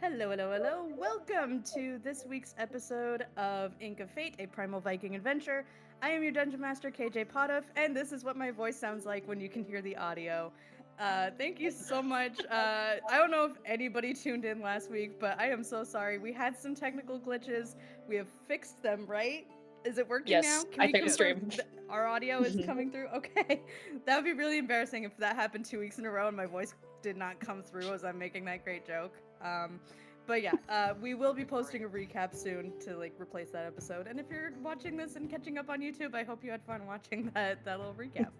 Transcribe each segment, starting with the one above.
Hello, hello, hello. Welcome to this week's episode of Ink of Fate, a primal Viking adventure. I am your Dungeon Master, KJ Potoff, and this is what my voice sounds like when you can hear the audio. Thank you so much. I don't know if anybody tuned in last week, but I am so sorry. We had some technical glitches. We have fixed them, right? Is it working now? Yes, Can I we think the confirm stream. our audio is Mhm. coming through? Okay. That would be really embarrassing if that happened 2 weeks in a row and my voice did not come through as I'm making that great joke. But yeah, we will be posting a recap soon to replace that episode. And if you're watching this and catching up on YouTube, I hope you had fun watching that little recap.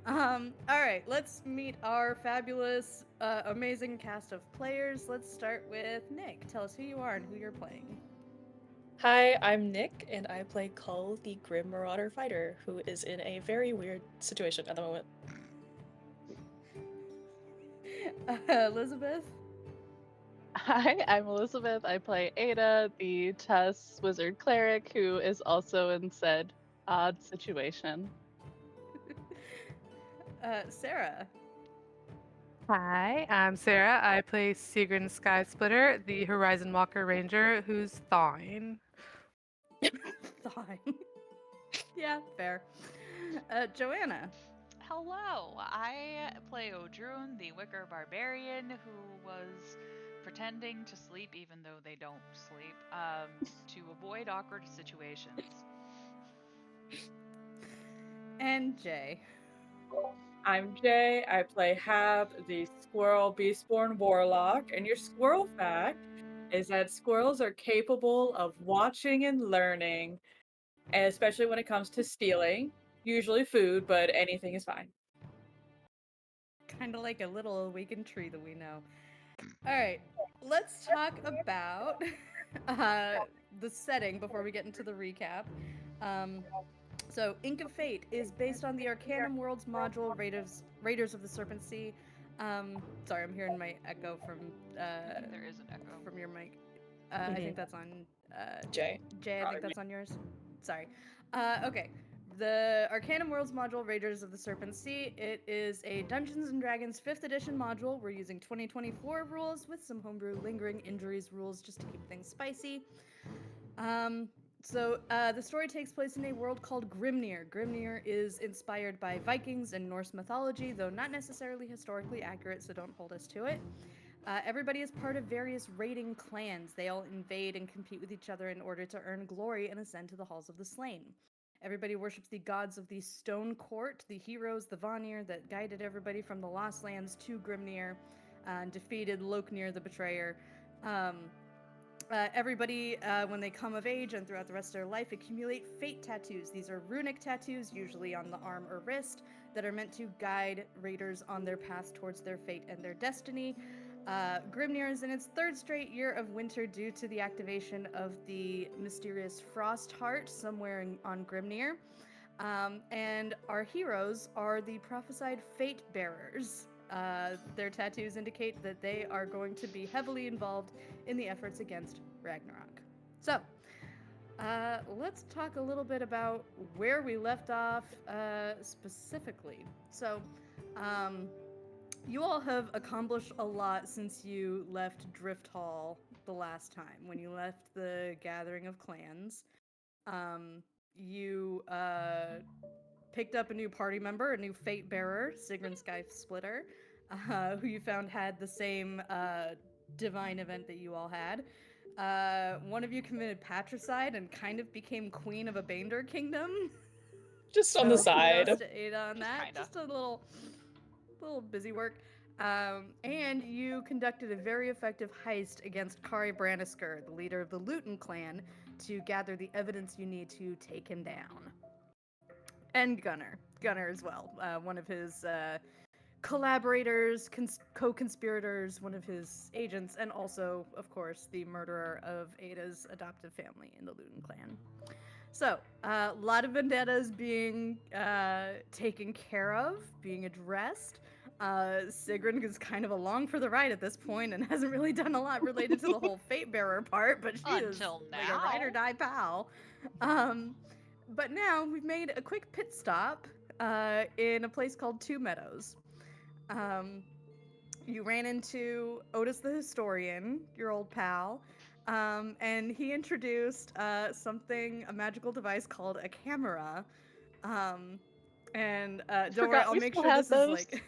All right, let's meet our fabulous, amazing cast of players. Let's start with Nick. Tell us who you are and who you're playing. Hi, I'm Nick, and I play Cull, the Grim Marauder Fighter, who is in a very weird situation at the moment. Elizabeth. Hi, I'm Elizabeth. I play Ada, the Tess Wizard Cleric, who is also in said odd situation. Sarah. Hi, I'm Sarah. I play Sigrun Sky Splitter, the Horizon Walker Ranger, who's thawing. Fine. Yeah, fair. Joanna. Hello, I play Odrune, the Wicker Barbarian, who was pretending to sleep even though they don't sleep, to avoid awkward situations. And Jay. I'm Jay. I play Hab, the Squirrel Beastborn Warlock, and your squirrel fact is that squirrels are capable of watching and learning, and especially when it comes to stealing. Usually food, but anything is fine. Kind of like a little awakened tree that we know. All right, let's talk about the setting before we get into the recap. So, Ink of Fate is based on the Arcanum Worlds module, Raiders of the Serpent Sea. Sorry, I'm hearing my echo from There is an echo. from your mic. I think that's on Jay. Jay. I think that's on yours. Sorry. Okay. The Arcanum Worlds module, Raiders of the Serpent Sea. It is a Dungeons and Dragons 5th edition module. We're using 2024 rules with some homebrew lingering injuries rules just to keep things spicy. So the story takes place in a world called Grimnir. Grimnir is inspired by Vikings and Norse mythology, though not necessarily historically accurate, so don't hold us to it. Everybody is part of various raiding clans. They all invade and compete with each other in order to earn glory and ascend to the halls of the slain. Everybody worships the gods of the Stone Court, the heroes, the Vanir that guided everybody from the Lost Lands to Grimnir and defeated Loknir the Betrayer. Everybody, when they come of age and throughout the rest of their life, accumulate fate tattoos. These are runic tattoos, usually on the arm or wrist, that are meant to guide raiders on their path towards their fate and their destiny. Grimnir is in its third straight year of winter due to the activation of the mysterious Frost Heart somewhere on Grimnir. And our heroes are the prophesied fate bearers. Their tattoos indicate that they are going to be heavily involved in the efforts against Ragnarok. So, let's talk a little bit about where we left off specifically. So, you all have accomplished a lot since you left Drifthall the last time, when you left the Gathering of Clans. You picked up a new party member, a new fate bearer, Sigrun Sky Splitter, who you found had the same divine event that you all had. One of you committed patricide and kind of became queen of a Bander kingdom. Just on the side. Kudos to Ada on that. Kinda. Just a little busy work. And you conducted a very effective heist against Kari Brannisker, the leader of the Lutan Clan, to gather the evidence you need to take him down. And Gunnar as well, one of his collaborators, co-conspirators, one of his agents, and also, of course, the murderer of Ada's adoptive family in the Lutan Clan. So, a lot of vendettas being taken care of, being addressed. Sigrun is kind of along for the ride at this point and hasn't really done a lot related to the whole fate bearer part, but she is Until like a now. ride or die pal. But now we've made a quick pit stop in a place called Two-Meadows. you ran into Otis the Historian, your old pal, and he introduced a magical device called a Kamera. And don't worry, Forgot I'll we make still sure had this is those. like,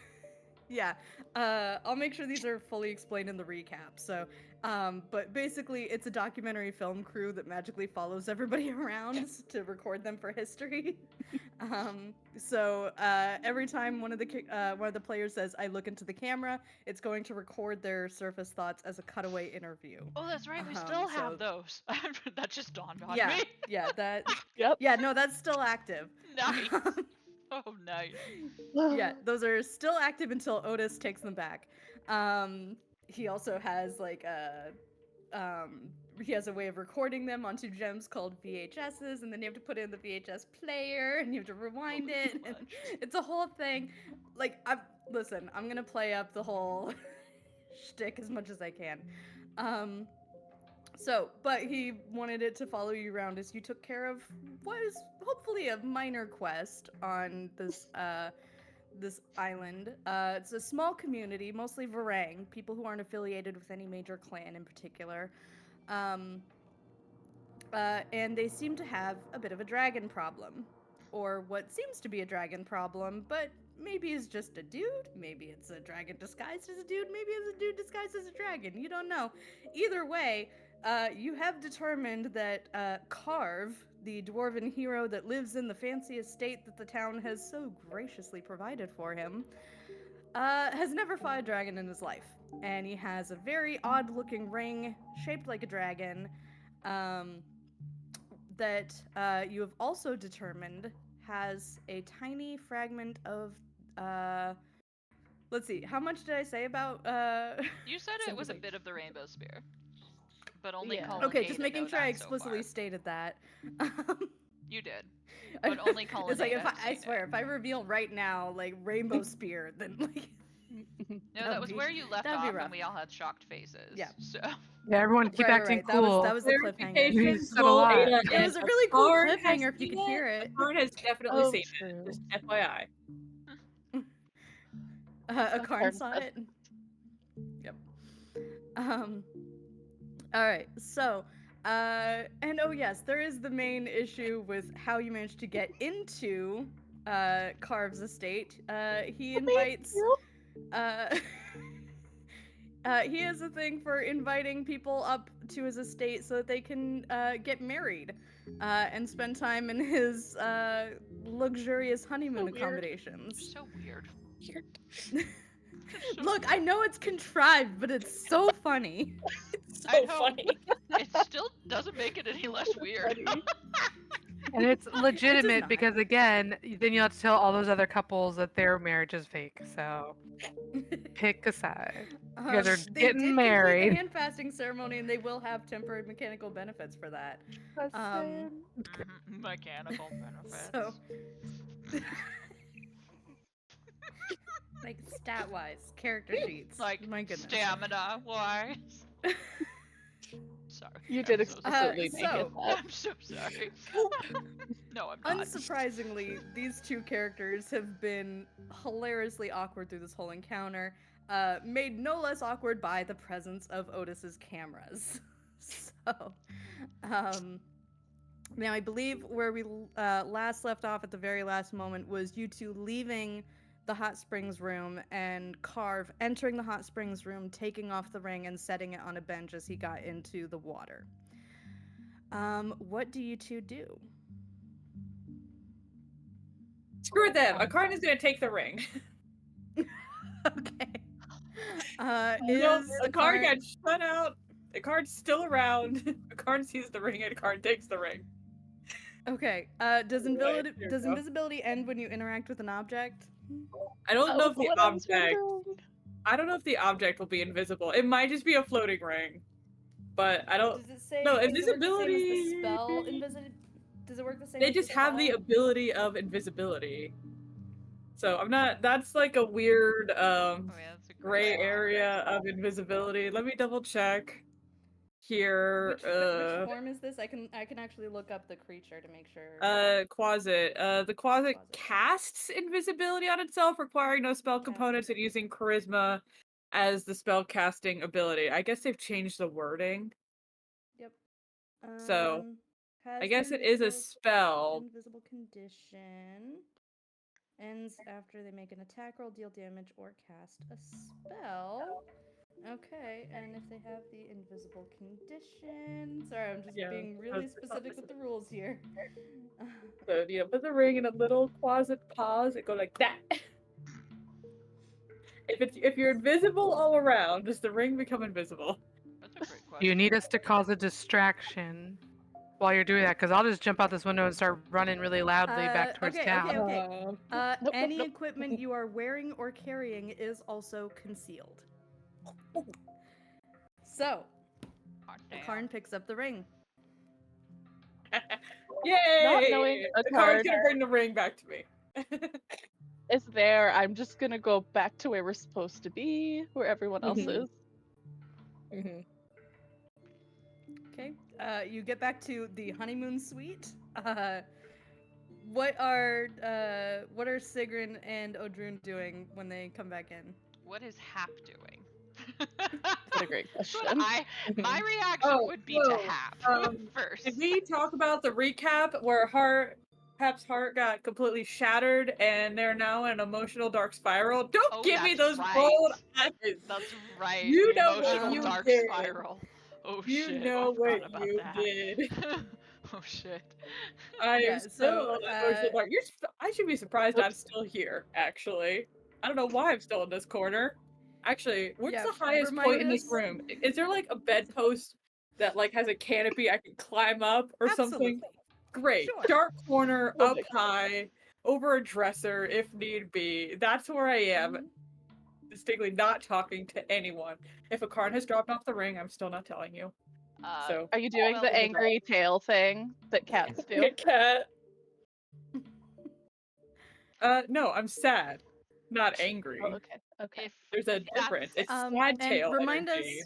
yeah, I'll make sure these are fully explained in the recap. So, but basically, it's a documentary film crew that magically follows everybody around to record them for history. So every time one of the players says, "I look into the camera," it's going to record their surface thoughts as a cutaway interview. Oh, that's right. We still have so- those. That just dawned on Yeah, me. yeah, that. Yep. Yeah, no, that's still active. Nice. Oh, nice. Yeah, those are still active until Otis takes them back. He also has like he has a way of recording them onto gems called VHSs, and then you have to put in the VHS player and you have to rewind it. And it's a whole thing. Like, listen, I'm gonna play up the whole shtick as much as I can. But he wanted it to follow you around as you took care of what is hopefully a minor quest on this this island. It's a small community, mostly Varang, people who aren't affiliated with any major clan in particular. And they seem to have a bit of a dragon problem. Or what seems to be a dragon problem, but maybe is just a dude. Maybe it's a dragon disguised as a dude. Maybe it's a dude disguised as a dragon. You don't know. Either way, you have determined that Karv, the dwarven hero that lives in the fancy estate that the town has so graciously provided for him, has never fought a dragon in his life. And he has a very odd-looking ring shaped like a dragon that you have also determined has a tiny fragment of... let's see, how much did I say about... You said it was a bit of the rainbow spear, but only Yeah. Colin Okay, Ada just making know sure I that so explicitly far. stated that. You did, but only Colin It's like, Ada has I seen swear, it. if I reveal right now, like, rainbow spear, then, like... No, that'd that was be- where you left that'd be off, rough. and we all had shocked faces. Yeah. So Yeah, everyone keep acting cool. That was the cliffhanger. You Clarification, said a lot. Ada It was and a really cool Akarn has cliffhanger if you seen could hear it. Akarn has definitely Oh, seen true. it. Just FYI. A Karn Karn saw said- it. Yep. All right. So, and oh yes, there is the main issue with how you managed to get into Karv's estate. He invites. He has a thing for inviting people up to his estate so that they can get married and spend time in his luxurious honeymoon weird. accommodations. so weird. So Look, I weird. know it's contrived, but it's so funny. It's I so know. funny. It still doesn't make it any less weird. And it's legitimate not. because, again, then you have to tell all those other couples that their marriage is fake. So pick a side. You guys are They getting did married. complete the hand fasting ceremony, and they will have temporary mechanical benefits for that. Mhm, mechanical benefits. So, like stat-wise, character sheets. Like my goodness. stamina wise. Sorry. You I'm did so explicitly sorry. make it that. I'm so sorry. No, I'm not. Unsurprisingly, these two characters have been hilariously awkward through this whole encounter, made no less awkward by the presence of Otis's cameras. So, now I believe where we last left off at the very last moment was you two leaving the hot springs room and Karv entering the hot springs room, taking off the ring and setting it on a bench as he got into the water. What do you two do? Screw them. Akarn is gonna take the ring. Okay. No, Is Akarn got shut out. Akarn's still around. Akarn sees the ring and Akarn takes the ring. Okay. Does Right, here we go. invisibility end when you interact with an object? I don't know if the what I was object. wondering. I don't know if the object will be invisible. It might just be a floating ring, but I don't. Does it say No, does it work the same as invisibility- the spell Does it work the same? They as just have the spell? ability of invisibility. So I'm not. That's like a weird Oh, yeah, that's a gray great area of invisibility. Let me double check here. Which form is this? I can actually look up the creature to make sure. Quasit. The Quasit Quasit. casts invisibility on itself, requiring no spell Casts components and using charisma. as the spell casting ability. I guess they've changed the wording. Yep. So, Has I guess it is a spell. invisible condition. Ends after they make an attack roll, deal damage, or cast a spell. Okay, and if they have the invisible condition. Sorry, I'm just Yeah, being really specific with the rules here. So, put the ring in a little closet pause and go like that. If you're invisible all around, does the ring become invisible? That's a great question. You need us to cause a distraction while you're doing that, because I'll just jump out this window and start running really loudly back towards town. Uh, Nope, Any nope. equipment you are wearing or carrying is also concealed. So, Hot damn. Karn picks up the ring. Yay! Not knowing a the card's card gonna bring the ring back to me. is there. I'm just gonna go back to where we're supposed to be, where everyone else Mhm. is. mhm. Okay, you get back to the honeymoon suite. What are Sigrun and Odrun doing when they come back in? What is Hap doing? What a great That's what question. my reaction would be to Hap first. Did we talk about the recap where Hap's heart got completely shattered and they're now in an emotional dark spiral? Don't Oh, give me that's those right. bold eyes. That's right. You the know what emotional you dark did. spiral. Oh You shit. know I forgot what about you that. did. Oh shit. I Yeah, am still so, in emotional dark. I should be surprised I'm still here, actually. I don't know why I'm still in this corner. Actually, what's Yeah, the highest point in this remind us- room? Is there like a bedpost that like has a canopy I can climb up or something? Absolutely. Great. Sure. Dark corner, Oh up my high, over a dresser if need be. That's where I am. Mhm. Distinctly not talking to anyone. If a card has dropped off the ring, I'm still not telling you. So Are you doing well, the angry tail thing that cats do? Cat. no, I'm sad. Not angry. Oh, okay. Okay. if There's a if that's- difference. It's sad And tail remind energy.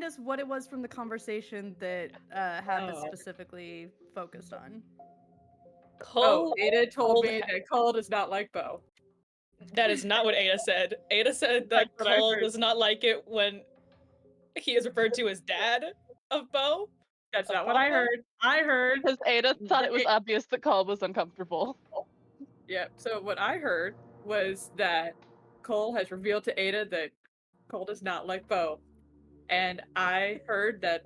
us what it was from the conversation that Hap is Oh. specifically focused on. Cole. Ada told Cold me ha- that Cole does not like Bo. That is not what Ada said. Ada said that That's what I Cole heard. does not like it when he is referred to as dad of Bo. That's Of not what I Papa? heard. I heard. Because Ada thought it was Right. obvious that Cole was uncomfortable. Yep. So what I heard was that Cole has revealed to Ada that Cole does not like Bo, and I heard that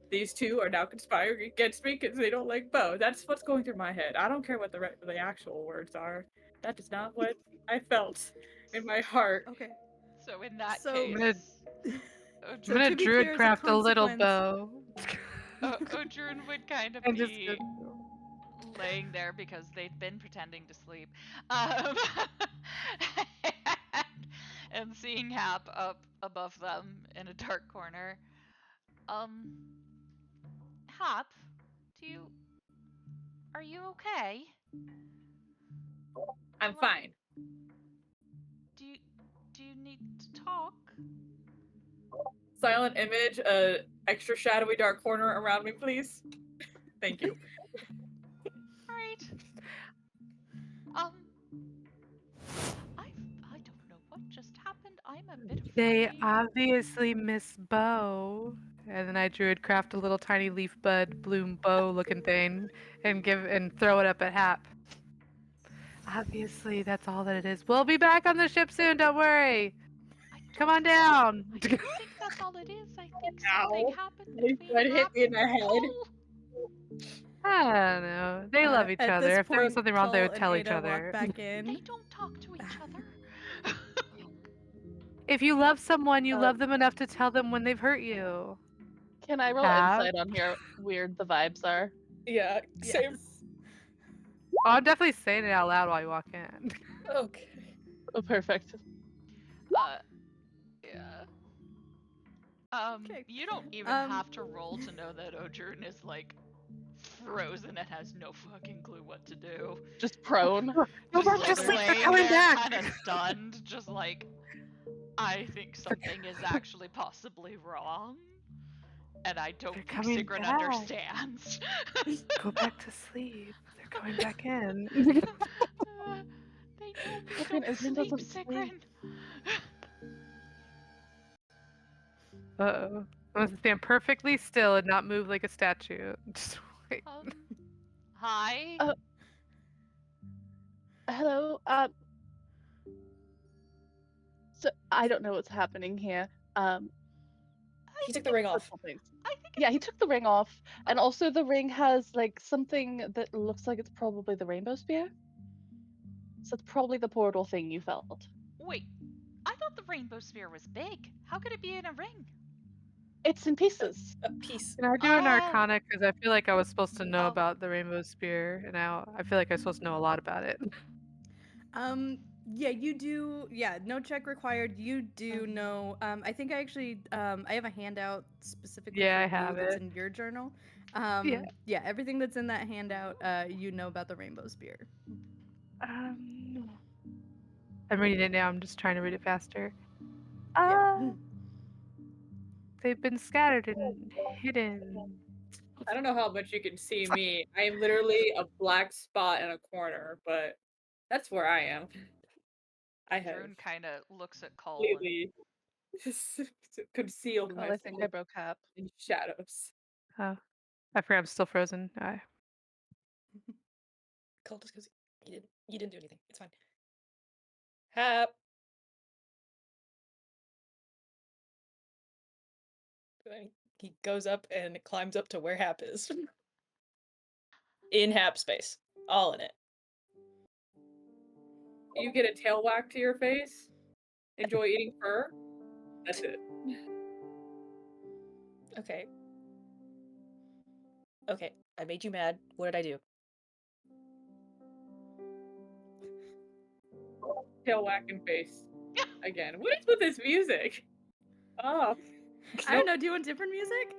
these two are now conspiring against me because they don't like Bo. That's what's going through my head. I don't care what the actual words are. That is not what I felt in my heart. Okay. So in that So- case, I'm So gonna to be druid clear, as a craft a little consequence- bow. Odrun would kind of And just be go- laying there because they've been pretending to sleep, and, and seeing Hap up above them in a dark corner. Hap, are you okay? I'm Well, fine. Do you need to talk? Silent image, extra shadowy dark corner around me, please. Thank you. Alright. I don't know what just happened. I'm a bit afraid. They obviously miss Bo. And then I druid craft a little tiny leaf bud bloom bow looking thing and throw it up at Hap. Obviously, that's all that it is. We'll be back on the ship soon, don't worry. Come on down. I don't think that's all it is. I think Ow. something happened Leaf between bud hit Hap me in the and head. Cole. I don't know. They love each At other. this If there was point, something wrong, they Cole would and tell each Ada other. walk back They in. don't talk to each other. If you love someone, you Uh, love them enough to tell them when they've hurt you. Can I roll Hap? insight on how weird the vibes are? Yeah, same. Yes. Oh, I'm definitely saying it out loud while you walk in. Okay. Oh, perfect. Yeah. Okay. You don't even have to roll to know that Odrun is like frozen and has no fucking clue what to do. Just prone. Go back to Like, sleep. They're laying coming there, back. kind of stunned, just like, I think something is actually possibly wrong, and I don't They're think coming Sigrun back. understands. Go back to sleep. They're coming back in. They know we Sigrun, don't Odrun sleep, doesn't sleep. Sigrun. Uh-oh. I must stand perfectly still and not move like a statue. Just wait. Hi. Uh, Hello. So I don't know what's happening here. He took the ring off. Couple things. I think Yeah, he took the ring off, and also the ring has like something that looks like it's probably the rainbow spear. So it's probably the portal thing you felt. Wait, I thought the rainbow spear was big. How could it be in a ring? It's in pieces. A piece. Can I do an Oh. Arcana? Because I feel like I was supposed to know Oh. about the Rainbow Spear, and now I feel like I'm supposed to know a lot about it. Yeah, you do. Yeah, no check required. You do know. I think I actually, I have a handout specifically Yeah, for I you have that's it. in your journal. Yeah. Yeah, everything that's in that handout, you know about the rainbow spear. Um, I'm reading it now. I'm just trying to read it faster. Yeah. They've been scattered and hidden. I don't know how much you can see me. I am literally a black spot in a corner, but that's where I am. I have Drone kind of looks at Cole and completely concealed Well, I think I myself broke Hap. in shadows. Oh, I forgot I'm still frozen. Cole just goes, you didn't do anything. It's fine. Hap. He goes up and climbs up to where Hap is. In Hap space. All in it. You get a tail whack to your face. Enjoy eating fur. That's it. Okay. Okay, I made you mad. What did I do? Tail whack in face. Again. What is with this music? Oh, I don't know. Do you want different music?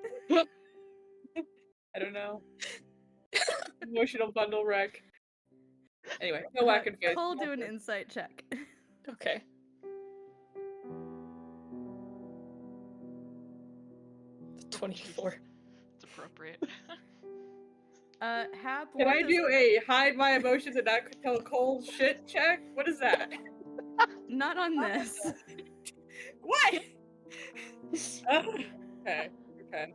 I don't know. Emotional bundle wreck. Anyway, tail whack in face. Cole, do an insight check. Okay. Oh, 24. Jesus. It's appropriate. Hap, Can what I does do a hide my emotions and not tell Cole shit check? What is that? not on this? What? Okay. Okay.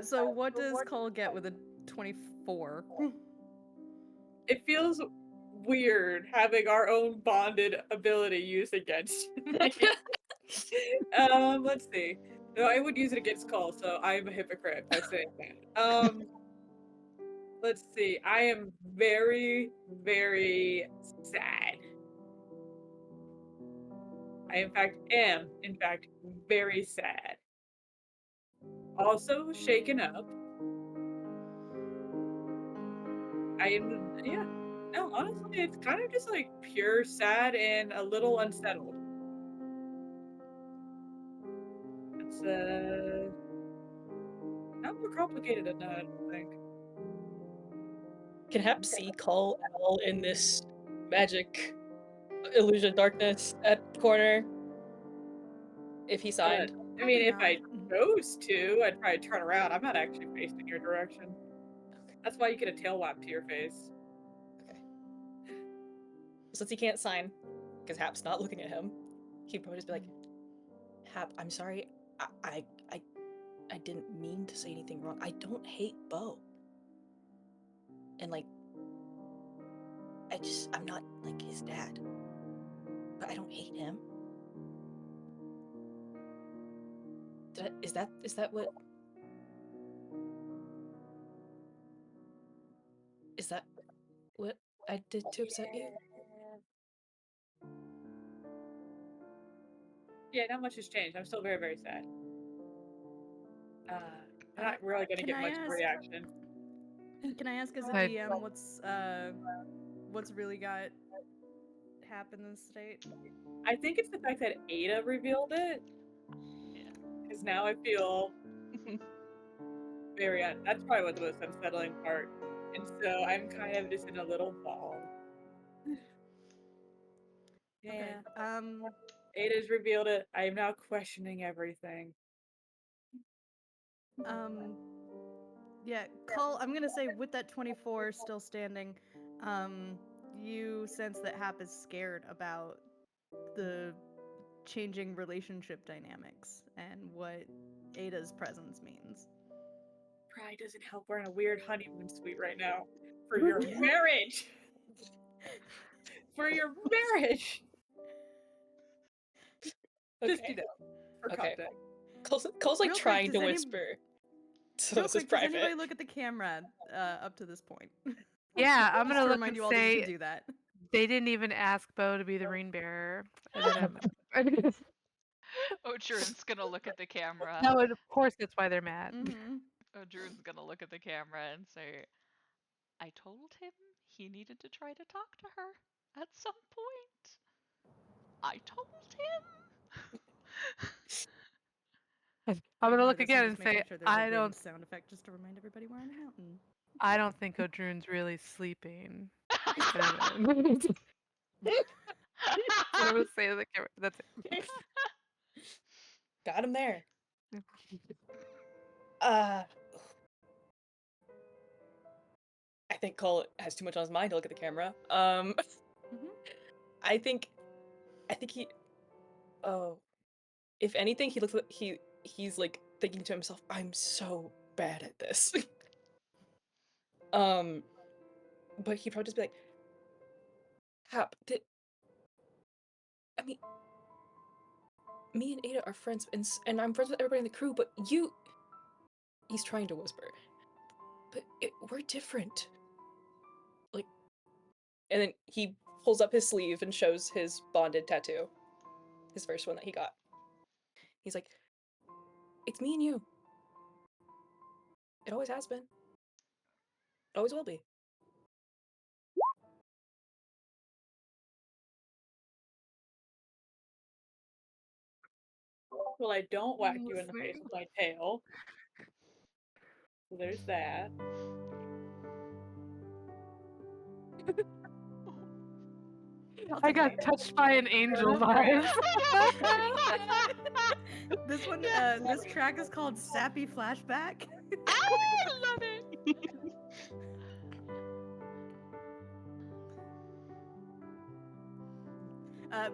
So what does Cole get with a 24? It feels weird having our own bonded ability used against me. Let's see. No, I would use it against Cole, so I am a hypocrite by saying that. Let's see. I am very, very sad. I am very sad. Also shaken up. I am, yeah. No, honestly, it's kind of just like pure sad and a little unsettled. It's not more complicated than that, I don't think. Can Hap see Cole at all in this magic illusion darkness at the corner? If he signed. I mean, if I Probably chose to, I'd probably turn around. I'm not actually facing your direction. That's why you get a tail whap to your face. Okay. Since he can't sign, because Hap's not looking at him, he'd probably just be like, Hap, I'm sorry. I didn't mean to say anything wrong. I don't hate Bo. And like, I'm not like his dad. But I don't hate him. Is that what? Is that what I did to upset you? Yeah, not much has changed. I'm still very, very sad. I'm not really gonna Can get I much of a ask- reaction. Can I ask as a I- DM what's really got Hap in this state? I think it's the fact that Ada revealed it. Yeah. Because now I feel very that's probably what the most unsettling part. And so I'm kind of just in a little ball. Okay. Yeah. Ada's revealed it. I am now questioning everything. Yeah, Cole, I'm gonna say with that 24 still standing, you sense that Hap is scared about the changing relationship dynamics and what Ada's presence means. Pride doesn't help. We're in a weird honeymoon suite right now. For your marriage! For your marriage! Just, Okay. for Okay. context. Cole's like Real quick, trying does to any- whisper. So Real this is quick, does anybody private. look at the camera up to this point? Yeah, I'm Just gonna to look remind and you all that you say can do that. they didn't even ask Bo to be the ring bearer. And then Otrun's gonna look at the camera. no, and of course that's why they're mad. Mm-hmm. Otrun's gonna look at the camera and say, I told him he needed to try to talk to her at some point. I told him. I'm gonna Ignore look this, again I'm and just making say sure there's a I wind don't sound effect just to remind everybody we're on a mountain. I don't think Odrun's really sleeping. That's what I'm gonna say to the camera. That's it. Got him there. I think Cole has too much on his mind to look at the camera. I think he. Oh, if anything, he looks like he's like thinking to himself, "I'm so bad at this." But he'd probably just be like, "Hap, I mean, me and Ada are friends, and I'm friends with everybody in the crew, but you." He's trying to whisper, but we're different. Like, and then he pulls up his sleeve and shows his bonded tattoo, his first one that he got. He's like, "It's me and you. It always has been. It always will be." Well, I don't whack you in the face with my tail. So there's that. I got touched by an angel vibe. This one, this track is called Sappy Flashback. I love it.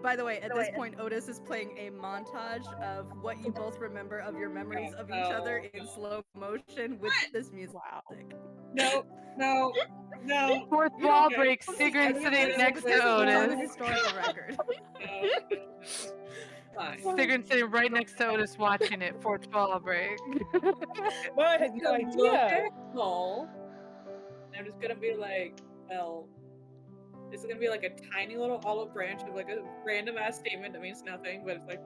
By the way, at this point, Otis is playing a montage of what you both remember of your memories of each other in slow motion with this music. Wow. No. Fourth You wall don't break, We'll see Sigrun any of sitting this, next but to this is what's on the Otis. historical record. No. Fine. Sigrun sitting right next to Otis watching it. Fourth wall break. Well, I had no Look idea. at Cole. I'm just gonna be like, well, this is gonna be like a tiny little olive branch of like a random ass statement that means nothing, but it's like,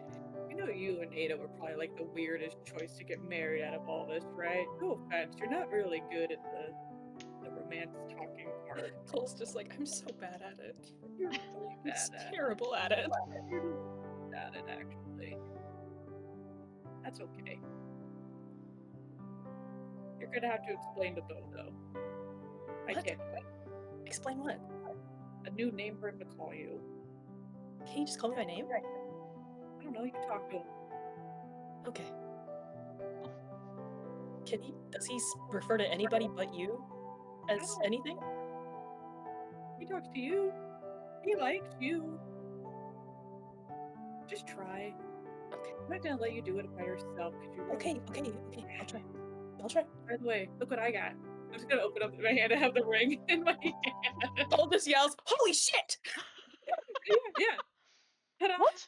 you and Ada were probably like the weirdest choice to get married out of all this, right? No offense, you're not really good at the romance talking part. Cole's just like, I'm so bad at it. You're really I'm bad at it. terrible at it. You're really bad at it, actually. That's okay. You're gonna have to explain to Bo, though. I What? can't do it. Explain what? A new name for him to call you. Can you just call me by name? I don't know, you can talk to him. Okay. Does he refer to anybody but you as anything? He talks to you. He likes you. Just try. Okay. I'm not gonna let you do it by yourself because you're Okay. I'll try. By the way, look what I got. I'm just gonna open up my hand and have the ring in my hand. Cole just yells, "Holy shit!" Yeah. Ta-da. What?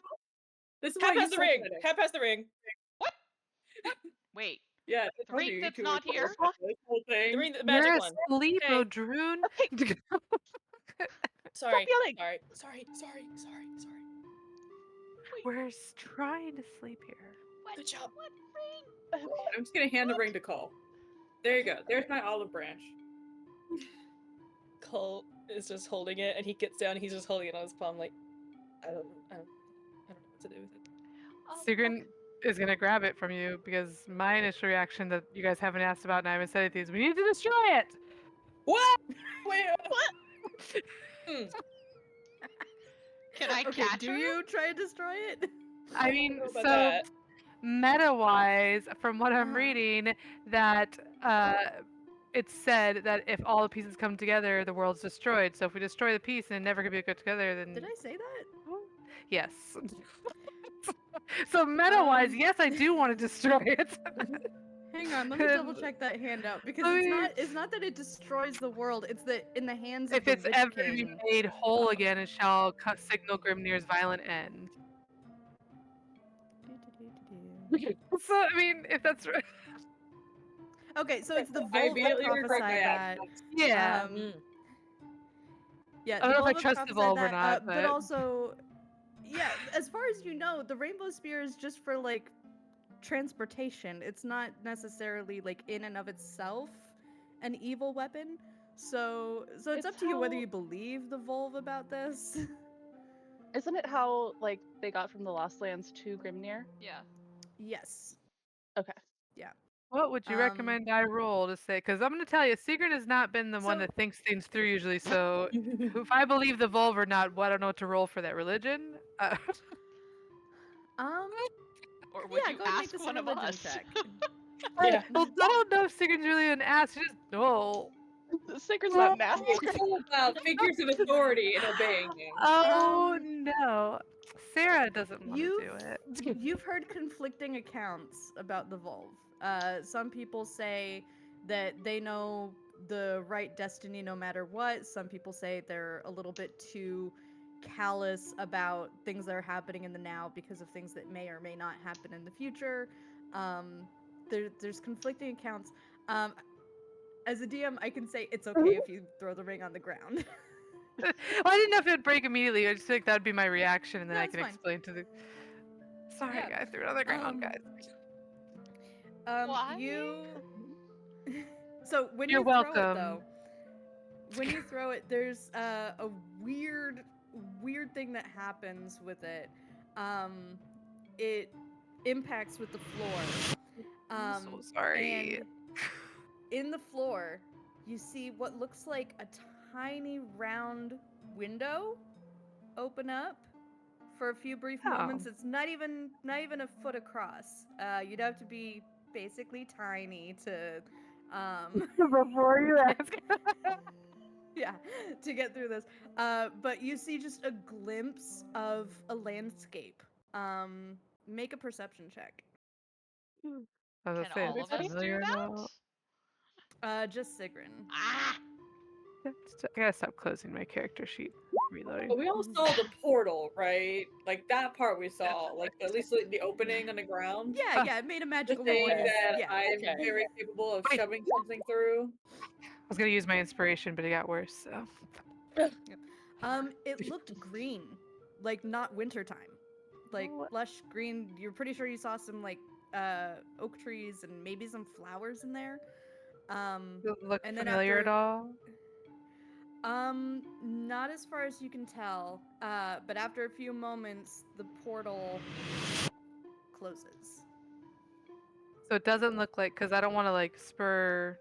This is Hap why has you the ring. suck at it. Hap has the ring. Wait, Yeah, I The told ring you that's two not were here? this whole thing. The ring, the You're magic one. asleep, Okay. Odrun. Sorry. yelling. Sorry. We're trying to sleep here. Good job. what ring? I'm just gonna hand the ring to Cole. There you go. There's my olive branch. Cole is just holding it, and he gets down. And he's just holding it on his palm, like, I don't know what to do with it. Sigrun is gonna grab it from you because my initial reaction that you guys haven't asked about and I haven't said anything is we need to destroy it. What? Wait, what? Can I Okay, catch do her? you try to destroy it? I mean, know about so that. meta-wise, from what I'm Uh-huh. reading, that it's said that if all the pieces come together, the world's destroyed. So if we destroy the piece and it never can be put together, then Did I say that? yes. So meta-wise, yes, I do want to destroy it. Hang on, let me double check that handout because Let it's me- not that it destroys the world. It's that in the hands of If the it's Witch ever to be King. made whole again, it shall signal Grimnir's violent end. So, I mean, if that's right. Okay, so it's the I Volve that immediately regret my prophesied that. actions. Yeah. Yeah, I the don't know if I Volve that trust the prophesied Volve or that, not, but but also, yeah, as far as you know, the Rainbow Spear is just for like transportation. It's not necessarily like in and of itself an evil weapon. So it's It's up to you whether how- you believe the Volve about this. Isn't it how like they got from the Lost Lands to Grimnir? Yeah. Yes. Okay. what would you recommend I roll to say? Because I'm going to tell you, Sigurd has not been the one So- that thinks things through usually. So if I believe the Volve or not, well, I don't know what to roll for that religion. Um. Or would Yeah, you go ahead and make ask this a one of religion us? check. Yeah. Well, I don't know if Sigurd's really an ass. Just Sigurd's not nasty. It's all about figures of authority and obeying them. Oh no, Sarah doesn't want to You've do it. you've heard conflicting accounts about the Volve. Some people say that they know the right destiny no matter what. Some people say they're a little bit too callous about things that are happening in the now because of things that may or may not happen in the future. There's conflicting accounts. As a DM, I can say it's okay if you throw the ring on the ground. Well, I didn't know if it'd break immediately. I just think that'd be my reaction, and then No, I it's can fine. explain to the. Sorry, Yeah. guys, threw it on the ground, guys. Why? You. So when You're you throw it, welcome. though, when you throw it, there's a weird thing that happens with it. It impacts with the floor. I'm so sorry. And in the floor, you see what looks like a tiny round window open up for a few brief moments. Oh. It's not even a foot across. You'd have to be basically tiny to Before you ask. yeah, to get through this. But you see just a glimpse of a landscape. Make a perception check. I was Can gonna say, all is of it us do familiar or that? not? Just Sigrun. Ah! I gotta stop closing my character sheet. Reloading. But we all saw the portal, right? Like that part we saw, like at least like, the opening on the ground. Yeah, yeah, it made a The magical thing noise. that Yeah. I'm Okay. very capable of Wait. shoving something through. I was gonna use my inspiration, but it got worse. So. It looked green, like not wintertime, like Oh. lush green. You're pretty sure you saw some like oak trees and maybe some flowers in there. Does it look And then familiar after- at all? Not as far as you can tell. But after a few moments, the portal closes. So it doesn't look like, because I don't want to like spur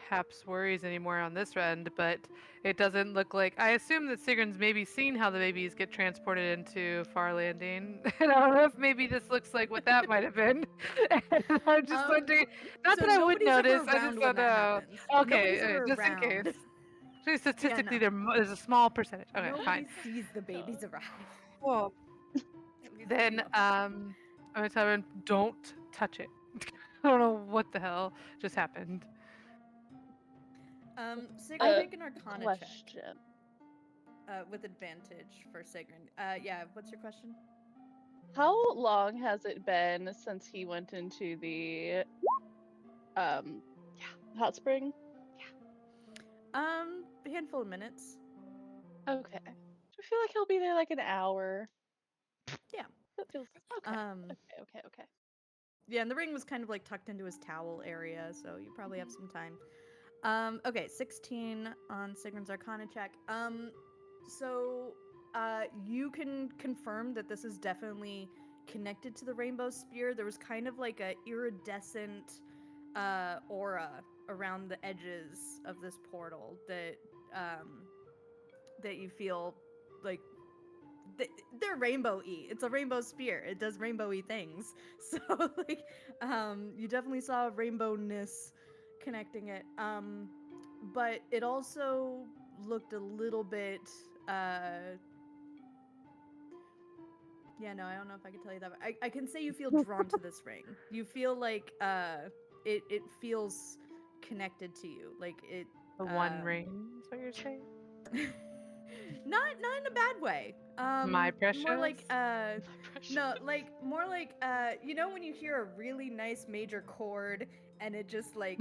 Hap's worries anymore on this end, but it doesn't look like. I assume that Sigrun's maybe seen how the babies get transported into Far Landing, and I don't know if maybe this looks like what that might have been. And I'm just wondering. Not So that I would nobody's ever notice. I around just when don't that know. happens. Okay, Nobody's ever just in around. case. So statistically, no. there's a small percentage. Okay, Nobody fine. sees the babies arrive. Well, At least then most. I'm gonna tell him, don't touch it. I don't know what the hell just happened. Sigrun, make an Arcana check Question. with advantage for Sigrun. Yeah, what's your question? How long has it been since he went into the hot spring? A handful of minutes. Okay. I feel like he'll be there like an hour. Yeah. That feels okay. Okay. Yeah, and the ring was kind of like tucked into his towel area, so you probably have some time. Okay, 16 on Sigrun's Arcana check. So you can confirm that this is definitely connected to the Rainbow Spear. There was kind of like a iridescent aura around the edges of this portal that that you feel like they're rainbow-y. It's a rainbow spear. It does rainbow-y things. So like you definitely saw rainbowness connecting it. But it also looked a little bit Yeah, no, I don't know if I can tell you that. But I can say you feel drawn to this ring. You feel like it feels connected to you. Like it The One Ring is what you're saying? not in a bad way. My More like precious? no, like more like you know when you hear a really nice major chord and it just like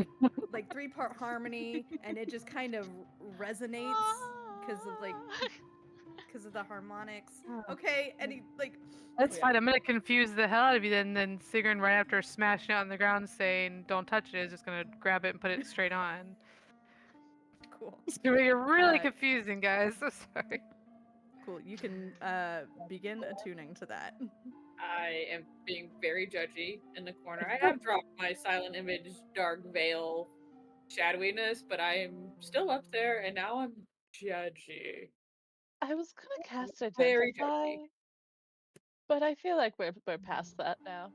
3-part harmony and it just kind of resonates because of the harmonics. Oh. Okay, and he like That's Yeah. fine. I'm gonna confuse the hell out of you then Sigrun right after smashing it on the ground saying don't touch it is just gonna grab it and put it straight on. cool. It's gonna make it really Uh, confusing, guys. So sorry. Cool. You can begin attuning to that. I am being very judgy in the corner. I have dropped my silent image, dark veil, shadowiness, but I am still up there, and now I'm judgy. I was gonna cast Very identify, judgy. but I feel like we're past that now.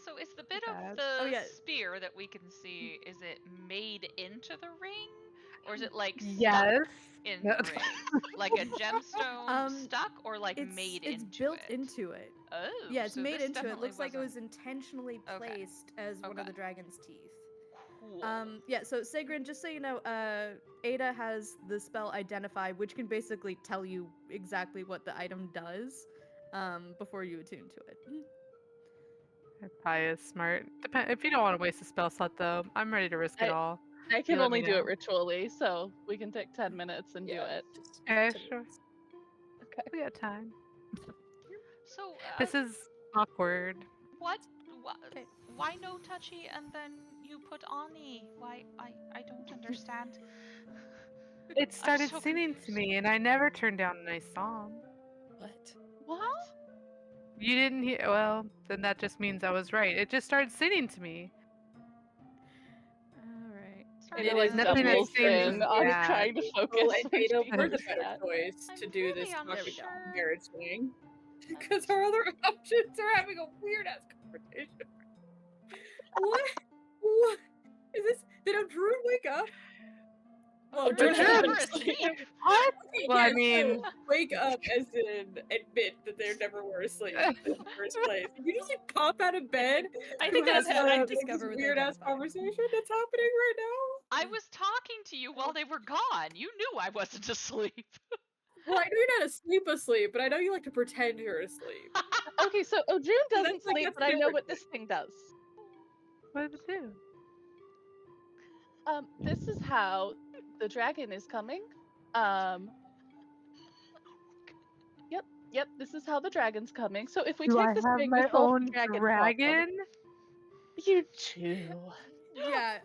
So is the bit Bad. of the Oh, yeah. spear that we can see, is it made into the ring? Or is it like stuck Yes. in No. the ring? Like a gemstone stuck or like made It's into built it? into it. Oh, Yeah, it's so made this into it. definitely Looks like it was wasn't- intentionally Okay. placed as one of Okay. the dragon's teeth. Cool. Yeah, so Sigrun, just so you know, Ada has the spell Identify, which can basically tell you exactly what the item does, before you attune to it. Probably is smart. If you don't want to waste a spell slot though, I'm ready to risk it all. I can let only me do know. it ritually, so we can take 10 minutes and do it. Just Okay, 10 sure. minutes. Okay. We got time. So This is awkward. what Okay. why no touchy and then you put Ani? Why I don't understand. It started so singing to confused. me, and I never turned down a nice song. What? What? You didn't hear? Well, then that just means I was right. It just started singing to me. All right. Started Ada like Nothing that doubles seems in as on bad. trying to Well, focus and when Ada, she we're the hears better that. choice I'm to do this really There we go. unsure. marriage thing. Because our other options are having a weird ass conversation. What? What? Is this? Did a druid wake up? Well, Druid okay, has They been were asleep. What? Well, I yeah, mean, so wake up as in admit that they never were asleep in the first place. You just like pop out of bed. I to think have that's how you like, discover this with weird ass Identify. conversation that's happening right now. I was talking to you while they were gone. You knew I wasn't asleep. Well, I know you're not asleep, but I know you like to pretend you're asleep. Okay, so Odrune So doesn't that's like sleep, that's but a I know different what thing. this thing does. what did it do? This is how the dragon is coming. Um, yep, this is how the dragon's coming. So if we Do I take this have ring, we my solve the own dragon problem. dragon? You too. Yeah,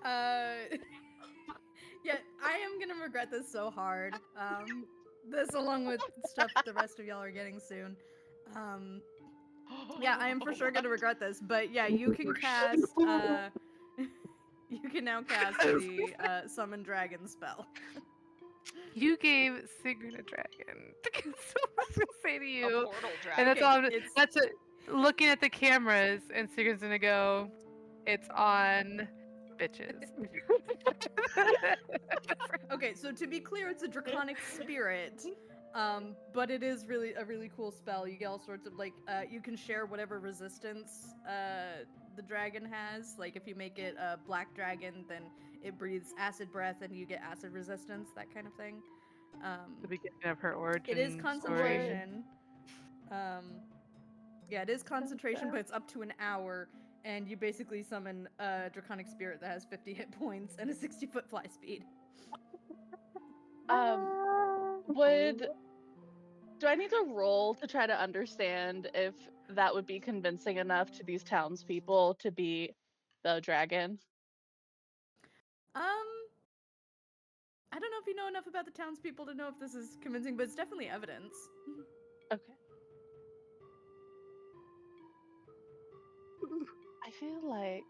yeah, I am gonna regret this so hard. This along with stuff the rest of y'all are getting soon. Yeah, I am for sure gonna What? regret this, but yeah, you can cast, you can now cast the, summon dragon spell. You gave Sigrun a dragon. That's what I was gonna say to A you. portal And that's dragon. all. It's That's it. Looking at the cameras, and Sigrun's gonna go. It's on, bitches. okay. So to be clear, it's a draconic spirit, but it is really a really cool spell. You get all sorts of like, you can share whatever resistance the dragon has. Like if you make it a black dragon, then it breathes acid breath, and you get acid resistance, that kind of thing. The beginning of her origin It is story. concentration. Yeah, it is concentration, but it's up to an hour, and you basically summon a draconic spirit that has 50 hit points and a 60-foot fly speed. Do I need to roll to try to understand if that would be convincing enough to these townspeople to be the dragon? I don't know if you know enough about the townspeople to know if this is convincing, but it's definitely evidence. Okay. I feel like.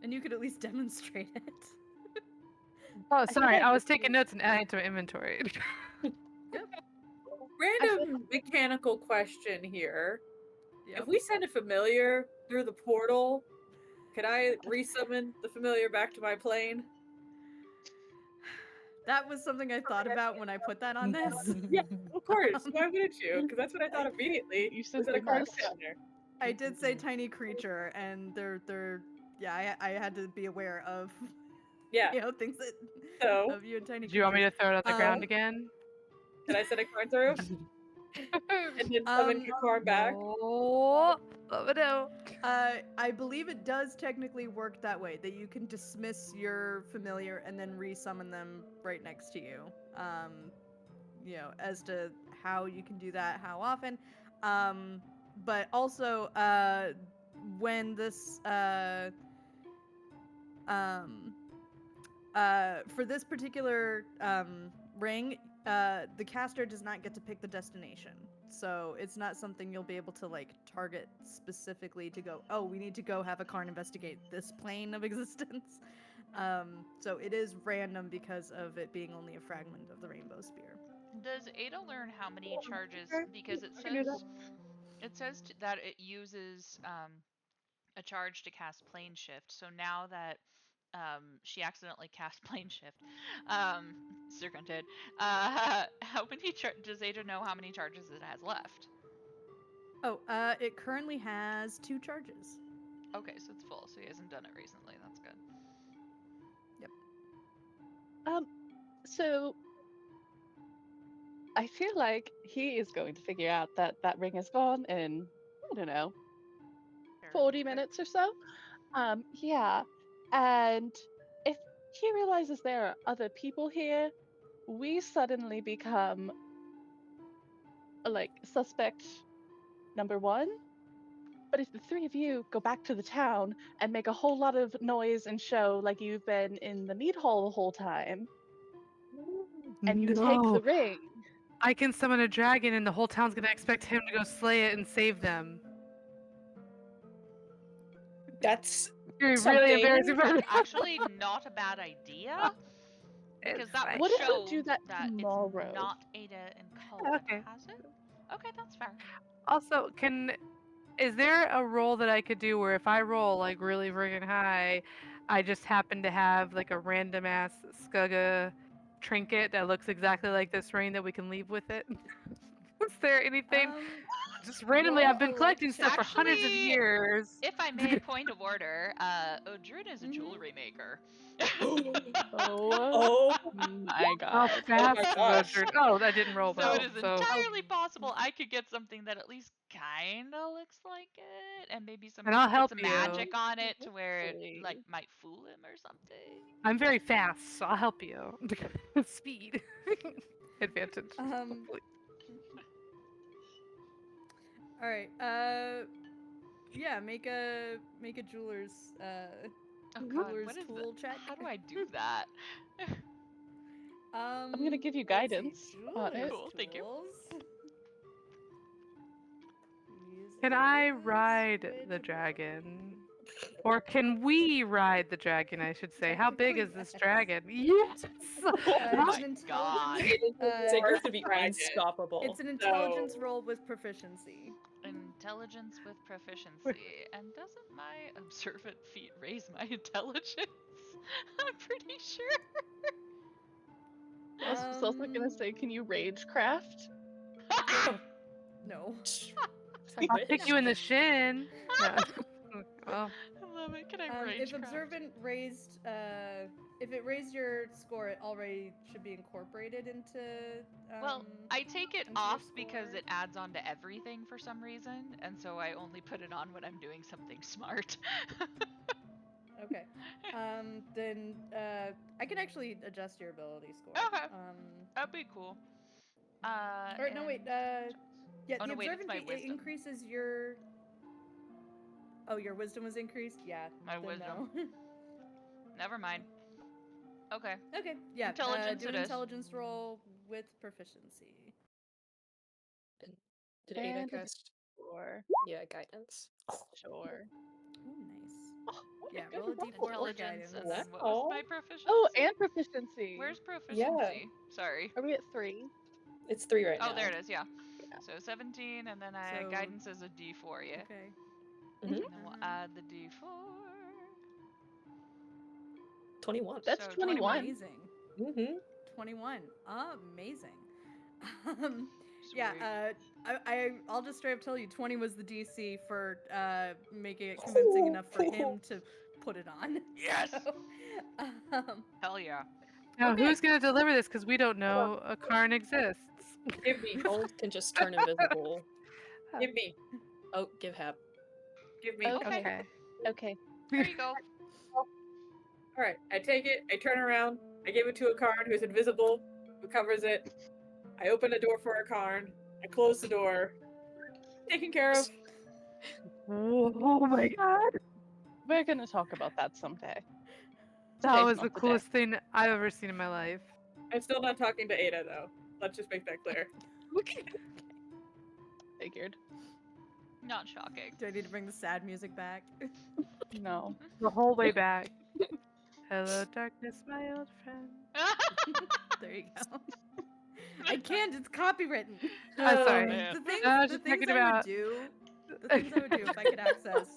And you could at least demonstrate it. Oh, feel sorry. like I was this taking is- notes and adding to my inventory. Random mechanical question here. Yep. If we send a familiar through the portal, could I resummon the familiar back to my plane? That was something I thought about when I put that on this. Yeah, of course. Why wouldn't you? Because that's what I thought immediately. You Was simply it a card must. counter? I did say tiny creature, and they're yeah. I had to be aware of Yeah. things that So, of you and tiny Do you want me creatures. to throw it on the ground again? did I set a card through? And then summon Karv back? No. Let me know. I believe it does technically work that way, that you can dismiss your familiar and then resummon them right next to you. As to how you can do that, how often. But also, when this for this particular ring, the caster does not get to pick the destination. So it's not something you'll be able to target specifically to go, oh, we need to go have a Karn investigate this plane of existence. So it is random because of it being only a fragment of the rainbow spear. Does Ada learn how many charges? Okay, Because it I can do that. says that it uses a charge to cast plane shift. So now that she accidentally cast plane shift, Sirgun did. How many does Ada know how many charges it has left? Oh, it currently has 2 charges. Okay, so it's full. So he hasn't done it recently. That's good. So I feel like he is going to figure out that that ring is gone in, I don't know, 40 minutes or so. Yeah. And if he realizes there are other people here, we suddenly become like suspect number 1. But if the 3 of you go back to the town and make a whole lot of noise and show like you've been in the meat hall the whole time, and you take the ring, I can summon a dragon, and the whole town's gonna expect him to go slay it and save them. That's You're really something. embarrassing for me. That's actually not a bad idea. Because It's that fine. would What if we show do that tomorrow? it's not Ada and Cole that Okay. has it. Okay, that's fair. Also, is there a roll that I could do where if I roll like really friggin' high, I just happen to have like a random ass Skugga trinket that looks exactly like this ring that we can leave with it? Is there anything? Just randomly, roll I've been a collecting luck stuff check. for hundreds of Actually, years. If I may, point of order, Odrun is a jewelry maker. Oh Oh, my How god. fast my is gosh. Roger? Oh, I didn't roll So well. it is So entirely possible I could get something that at least kind of looks like it, and maybe And I'll put help some you. magic on it to where it Please. might fool him or something. I'm very fast, so I'll help you. Speed. Advantage. hopefully. All right. Yeah. Make a jeweler's Oh god, jeweler's what is tool check. How do I do that? I'm gonna give you let's see, guidance on it. Cool, thank you. tools. Can I ride the dragon? Or can we ride the dragon, I should say? How big is this dragon? Yes! Oh It's my god. it's like Or going to be dragon. unstoppable. It's an intelligence roll with proficiency. Intelligence with proficiency. And doesn't my observant feat raise my intelligence? I'm pretty sure. I was also gonna say, can you rage craft? No. I I'll wish. kick you in the shin. No. Well, I love it. Can I rage If craft? observant raised, if it raised your score, it already should be incorporated into. Well, I take it into your off because score. it adds on to everything for some reason, and so I only put it on when I'm doing something smart. Okay. Then I can actually adjust your ability score. Okay. That'd be cool. Or no, wait. Yeah, Oh, the no, wait, it's observant my feat, it wisdom. increases your. Oh, your wisdom was increased. Yeah. My then wisdom. No. Never mind. Okay. Okay. Yeah. Intelligence Do it an is. intelligence roll with proficiency. Did Ada And cast? Sure. Yeah, guidance. Sure. Ooh, nice. Oh, what Yeah, good roll a d4 for Intelligence, guidance. and then what Wow. was my proficiency? Oh, and proficiency. Where's proficiency? Sorry. Are we at 3? It's 3 right now. Oh, there it is. Yeah. Yeah. So 17, and then I So- guidance is a D4. Yeah. Okay. Mhm. And then we'll add the D4. 21. That's So 21. Amazing. Mm-hmm. 21. Amazing. Yeah, I'll just straight up tell you 20 was the DC for making it convincing enough for him to put it on. Yes! So, um, Hell yeah. Now, Okay. who's going to deliver this? Because we don't know a Karn exists. Give me. Bold can just turn invisible. Give me. Oh, give Hap. Give me. Okay. Okay. Okay. There you go. Alright, I take it, I turn around, I give it to a Karn who's invisible, who covers it. I open the door for a Karn, I close the door. Taken care of. Oh my god. We're gonna talk about that someday. That Today's was not the day. coolest thing I've ever seen in my life. I'm still not talking to Ada though. Let's just make that clear. Figured. Not shocking. do I need to bring the sad music back? No. The whole way back. Hello, darkness, my old friend. There you go. I can't. It's copywritten. I'm sorry. man. The things, No, I was the just things thinking I would about- do. The things I would do if I could access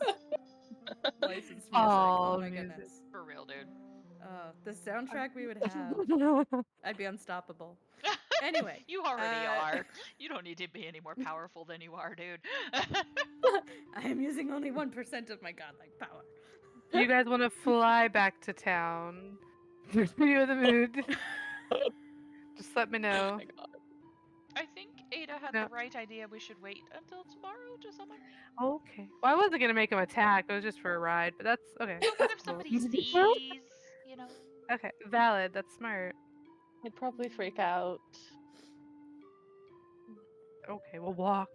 licensed music. Oh, Oh my music. goodness. For real, dude. The soundtrack we would have. I'd be unstoppable. Anyway, You already uh, are. You don't need to be any more powerful than you are, dude. I am using only 1% of my godlike power. Do you guys want to fly back to town? Are you in the mood? Just let me Oh know. my god. I think Ada had No. the right idea. We should wait until tomorrow to summon. Okay. Well, I wasn't gonna make him attack. It was just for a ride, but that's okay. What That's if cool. somebody sees? You know. Okay, valid. That's smart. I'd probably freak out. Okay, we'll walk.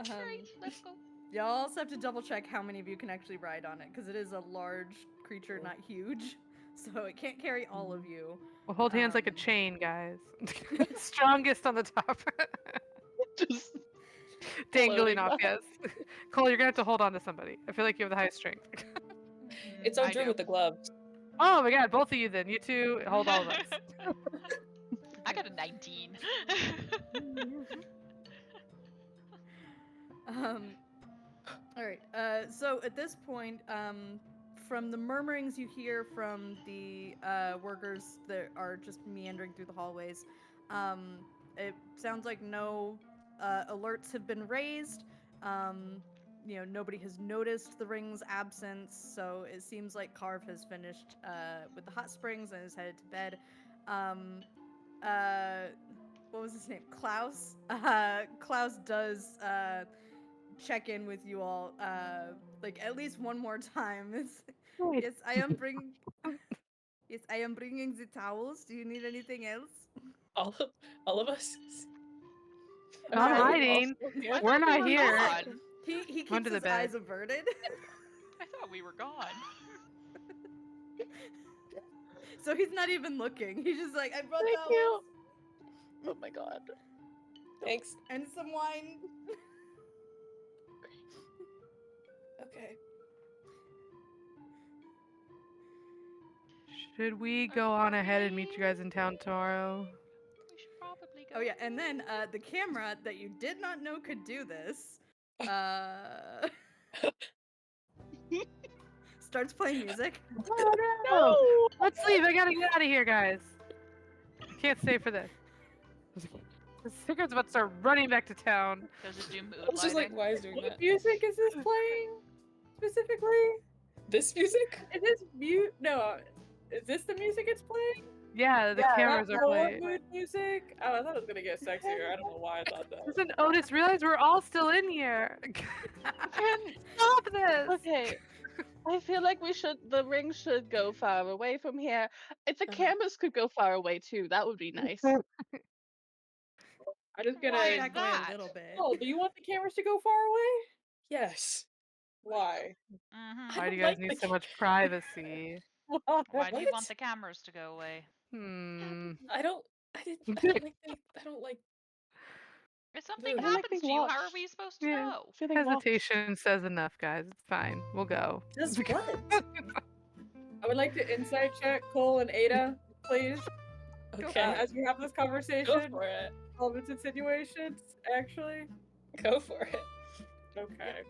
Alright, let's go. Y'all also have to double check how many of you can actually ride on it, because it is a large creature, not huge. So it can't carry all of you. We'll hold hands like a Um, chain, guys. Strongest on the top. Just Dangling floating off, by. yes. Cole, you're gonna have to hold on to somebody. I feel like you have the highest strength. It's I O'Drew do. with the gloves. Oh my god, both of you then. You two hold all of us. I got a 19. All right. So at this point, from the murmurings you hear from the workers that are just meandering through the hallways, it sounds like no alerts have been raised. Nobody has noticed the ring's absence, so it seems like Karv has finished with the hot springs and is headed to bed. What was his name? Klaus. Klaus does check in with you all, like at least one more time. Yes, I am bringing. Yes, I am bringing the towels. Do you need anything else? All of us. Not Okay, hiding. also here. I We're thought we not were here. gone. He keeps Under the his bed. eyes averted. I thought we were gone. So he's not even looking. He's just like, I brought Thank towels you. Oh my god. Thanks. and some wine. Okay. Should we go on ahead and meet you guys in town tomorrow? We should probably go. Oh yeah, and then the camera that you did not know could do this, starts playing music. Oh no! Let's leave. I gotta get out of here, guys. I can't stay for this. The Secret's about to start running back to town. Does it do mood I was just like, lighting? why is doing What that? music is this playing? Specifically? This music? Is this mute? No. Is this the music it's playing? Yeah, the Not cameras are War playing. Mood music? Oh, I thought it was gonna get sexier. I don't know why I thought that. Doesn't Otis realize we're all still in here? Stop this! Okay. I feel like the ring should go far away from here. If the cameras could go far away too, that would be nice. I'm just gonna. Why is Back away that? a little bit. Oh, do you want the cameras to go far away? Yes. Why? Mhm. Why do you don't guys like need the so much privacy? Why? Why do you What? want the cameras to go away? I don't like If something I don't like happens to being you, how are watched. we supposed to Yeah. know? Feeling lost. Hesitation says enough, guys. It's fine. We'll go. Just what? I would like to insight check Cole and Ada, please, Okay. as we have this Go conversation. for it. All of its insinuations, actually. Go for it. Okay.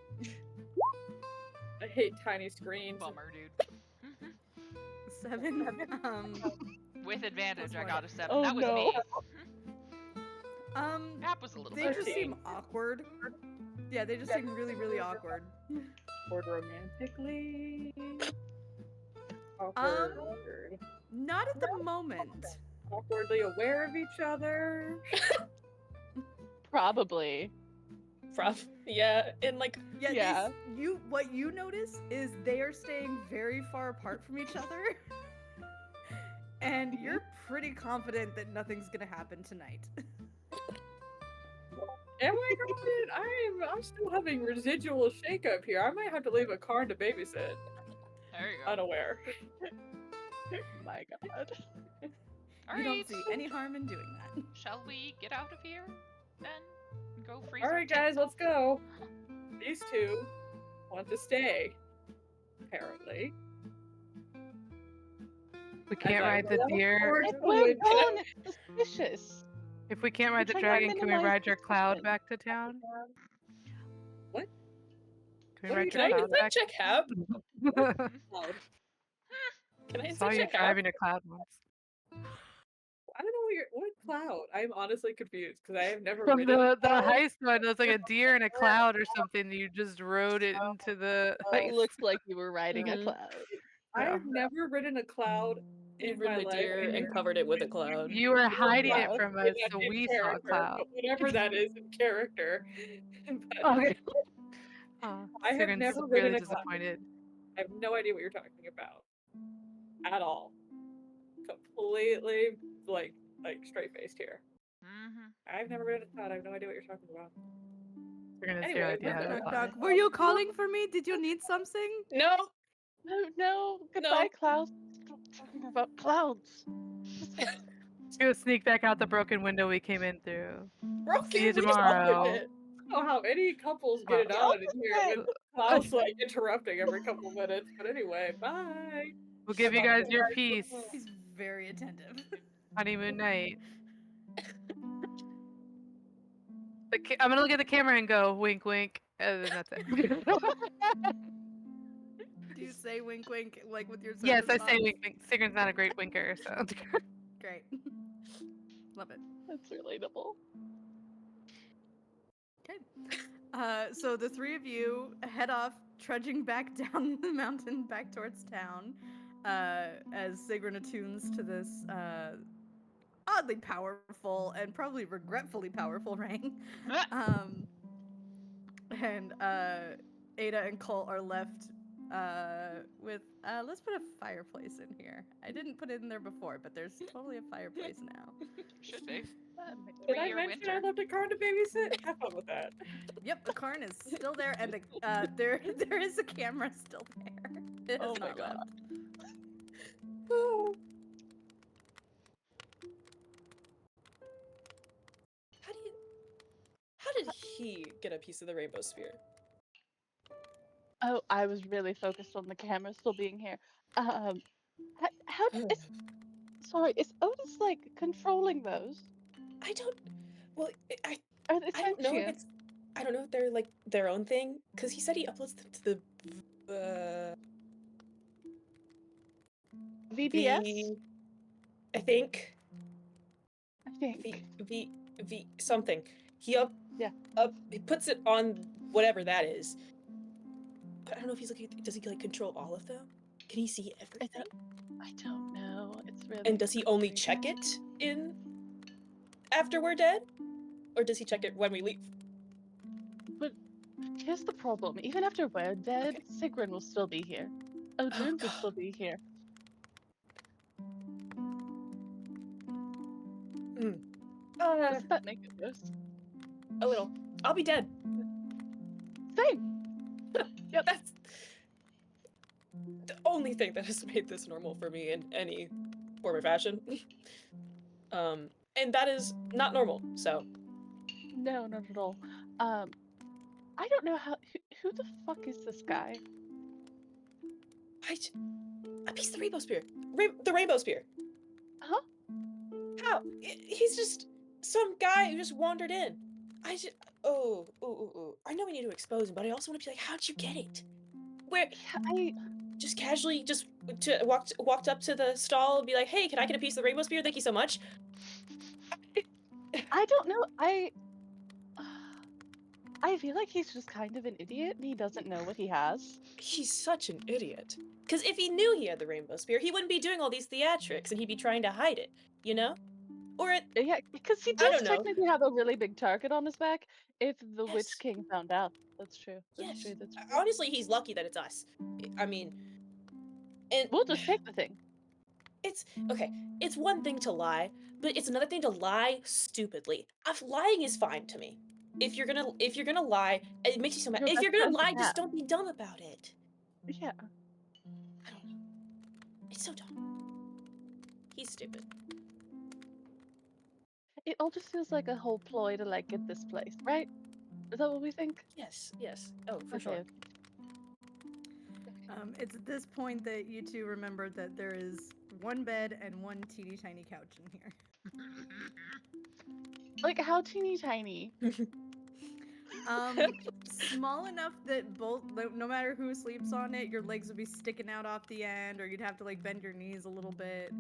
I hate tiny screens. Bummer, dude. 7. With advantage, I one. got a 7. Oh, that was no. me. That was a little they better. just seem awkward. Yeah, they just seem really, really awkward. Awkward romantically. Awkward. Not at the moment. Awkwardly aware of each other. Probably. Yeah, and like Yeah, Yeah. What you notice is they are staying very far apart from each other. And you're pretty confident that nothing's gonna happen tonight. Am I confident? I'm still having residual shakeup here. I might have to leave a Karn to babysit. There you go. Unaware. My God. You don't Alright. see any harm in doing that. Shall we get out of here then? Go free. Alright, guys, let's go. These two want to stay. Apparently. We can't I ride the love deer. horse If we're food. gone, it's suspicious. If we can't ride the Try to dragon, can we minimize ride your the cloud suspicion. back to town? What? Can we What are ride you can I your use cloud that back? check Hab? Cloud. Can I I use saw that you check Hab? driving a cloud once. I don't know what cloud. I'm honestly confused because I have never From ridden the a cloud. heist one, it was like a deer in a cloud or something. You just rode it into the It heist. looks like you were riding a Mhm. cloud. I Yeah. have never ridden a cloud in my Ridden a life. deer and you- covered it with a cloud. You were hiding it cloud. from Yeah, us, so in we saw a character, cloud. but whatever that is in character. But Okay. Oh, I have Sigrun's never really ridden a cloud. disappointed. I have no idea what you're talking about. At all. Completely like straight faced here. Mm-hmm. I've never ridden a cloud. I have no idea what you're talking about. Sigrun has Anyway, zero idea how let's to go. Knock, fly. knock. Were you calling for me? Did you need something? No! No, goodbye, clouds. Stop talking about clouds. Let's go sneak back out the broken window we came in through. Broken, See you we just tomorrow. opened it. I don't know how any couples get it Oh. on in here with Klaus like interrupting every couple minutes. But anyway, bye. We'll give you guys your peace. He's very attentive. Honeymoon night. I'm gonna look at the camera and go wink, wink, and then that's it. Do you say wink, wink, like with your Yes, I serpent say thoughts? wink, wink. Sigrun's not a great winker, so. Great. Love it. That's relatable. Okay. So the three of you head off, trudging back down the mountain back towards town, as Sigrun attunes to this oddly powerful and probably regretfully powerful ring. And Ada and Colt are left with let's put a fireplace in here. I didn't put it in there before, but there's totally a fireplace now. Should be. Did I 3-year mention winter. I left a Karn to babysit? Have fun with that. Yep, the Karn is still there, and there is a camera still there. It has Oh my not God. left. Oh. How did he get a piece of the rainbow sphere? Oh, I was really focused on the camera still being here. How is sorry, is Otis like controlling those? I don't. Well, Are they I don't know if sentient? it's. I don't know if they're like their own thing because he said he uploads them to the VBS? I think I think. V something. He he puts it on whatever that is. But I don't know if he's like, does he like control all of them? Can he see everything? I don't know. It's really. And does he only confusing. check it in after we're dead, or does he check it when we leave? But here's the problem. Even after we're dead, Sigrun will still be here. Odin will God. still be here. Doesn't that make it worse? A little. I'll be dead. Same. Yeah, that's the only thing that has made this normal for me in any form or fashion. And that is not normal. So No, not at all. I don't know how. Who the fuck is this guy? a piece of the rainbow spear. The rainbow spear. Huh? How? He's just some guy who just wandered in. I know we need to expose him, but I also want to be like, how'd you get it? Where? Yeah, just casually walked up to the stall and be like, "Hey, can I get a piece of the rainbow spear? Thank you so much." I don't know. I feel like he's just kind of an idiot and he doesn't know what he has. He's such an idiot. Because if he knew he had the rainbow spear, he wouldn't be doing all these theatrics and he'd be trying to hide it, you know? Or it, Yeah, because he I does don't know. technically have a really big target on his back if the Yes. Witch King found out. That's true. That's Yes. true. That's true. Honestly, he's lucky that it's us. I mean, and We'll just take the thing. it's okay. It's one thing to lie, but it's another thing to lie stupidly. Lying is fine to me. If you're gonna lie, it makes you so mad. Your If best you're gonna friend's lie, a just cat. don't be dumb about it. Yeah. I don't know. It's so dumb. He's stupid. It all just feels like a whole ploy to like get this place, right? Is that what we think? Yes. Oh, for Okay, sure. okay. It's at this point that you two remember that there is one bed and one teeny tiny couch in here. Like how teeny tiny? Small enough that both, no matter who sleeps on it, your legs would be sticking out off the end, or you'd have to like bend your knees a little bit.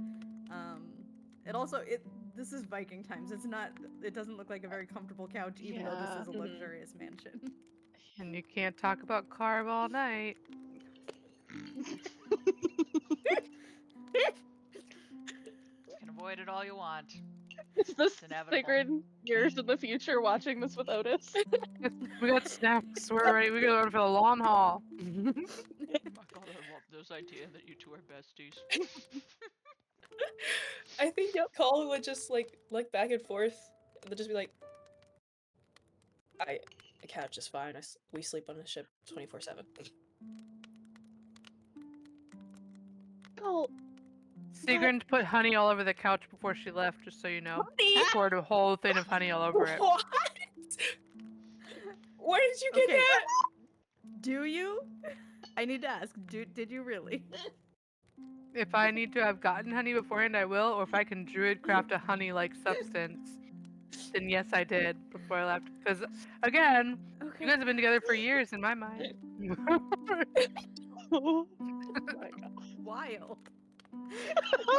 This is Viking times. It doesn't look like a very comfortable couch, even though this is a Mhm. luxurious mansion. And you can't talk about Karv all night. You can avoid it all you want. Is this It's inevitable. Sigrid years in the future watching this with Otis? We got snacks. We're ready. We go for the long haul. Oh my god, I love this idea that you two are besties. I think Colin would just like look back and forth. They'll just be like, "The couch is fine. We sleep on a ship 24/7." Cole, Sigrun put honey all over the couch before she left, just so you know. Honey? Poured a whole thing of honey all over it. What? Where did you get Okay. that? Do you? I need to ask. Did you really? If I need to have gotten honey beforehand, I will. Or if I can druid craft a honey-like substance, then yes, I did before I left. Because again, Okay. you guys have been together for years in my mind. oh my god. Wild.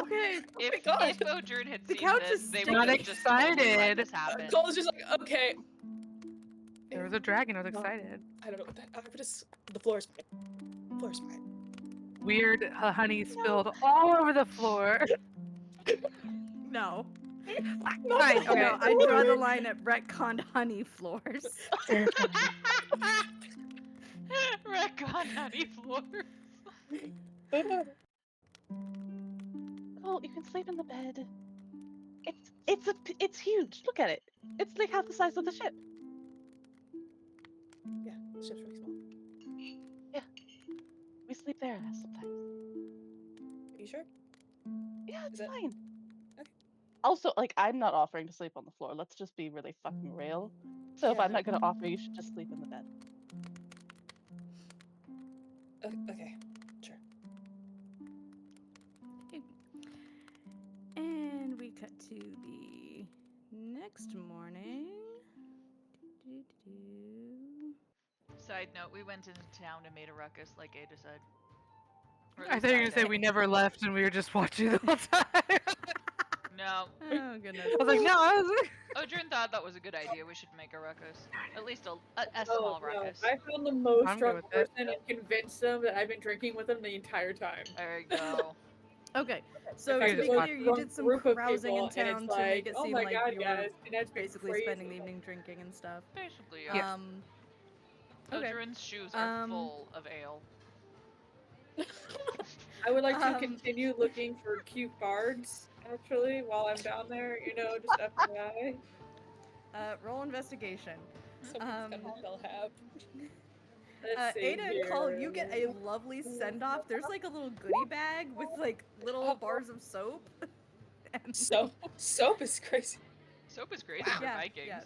Okay. If God. Odrin had The seen couch this, is they still would not have just totally let excited. this happen. Colin's just like, okay. There was a dragon. I was excited. I don't know what that. The floor is fine. The floor is fine. Weird honey spilled all over the floor. No. Fine. Okay. No, I draw the line at retconned honey floors. Retcon honey floors. Cole, you can sleep in the bed. It's huge. Look at it. It's like half the size of the ship. Yeah, the ship's really small. We sleep there sometimes. Are you sure? Yeah, it's Is that- fine. Okay. Also, like, I'm not offering to sleep on the floor. Let's just be really fucking real. So if Yeah. I'm not gonna offer, you should just sleep in the bed. Okay, sure. And we cut to the next morning. Side note, we went into town and made a ruckus, like Ada said. Or at I least thought you were gonna say did. we never left and we were just watching the whole time. No. Oh goodness. I was like, no. I was Odrin thought that was a good idea. We should make a ruckus. At least a Oh, small no. ruckus. I found the most I'm good drunk with it. person and convinced them that I've been drinking with them the entire time. There you go. Okay, so Okay, to be just clear, you did some Group of carousing in people, and town it's to make like, it oh seem my like God, you were guys, and that's been basically crazy. spending the evening drinking and stuff. Basically, Yeah. Okay. Odrin's shoes are full of ale. I would like to Um, continue looking for cute bards, actually, while I'm down there, just FYI. Roll investigation. Someone's gonna tell Hab. Let's see Ada and Cole, here. you get a lovely send off. There's like a little goodie bag with like little bars of soap. And Soap is crazy. Soap is crazy for yeah, Vikings.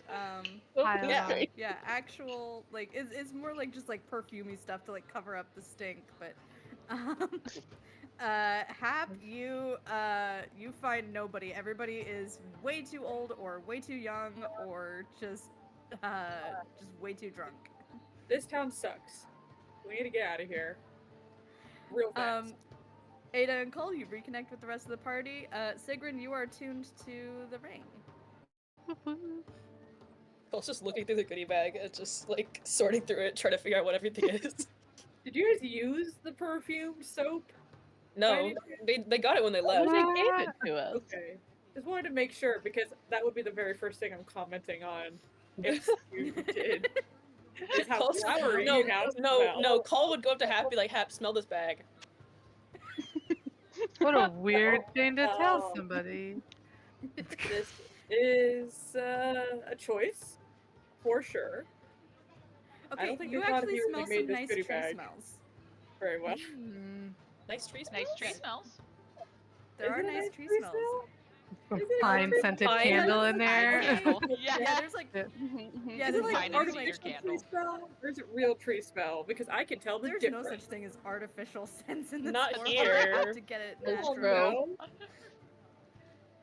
yeah, actual like it's more like just like perfumey stuff to like cover up the stink. But Hap, you find nobody. Everybody is way too old or way too young or just way too drunk. This town sucks. We need to get out of here. real fast. Ada and Cole, you reconnect with the rest of the party. Sigrun, you are tuned to the ring. Cole's just looking through the goodie bag and just like sorting through it, trying to figure out what everything is. Did you guys use the perfumed soap? No, they got it when they Oh, left. they gave it to us. Okay. Just wanted to make sure because that would be the very first thing I'm commenting on if you did. Is how Cole's- flowery no, you now smell. no. Cole would go up to Hap, be like, "Hap, smell this bag." What a weird thing to tell Oh. somebody. This is a choice for sure. Okay, don't think you they thought of actually you when smell they made some this nice goodie tree bag. smells. Very well. Mm, Nice trees. Nice tree smells. There Is are it a nice nice tree tree smells. smell? Is it Pine like scented pine? candle in Pine there. candle. Yeah, Yeah. there's like Yeah. yeah, Is there's it like Pine like, is like cedar artificial candle. tree smell, or is it real tree smell? Because I can tell the there's difference. no such thing as artificial scents in this Not world. here. You have to get it That's Oh, natural. true. no.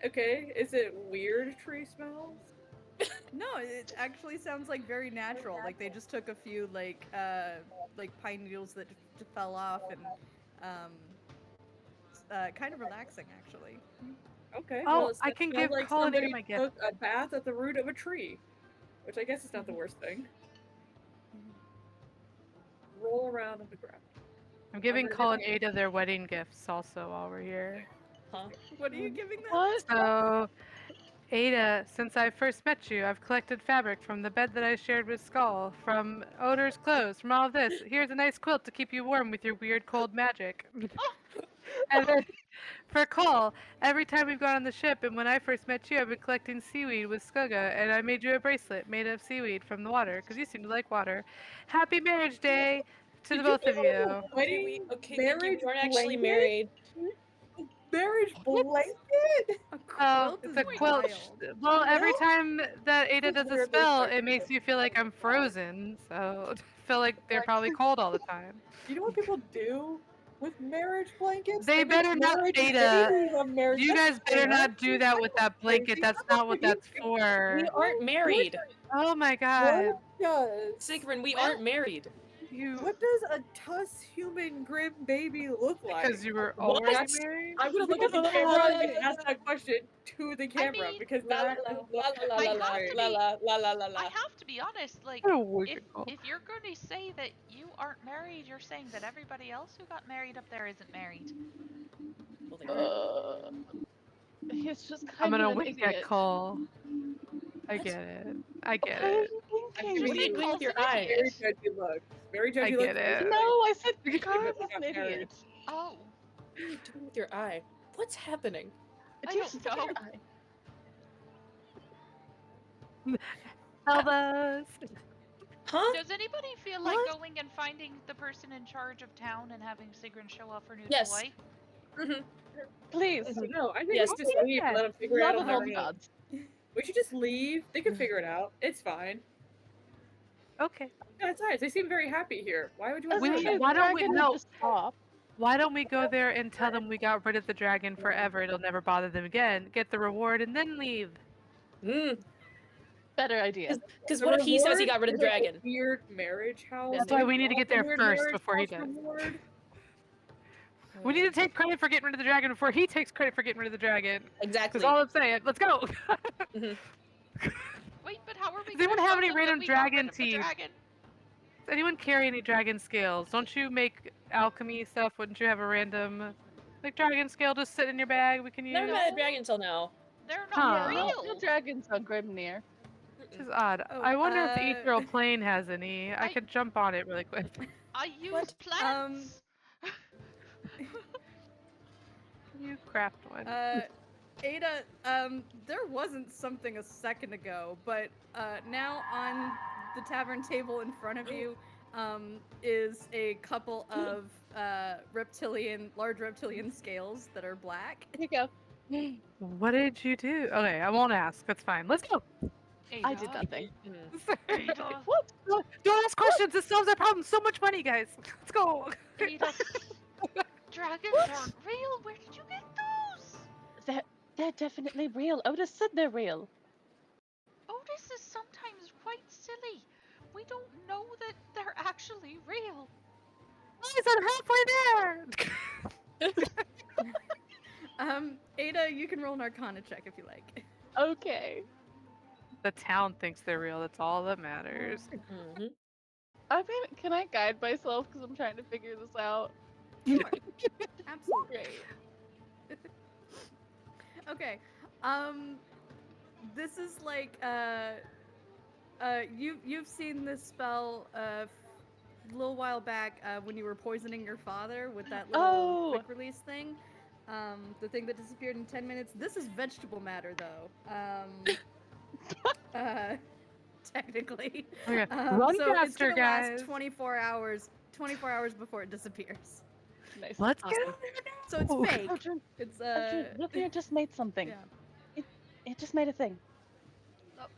Okay, is it weird tree smells? No, it actually sounds like very natural. Like they just took a few like pine needles that fell off and kind of relaxing actually. Okay, Oh, well, I it can smells give like Colin somebody my gift. took a bath at the root of a tree, which I guess is not the worst thing. Roll around on the ground. I'm giving gonna Colin Ada their wedding gifts also while we're here. Huh? What are you giving them? What? So, Ada, since I first met you, I've collected fabric from the bed that I shared with Skull, from Odor's clothes, from all of this. Here's a nice quilt to keep you warm with your weird cold magic. And then for Cole, every time we've gone on the ship, and when I first met you, I've been collecting seaweed with Skugga, and I made you a bracelet made of seaweed from the water, because you seem to like water. Happy marriage day to the both of you. Okay, thank you. Marriage We aren't actually blanket? married. Marriage blanket? A Oh, quilt it's is a quilt. wild. Well, every No. time that Ada That's does a weirdly spell, sexy. it makes you feel like I'm frozen. So I feel like they're probably cold all the time. You know what people do with marriage blankets? They make better not, marriage Ada. babies on marriage. You guys better not do that with that blanket. That's not what that's for. We aren't married. Oh my god. What does Sigrun, we Well- aren't married. You what does a Tuss human grim baby look like? because you were What? already married? I'm gonna look at the camera and ask that question to the camera mean- because La that la is la what la I la I'm la have to la be- la la la la. I have to be honest, like, What a weird girl. if you're going to say that you aren't married, you're saying that everybody else who got married up there isn't married. Well, they are. He's just I'm kind gonna of an wink at idiot. Cole. I What? get it. I get What are it. you I'm thinking? What are you doing with your eyes? very judgy look. Very judgy I look. get it. No, I said You Karv can is look an at marriage. idiot. Oh, What are you doing with your eye? What's happening? I Do you don't stick your know. eye? Elbows. Huh? does anybody feel like What? going and finding the person in charge of town and having Sigrun show off her new Yes. toy? Mm-hmm. Please. No, I think Yes. we just leave and let them figure it out Love on of all their the own. gods. We should just leave. They can figure it out. It's fine. Okay. Besides, they seem very happy here. Why would you want We- to Doesn't leave? mean why don't we- dragon no. just stop? Why don't we go there and tell them we got rid of the dragon forever? It'll never bother them again. Get the reward and then leave. Mm. Better idea. Because The what if he says he reward got rid of is the like a dragon? weird marriage house. That's why They we need to want get there the weird first marriage before he house does. reward. We need to take credit for getting rid of the dragon before he takes credit for getting rid of the dragon. Exactly. That's all I'm saying. Let's go. Wait, but how are we Does anyone gonna have show any them random that we got rid dragon of the teeth? dragon? Does anyone carry any dragon scales? Don't you make alchemy stuff? Wouldn't you have a random, like, dragon scale just sit in your bag we can use? Never met a dragon until now. They're Huh. not Yeah, real. no dragons on Grimnir. Which is odd. Oh, I wonder if the ethereal plane has any. I I- could jump on it really quick. I use What? plants. You craft one. Ada, there wasn't something a second ago, but now on the tavern table in front of you is a couple of large reptilian scales that are black. Here you go. What did you do? Okay, I won't ask. That's fine. Let's go. I did nothing. Ada, What? Don't ask questions. This solves our problem. So much money, guys. Let's go. Ada, dragons aren't real. Where did you get those? They're definitely real. Otis said they're real. Otis is sometimes quite silly. We don't know that they're actually real. Guys, I'm halfway there! Ada, you can roll an Arcana check if you like. Okay. The town thinks they're real. That's all that matters. Mhm. I mean, can I guide myself because I'm trying to figure this out? Sure. Absolutely. Great. Okay. This is like you've seen this spell a little while back when you were poisoning your father with that little Oh. quick release thing. The thing that disappeared in 10 minutes. This is vegetable matter though. Technically. Okay. Run So it's faster, gonna guys. last 24 hours. 24 hours before it disappears. Nice. Let's Awesome. go. So it's Ooh. fake. Odrin, It's Odrin, Lithia just made something. yeah. It just made a thing. Oh Out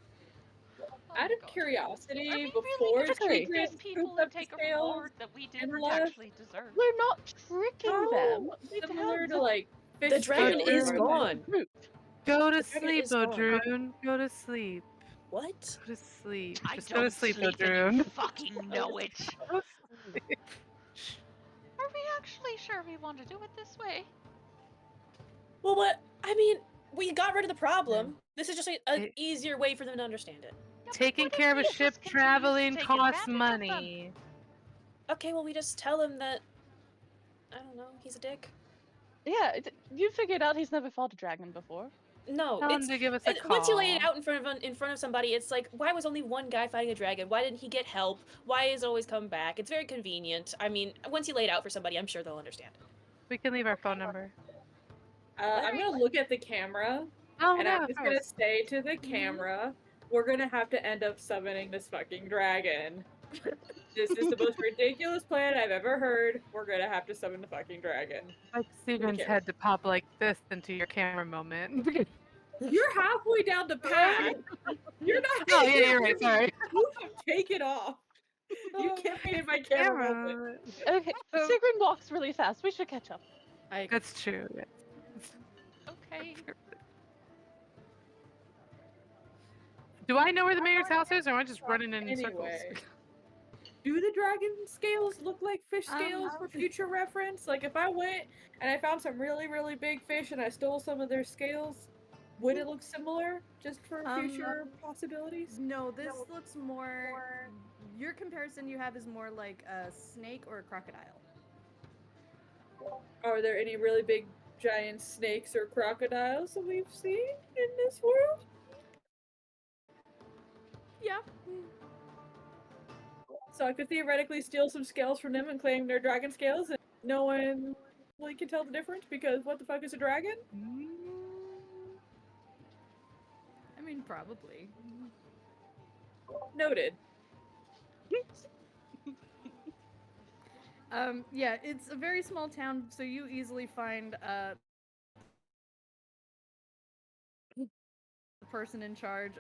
my of gosh. curiosity, Are we before really gonna Secret trick these Secret people pooped and up the take a scales, reward that we didn't left. actually deserve? We're not tricking them. how We similar have to like fish The dragon scales is are they? gone. Fruit. Go to The dragon sleep, is gone. Odrune. Go to sleep. What? Go to sleep. I Just go to don't sleep, sleep and you Odrune. fucking know it. Go to sleep. Are we actually sure we want to do it this way? Well, what? I mean, we got rid of the problem. This is just an It- easier way for them to understand it. Yeah, but Taking what if care of we a just ship continue to traveling take costs advantage of them? money. Okay, well, we just tell him that. I don't know. He's a dick. Yeah, you figured out he's never fought a dragon before. No, Tell him it's to give us a call. once you lay it out in front of somebody, it's like, why was only one guy fighting a dragon? Why didn't he get help? Why is it always come back? It's very convenient. I mean, once you lay it out for somebody, I'm sure they'll understand. We can leave our phone number. I'm gonna look at the camera, Oh, and no, I'm of just gonna course. say to the camera, we're gonna have to end up summoning this fucking dragon. This is the most ridiculous plan I've ever heard. We're gonna have to summon the fucking dragon. Like Steven's camera. head to pop like this into your camera moment. You're halfway down the path. You're not. Oh, yeah, you're right. Sorry. You have taken off. You can't be in my camera moment. Okay, Oh. Sigrun walks really fast. We should catch up. I agree. That's true. Yeah. Okay. Do I know where the mayor's house is, or am I just running in circles? Anyway, do the dragon scales look like fish scales for future reference? Like if I went and I found some really, really big fish and I stole some of their scales, would it look similar just for future possibilities? No, this looks more. Your comparison you have is more like a snake or a crocodile. Are there any really big giant snakes or crocodiles that we've seen in this world? Yeah. So I could theoretically steal some scales from them and claim they're dragon scales, and no one really can tell the difference because what the fuck is a dragon? I mean, probably. Noted. Yeah, it's a very small town, so you easily find the person in charge.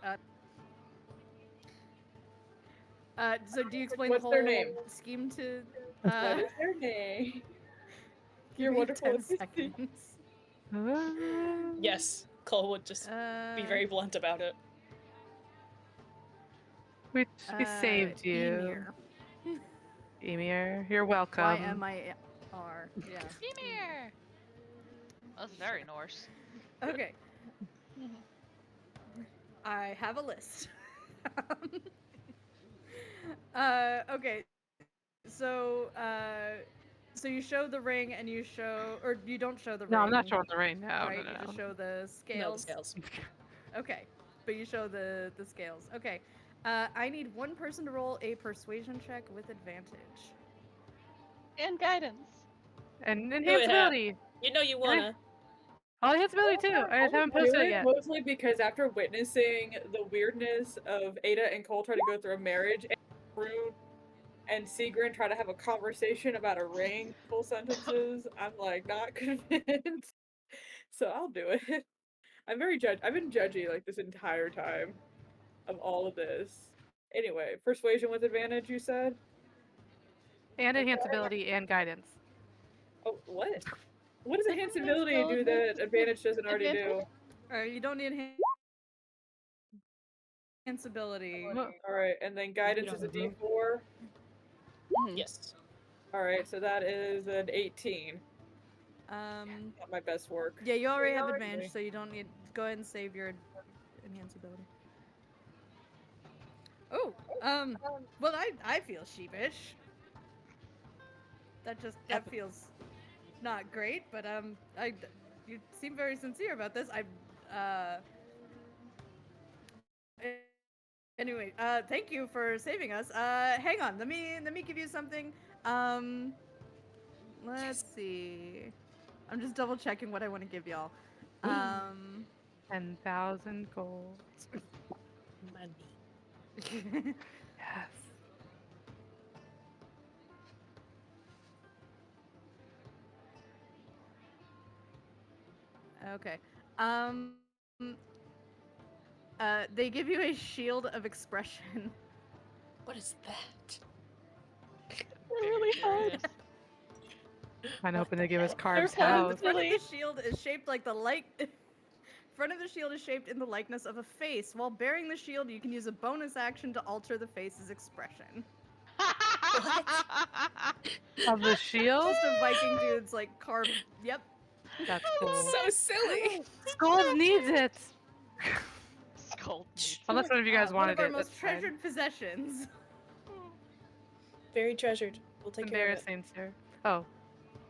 So do you explain What's the their whole name? scheme to? What is their name? You're give me wonderful. 10 assistant. seconds. Yes, Cole would just be very blunt about it. We saved you. Emir. Emir, you're welcome. Y-M-I-R. Yeah. Ymir! That's very Norse. Okay. I have a list. Okay. So, so you show the ring and you show, or you don't show the ring. No, I'm not showing the ring. No, right? no, You no. just show the No, the scales. scales. Okay, but you show the scales. Okay. I need one person to roll a persuasion check with advantage. And guidance. And it, Hap. enhanceability. You know you wanna. Oh, enhanceability too. I just haven't posted it yet. Mostly because after witnessing the weirdness of Ada and Cole try to go through a marriage, and Rune and Sigrun try to have a conversation about a ring, full sentences, I'm like not convinced. So I'll do it. I've been judgy like this entire time of all of this. Anyway, persuasion with advantage, you said? And enhanceability and guidance. Oh, what? What does Doesn't enhanceability do that advantage doesn't already do? Advantage? You don't need enhanceability. Well, Alright, and then guidance is a don't know. D4. Mhm. Yes. All right, so that is an 18. Not my best work. Yeah, you already have already- advantage, so you don't need. Go ahead and save your enhance ability. Oh, well, I feel sheepish. That feels not great, but you seem very sincere about this. Anyway, thank you for saving us. Hang on, let me give you something. Let's see. I'm just double checking what I want to give y'all. 10,000 gold. Money. Yes. Okay. They give you a shield of expression. What is that? Really hard. I'm hoping they give us They're Karv's fun. house. The front of Really? the shield is shaped like the front of the shield is shaped in the likeness of a face. While bearing the shield, you can use a bonus action to alter the face's expression. Of the shield? Just a Viking dude's like carved. Yep. That's cool. So silly. Skulls needs it. Skull. Unless one of you guys One wanted of our it. most that's fine. treasured possessions. Very treasured. We'll take care of it. Embarrassing, sir. Oh,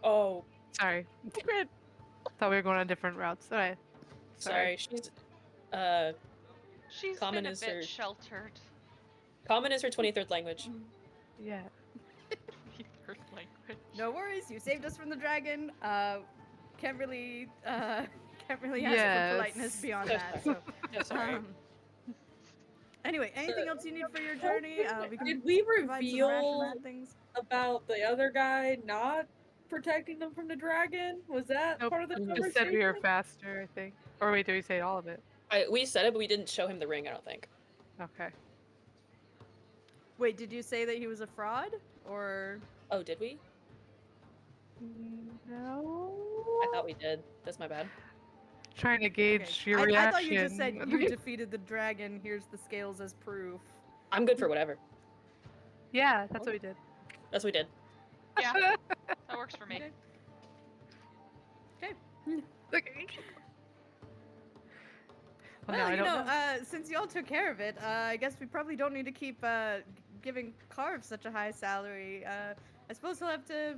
Oh, sorry. Secret. Thought we were going on different routes. Alright. sorry. She's She's Common been a is bit her- sheltered. common is her 23rd language. Yeah. Third language. No worries, you saved us from the dragon. Can't really ask for Yes. politeness beyond So that. sorry. So, So sorry. anyway, anything else you need for your journey? We can Did we provide some reveal ration things. about the other guy not protecting them from the dragon? Was that Nope. part of the Just conversation? Just said we were faster, I think. Or wait, did we say all of it? We said it, but we didn't show him the ring, I don't think. Okay. Wait, did you say that he was a fraud, or? Oh, did we? No. I thought we did. That's my bad. Trying to gauge your I reaction. thought you just said you defeated the dragon. Here's the scales as proof. I'm good for whatever. Yeah, that's what we did. That's what we did. Yeah, that works for me. Okay. Okay. Well, Well, no, I you don't know, since y'all took care of it, I guess we probably don't need to keep giving Karv such a high salary. I suppose he'll have to,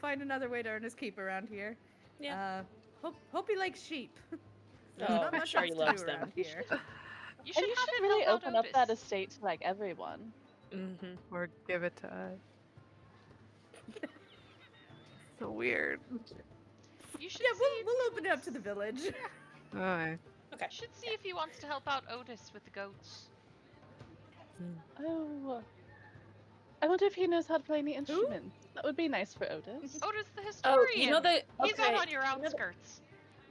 find another way to earn his keep around here. Yeah. Hope he likes sheep. There's Oh, not I'm much sure else he to loves do them. around here. You should And you have should him really help out open up that Otis. estate to like everyone. Mm-hmm. Or give it to us. So weird. You should Yeah, see. we'll open it up to the village. Alright. Okay. You should see if he wants to help out Otis with the goats. Oh. I wonder if he knows how to play any instruments. That would be nice for Otis. Otis the Oh, historian. you know the He's out okay, on your you know the- outskirts.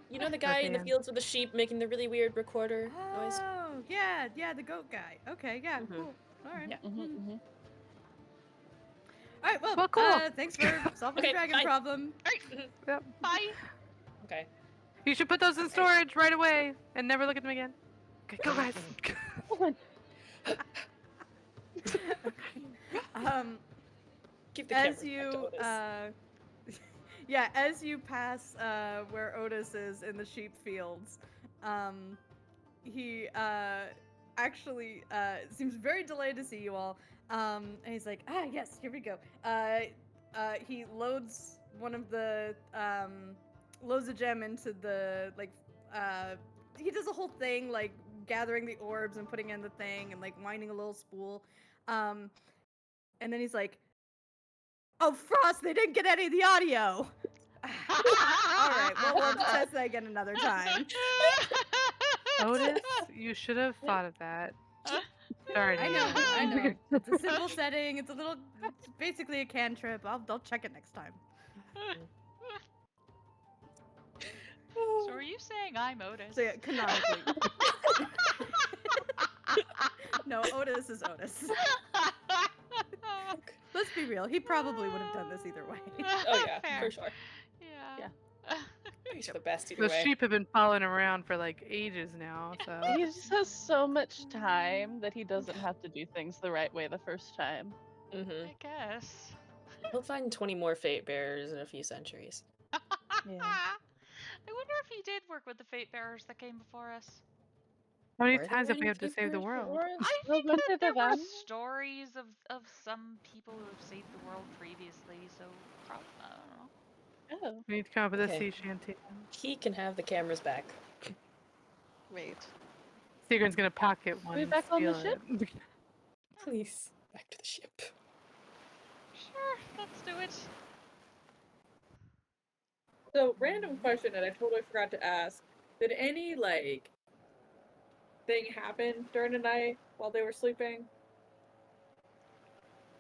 You know the guy in the Dan. fields with the sheep making the really weird recorder noise? Oh, yeah, the goat guy. Okay, yeah, Mhm. cool. All right. Yeah. Mm-hmm. All right, well, Well, cool. Thanks for solving Okay, the dragon bye. problem. Yep. Bye. Okay. You should put those in storage right away and never look at them again. Okay, go guys. Keep the As camera you, back to Otis. as you pass where Otis is in the sheep fields, he actually seems very delayed to see you all. And he's like, yes, here we go. He loads one of the loads a gem into the he does a whole thing like gathering the orbs and putting in the thing and like winding a little spool. And then he's like, "Oh, Frost, they didn't get any of the audio." All right, well, we'll test that again another time. Otis, you should have thought of that. Sorry. I know. It's a simple setting. It's basically a cantrip. I'll check it next time. So are you saying I'm Otis? So yeah, canonically. No, Otis is Otis. Let's be real. He probably would have done this either way. Oh yeah, Fair. for sure. Yeah. He's the best either The way. sheep have been following him around for like ages now, so. He just has so much time that he doesn't have to do things the right way the first time. Mm-hmm. I guess. He'll find 20 more fate bearers in a few centuries. Yeah. I wonder if he did work with the fate bearers that came before us. How many Were there times have we any had to fate save the bearers world? before us? I Well, think when that did there the were van- stories of some people who have saved the world previously, so I don't know. Oh, We need to come up with a Okay. sea shanty. He can have the cameras back. wait. Sigrun's gonna pocket one we and back on the steal it. Please, back to the ship. Sure, let's do it. So, random question that I totally forgot to ask. Did any, like, thing happen during the night while they were sleeping?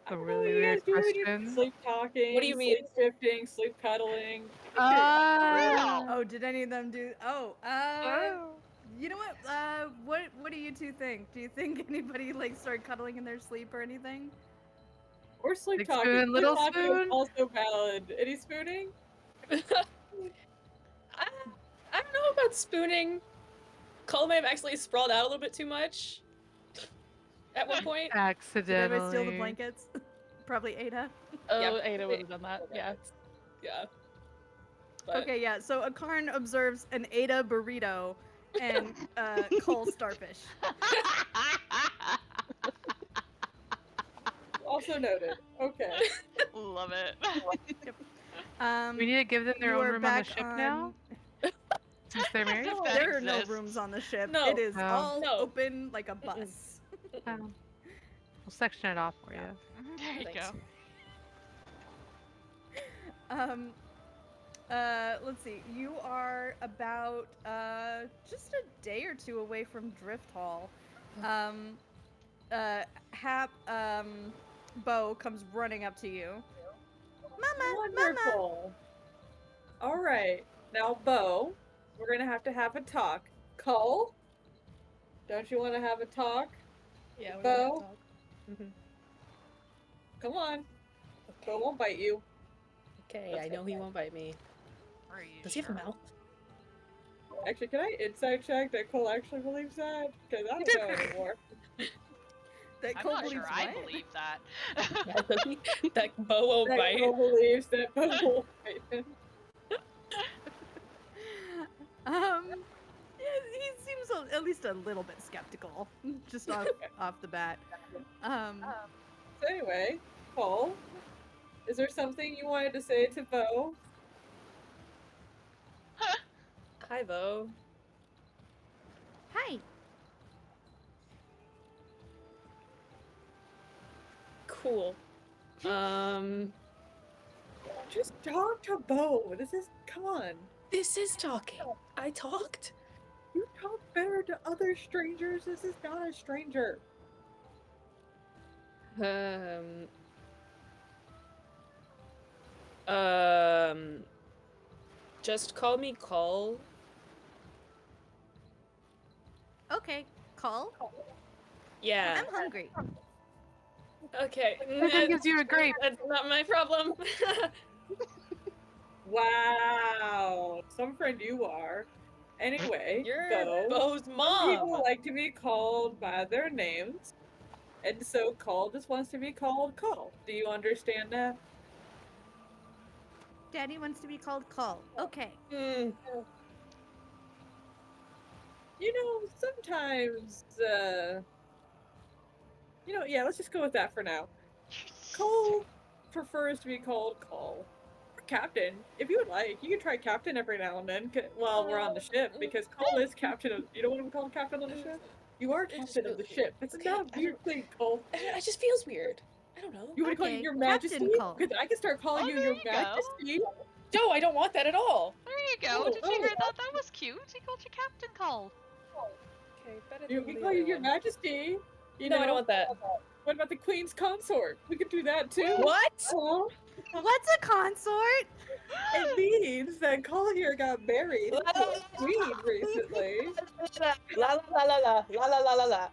I A don't know what really you guys weird do when question. you sleep talking, What do you sleep mean? shifting, sleep cuddling. Oh, did any of them do? Oh. You know what do you two think? Do you think anybody like started cuddling in their sleep or anything? Or sleep Big talking. spoon, Sleep little talking is spoon? also valid. Any spooning? I don't know about spooning. Cole may have actually sprawled out a little bit too much at one point. Did Accidentally. anybody steal the blankets? Probably Ada. Oh, Yeah, Ada would have done that. Yeah. Yeah. But Okay, yeah. So Akarn observes an Ada burrito and Cole starfish. Also noted. Okay. Love it. We need to give them their you own are room on the back ship now, since they're married. If that There are no exists. rooms on the ship. No. It is No. all No. open like a bus. We'll section it off for you. There you Thanks. go. Let's see. You are about just a day or two away from Drifthall. Bo comes running up to you. Mama, Wonderful. All right. Now, Bo, we're going to have a talk. Cole, don't you want to have a talk? yeah, we're Bo? gonna talk. Mhm. Come on. Bo won't bite you. Okay, I know he won't bite me. Are you Does he have a sure? mouth? Actually, can I insight check that Cole actually believes that? Because I don't know anymore. That I'm Cole not believes sure I what? believe that. Yeah, does he? That Bo won't That bite. Cole believes that Bo won't bite him. Yeah, he seems at least a little bit skeptical, just off the bat. So anyway, Cole, is there something you wanted to say to Bo? Hi, Bo. Hi. Cool. Just talk to Bo. Come on. This is talking. I talked. You talk better to other strangers. This is not a stranger. Just call me Call. Okay, Call. Yeah. I'm hungry. Okay. Sigrun gives you a grape. That's not my problem. Wow. Some friend you are. Anyway, You're Bo. Bo's Some mom. people like to be called by their names. And so Cole just wants to be called Cole. Do you understand that? Daddy wants to be called Call. Okay. Hmm. You know, sometimes, yeah, let's just go with that for now. Cole prefers to be called Cole. Or Captain. If you would like, you can try Captain every now and then while we're on the ship, because Cole is Captain of... You don't want to be called Captain on the ship? You are It just Captain of the feels ship. weird. It's Okay, not a I weird don't- thing, Cole. It just feels weird. I don't know. You want to call you Okay, Your Captain Majesty? Cole. Because I can start calling Oh, you there Your you go. Majesty. No, I don't want that at all. There you go. Oh, Did you hear oh. that? That was cute. He called you Captain Cole. Okay, better We than can the call you other Your one. Majesty. You No, know, I don't want that. What about the Queen's Consort? We could do that too. What? Oh, What's a consort? it means that Cole here got married to a queen recently. La la la la la la la la la la.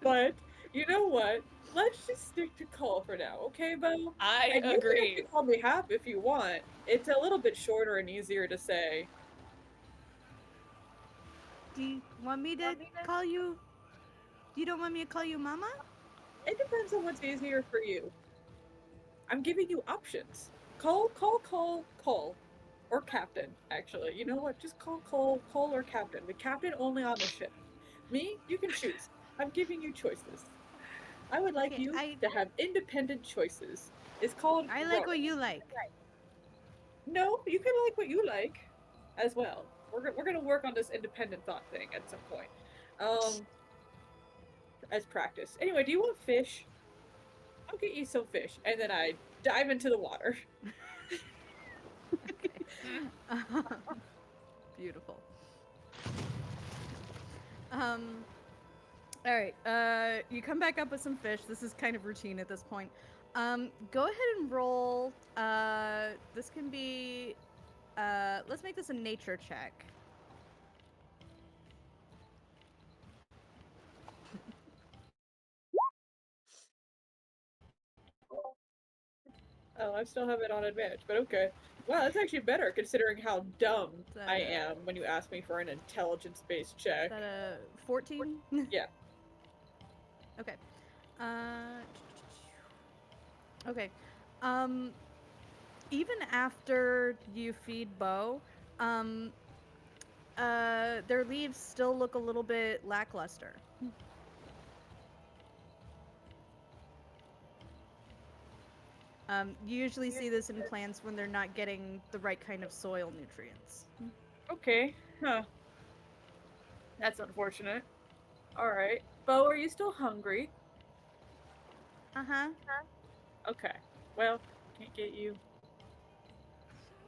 But you know what? Let's just stick to Cole for now, okay, Bo? I And you agree. can call me Hap if you want. It's a little bit shorter and easier to say. Do you want me to call you? You don't want me to call you Mama? It depends on what's easier for you. I'm giving you options. Cole, or captain. Actually, you know what? Just call Cole or captain. The captain only on the ship. Me, you can choose. I'm giving you choices. I would like Okay, you to have independent choices. It's called. I like what you like. No, you can like what you like, as well. We're gonna work on this independent thought thing at some point, as practice. Anyway, do you want fish? I'll get you some fish, and then I dive into the water. Beautiful. All right. You come back up with some fish. This is kind of routine at this point. Go ahead and roll. This can be. Let's make this a nature check. Oh, I still have it on advantage, but okay. Wow, that's actually better considering how dumb I am when you ask me for an intelligence-based check. Is that a 14? Yeah. Okay. Okay. Even after you feed Bo, their leaves still look a little bit lackluster. You usually see this in plants when they're not getting the right kind of soil nutrients. Okay. Huh. That's unfortunate. Alright. Bo, are you still hungry? Uh-huh. Okay. Well, can't get you.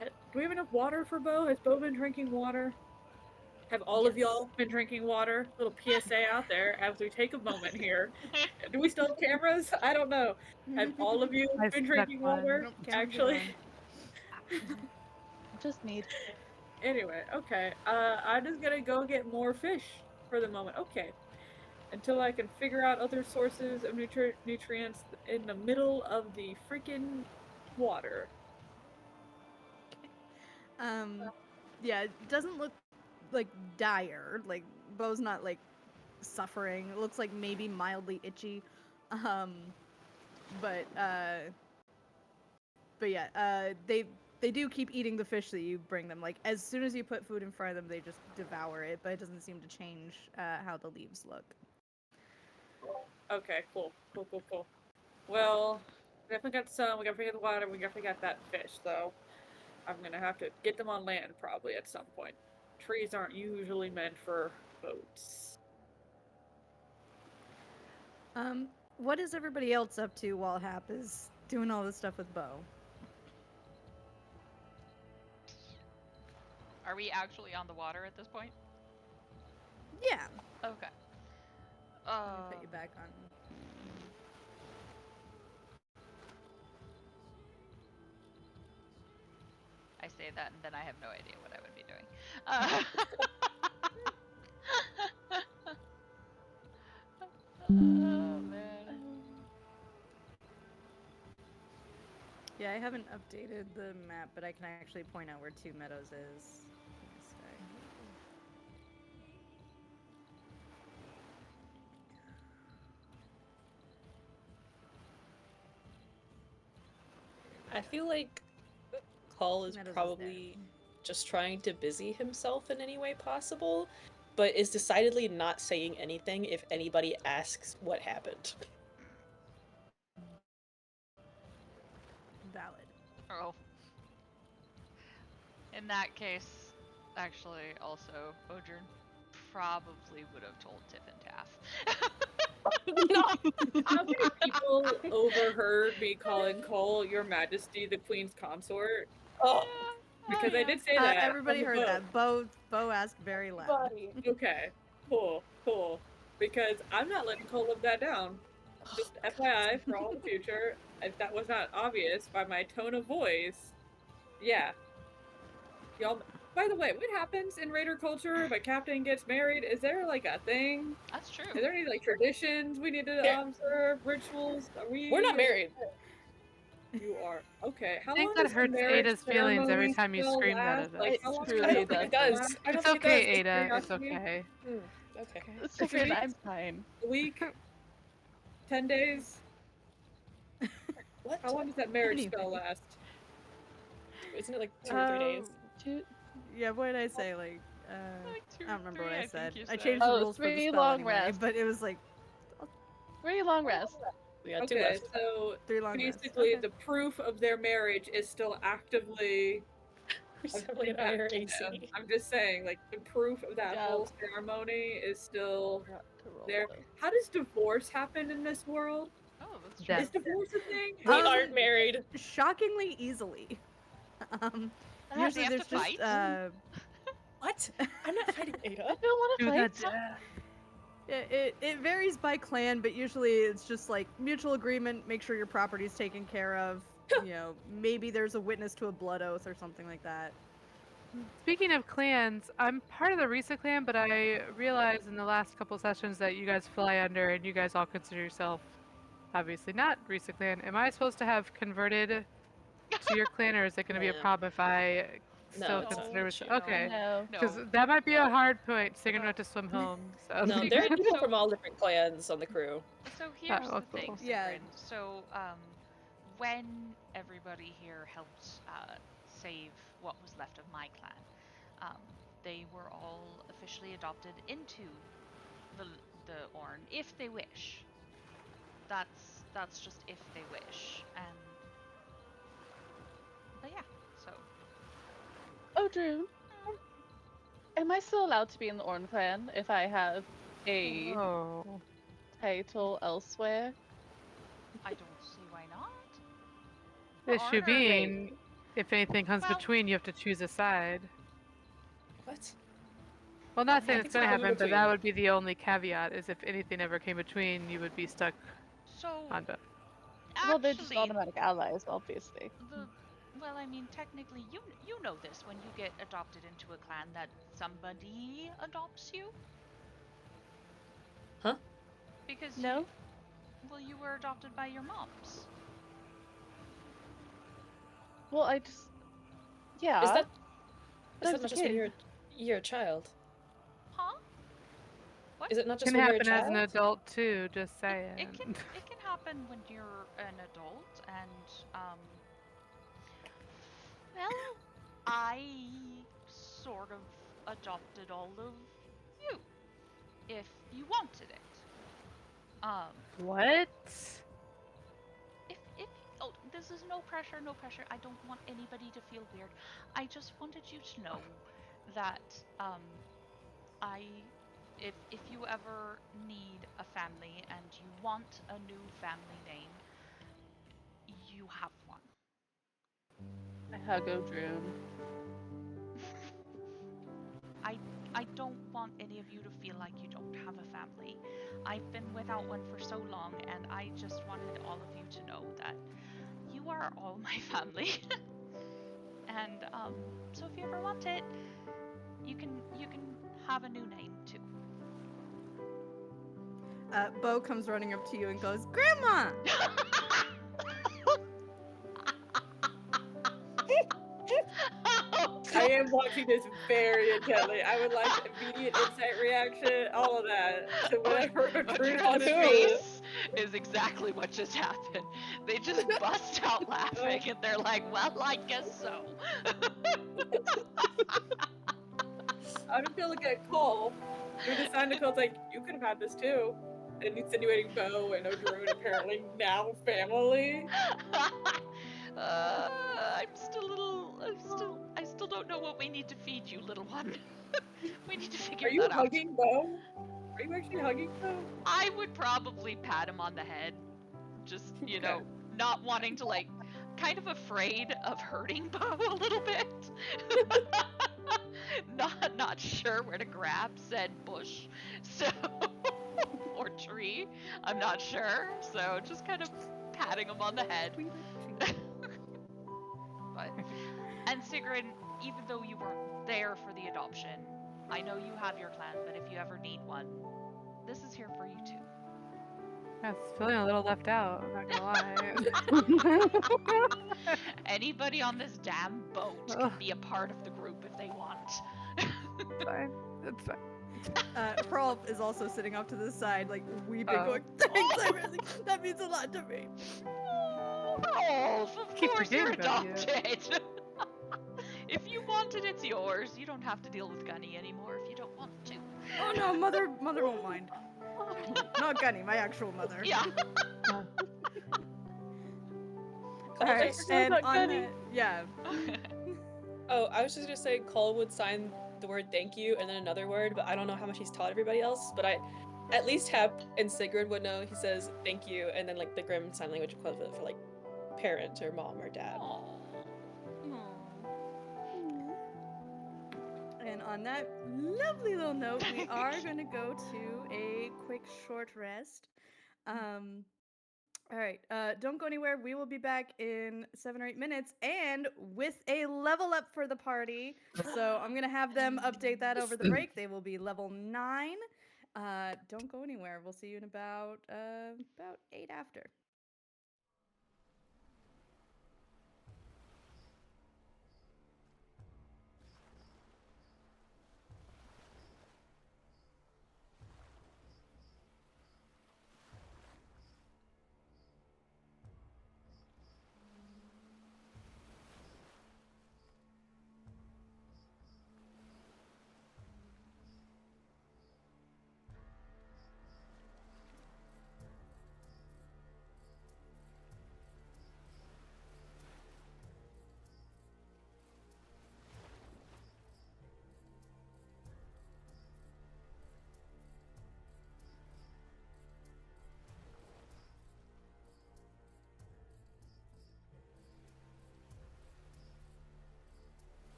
Do we have enough water for Bo? Has Bo been drinking water? Have all of Yes. y'all been drinking water? Little PSA out there as we take a moment here. Do we still have cameras? I don't know. Have all of you I been snuck drinking one. water? Nope, cameras are Actually. on. Just need. Anyway, okay. I'm just gonna go get more fish for the moment. Okay. Until I can figure out other sources of nutrients in the middle of the freaking water. Yeah, it doesn't look like dire. Like Bo's not like suffering. It looks like maybe mildly itchy. But yeah, they do keep eating the fish that you bring them. Like as soon as you put food in front of them, they just devour it. But it doesn't seem to change how the leaves look. Okay, cool. Well, we definitely got some, we definitely got the water, we definitely got that fish, though. I'm gonna have to get them on land probably at some point. Trees aren't usually meant for boats. What is everybody else up to while Hap is doing all this stuff with Bo? Are we actually on the water at this point? Yeah. Okay. Let me put you back on. I say that and then I have no idea what I would be doing. Oh man. Yeah, I haven't updated the map, but I can actually point out where Two-Meadows is. I feel like Call is Meadows is probably just trying to busy himself in any way possible, but is decidedly not saying anything if anybody asks what happened. Valid. Oh. In that case, actually, also, Odrin probably would have told Tiff and Taff. How many people overheard me calling Cole Your Majesty the Queen's Consort? Oh, Because I did say that. Everybody on the heard boat. that. Bo asked very loud. buddy. Okay, cool. Because I'm not letting Cole live that down. Just FYI for all the future, if that was not obvious by my tone of voice, yeah. Y'all. By the way, what happens in Raider culture if a captain gets married? Is there like a thing? That's true. Is there any like traditions we need to observe? Rituals? We're not married. You are. Okay. How I think long that does the hurts marriage Ada's feelings every ceremony time you still scream that last? at us. Like, It's how long true, I don't Ada. think It does. lasts. I don't It's think it okay, does. Ada. It's Curiosity? okay. Okay. It's A few okay, I'm weeks? fine. A week? 10 days? What? How long does that marriage Anyway. spell last? Isn't it like 2 or 3 days? Yeah, what did I say? Like, Like I don't remember what I said. you I changed the Oh, rules for the 3 spell long anyway, rests. but it was like 3 long rests. We got 2 Okay, left. so 3 long rests. basically Okay. the proof of their marriage is still actively Resembling an higher AC. Yeah, I'm just saying, like, the proof of that Yeah. whole ceremony is still Forgot to roll there. this. How does divorce happen in this world? Oh, that's true. Death. Is divorce a thing? We Um, aren't married. shockingly easily. They Usually have there's to just fight? What? I'm not fighting I Ada. don't want To to the fight. death. it varies by clan, but usually it's just like mutual agreement, make sure your property's taken care of. You know, maybe there's a witness to a blood oath or something like that. Speaking of clans, I'm part of the Risa clan, but I realized in the last couple sessions that you guys fly under and you guys all consider yourself obviously not Risa clan. Am I supposed to have converted to your clan, or is it going to be a No. problem if I No, still it's consider not. Risa? No. Okay. No. Because No. that might be a hard point. So you're going to have to swim home. So. No, there are people So- from all different clans on the crew. So here's Oh, the thing, cool. Yeah. Sigrid. So, when everybody here helped save what was left of my clan, they were all officially adopted into the Orn, if they wish. That's just if they wish, and but yeah. So Oh, Drew. Am I still allowed to be in the Orn clan if I have a Oh. title elsewhere? I don't see why not. The issue Honor. being, if anything comes Well- between, you have to choose a side. What? Well, not saying I it's think going to it's happen, but between. that would be the only caveat, is if anything ever came between, you would be stuck So on both. Well, they're just actually, automatic allies, obviously. well, I mean, technically, you know this when you get adopted into a clan that somebody adopts you. Huh? Because No? well, you were adopted by your moms. Well, I just. Yeah. Is that There's not a just when kid. you're a child? Huh? What? Is it not just Can when you're a happen as child? an adult too, just saying. It can happen when you're an adult, and well, I sort of adopted all of you, if you wanted it. What? If oh, this is no pressure, no pressure. I don't want anybody to feel weird. I just wanted you to know that if you ever need a family and you want a new family name, you have one. I hug Odrune. I don't want any of you to feel like you don't have a family. I've been without one for so long, and I just wanted all of you to know that you are all my family. And so if you ever want it, you can have a new name too. Bo comes running up to you and goes, "Grandma!" I am watching this very intently. I would like immediate insight reaction, all of that, to whatever Drew Audrey's is face is exactly what just happened. They just bust out laughing, and they're like, "Well, I guess so." I'm gonna feel like a call. You're the sign to call. It's like, you could have had this too. And insinuating Bo and Odrune apparently now family. I still don't know what we need to feed you, little one. We need to figure Are you that out. hugging Bo? Are you actually hugging Bo? I would probably pat him on the head. Just, you know, not wanting to, like, kind of afraid of hurting Bo a little bit. Not sure where to grab said bush. So, or tree. I'm not sure. So, just kind of patting him on the head. But, and Sigrid, even though you weren't there for the adoption, I know you have your clan, but if you ever need one, this is here for you too. I was feeling a little left out, I'm not gonna lie. Anybody on this damn boat can be a part of the group if they want. It's fine. It's fine. Hrolf is also sitting off to the side, like weeping, Oh. going, "Thanks, I really, that means a lot to me." Oh, of Keep course you're forgetting about you. adopted. If you want it, it's yours. You don't have to deal with Gunny anymore if you don't want to. Oh no, mother won't mind. Not Gunny, my actual mother. Yeah. All right, just- and not on Gunny. that, yeah. Oh, I was just gonna say Cole would sign the word thank you and then another word, but I don't know how much he's taught everybody else. But I, at least Hap and Sigrid would know. He says thank you, and then like the Grimm sign language equivalent for like parent or mom or dad. And on that lovely little note, we are going to go to a quick short rest. All right, don't go anywhere. We will be back in 7 or 8 minutes and with a level up for the party. So I'm going to have them update that over the break. They will be level 9. Don't go anywhere. We'll see you in about 8 after.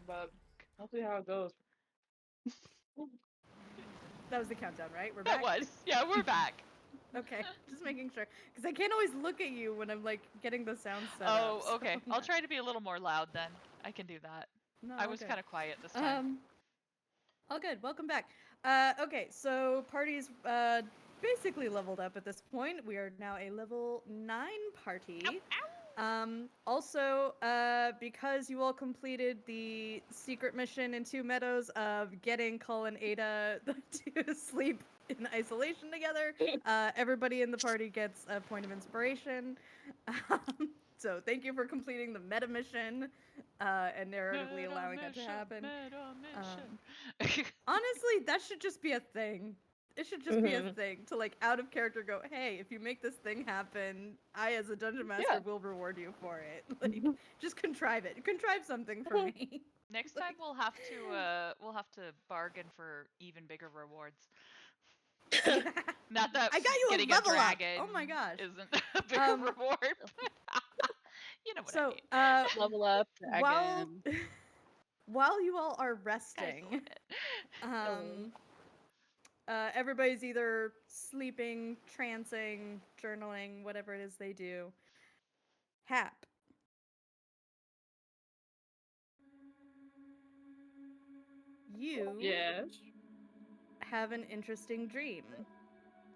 but I'll see how it goes. That was the countdown, right? We're That back. was. Yeah, we're back. Okay, just making sure, because I can't always look at you when I'm like getting the sound set up. Oh, so- okay. I'll try to be a little more loud then. I can do that. No, I all was good. kind of quiet this time. All good. Welcome back. Okay, so party's basically leveled up at this point. We are now a level 9 party. Also, because you all completed the secret mission in Two-Meadows of getting Cull and Ada to sleep in isolation together, everybody in the party gets a point of inspiration. So thank you for completing the meta mission and narratively allowing that to happen. Honestly, that should just be a thing. It should just be a thing to like out of character go, hey, if you make this thing happen, I as a dungeon master Yeah. will reward you for it. Like, just contrive it. Contrive something for me. Next time we'll have to bargain for even bigger rewards. Not that I got you a getting level up! dragon Oh my gosh. isn't a bigger reward, but you know what I mean. Level up, while dragon. while you all are Sky's resting, the limit. everybody's either sleeping, trancing, journaling, whatever it is they do. Hap. You Yes. have an interesting dream.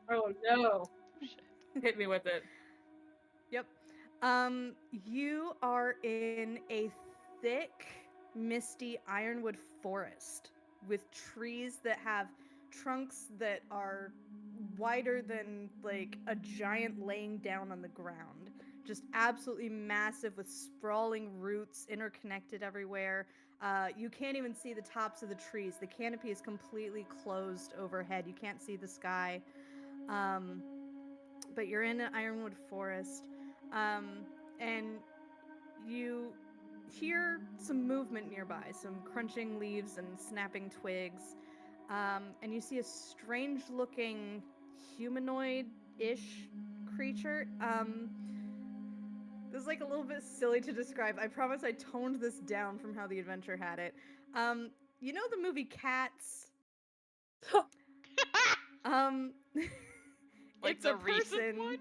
Oh no. Shit. Hit me with it. Yep. You are in a thick, misty ironwood forest with trees that have trunks that are wider than like a giant laying down on the ground. Just absolutely massive with sprawling roots interconnected everywhere. You can't even see the tops of the trees. The canopy is completely closed overhead. You can't see the sky. But you're in an ironwood forest, and you hear some movement nearby, some crunching leaves and snapping twigs, and you see a strange-looking humanoid-ish creature. This is like a little bit silly to describe. I promise I toned this down from how the adventure had it. You know the movie Cats? Like It's the a recent person. one?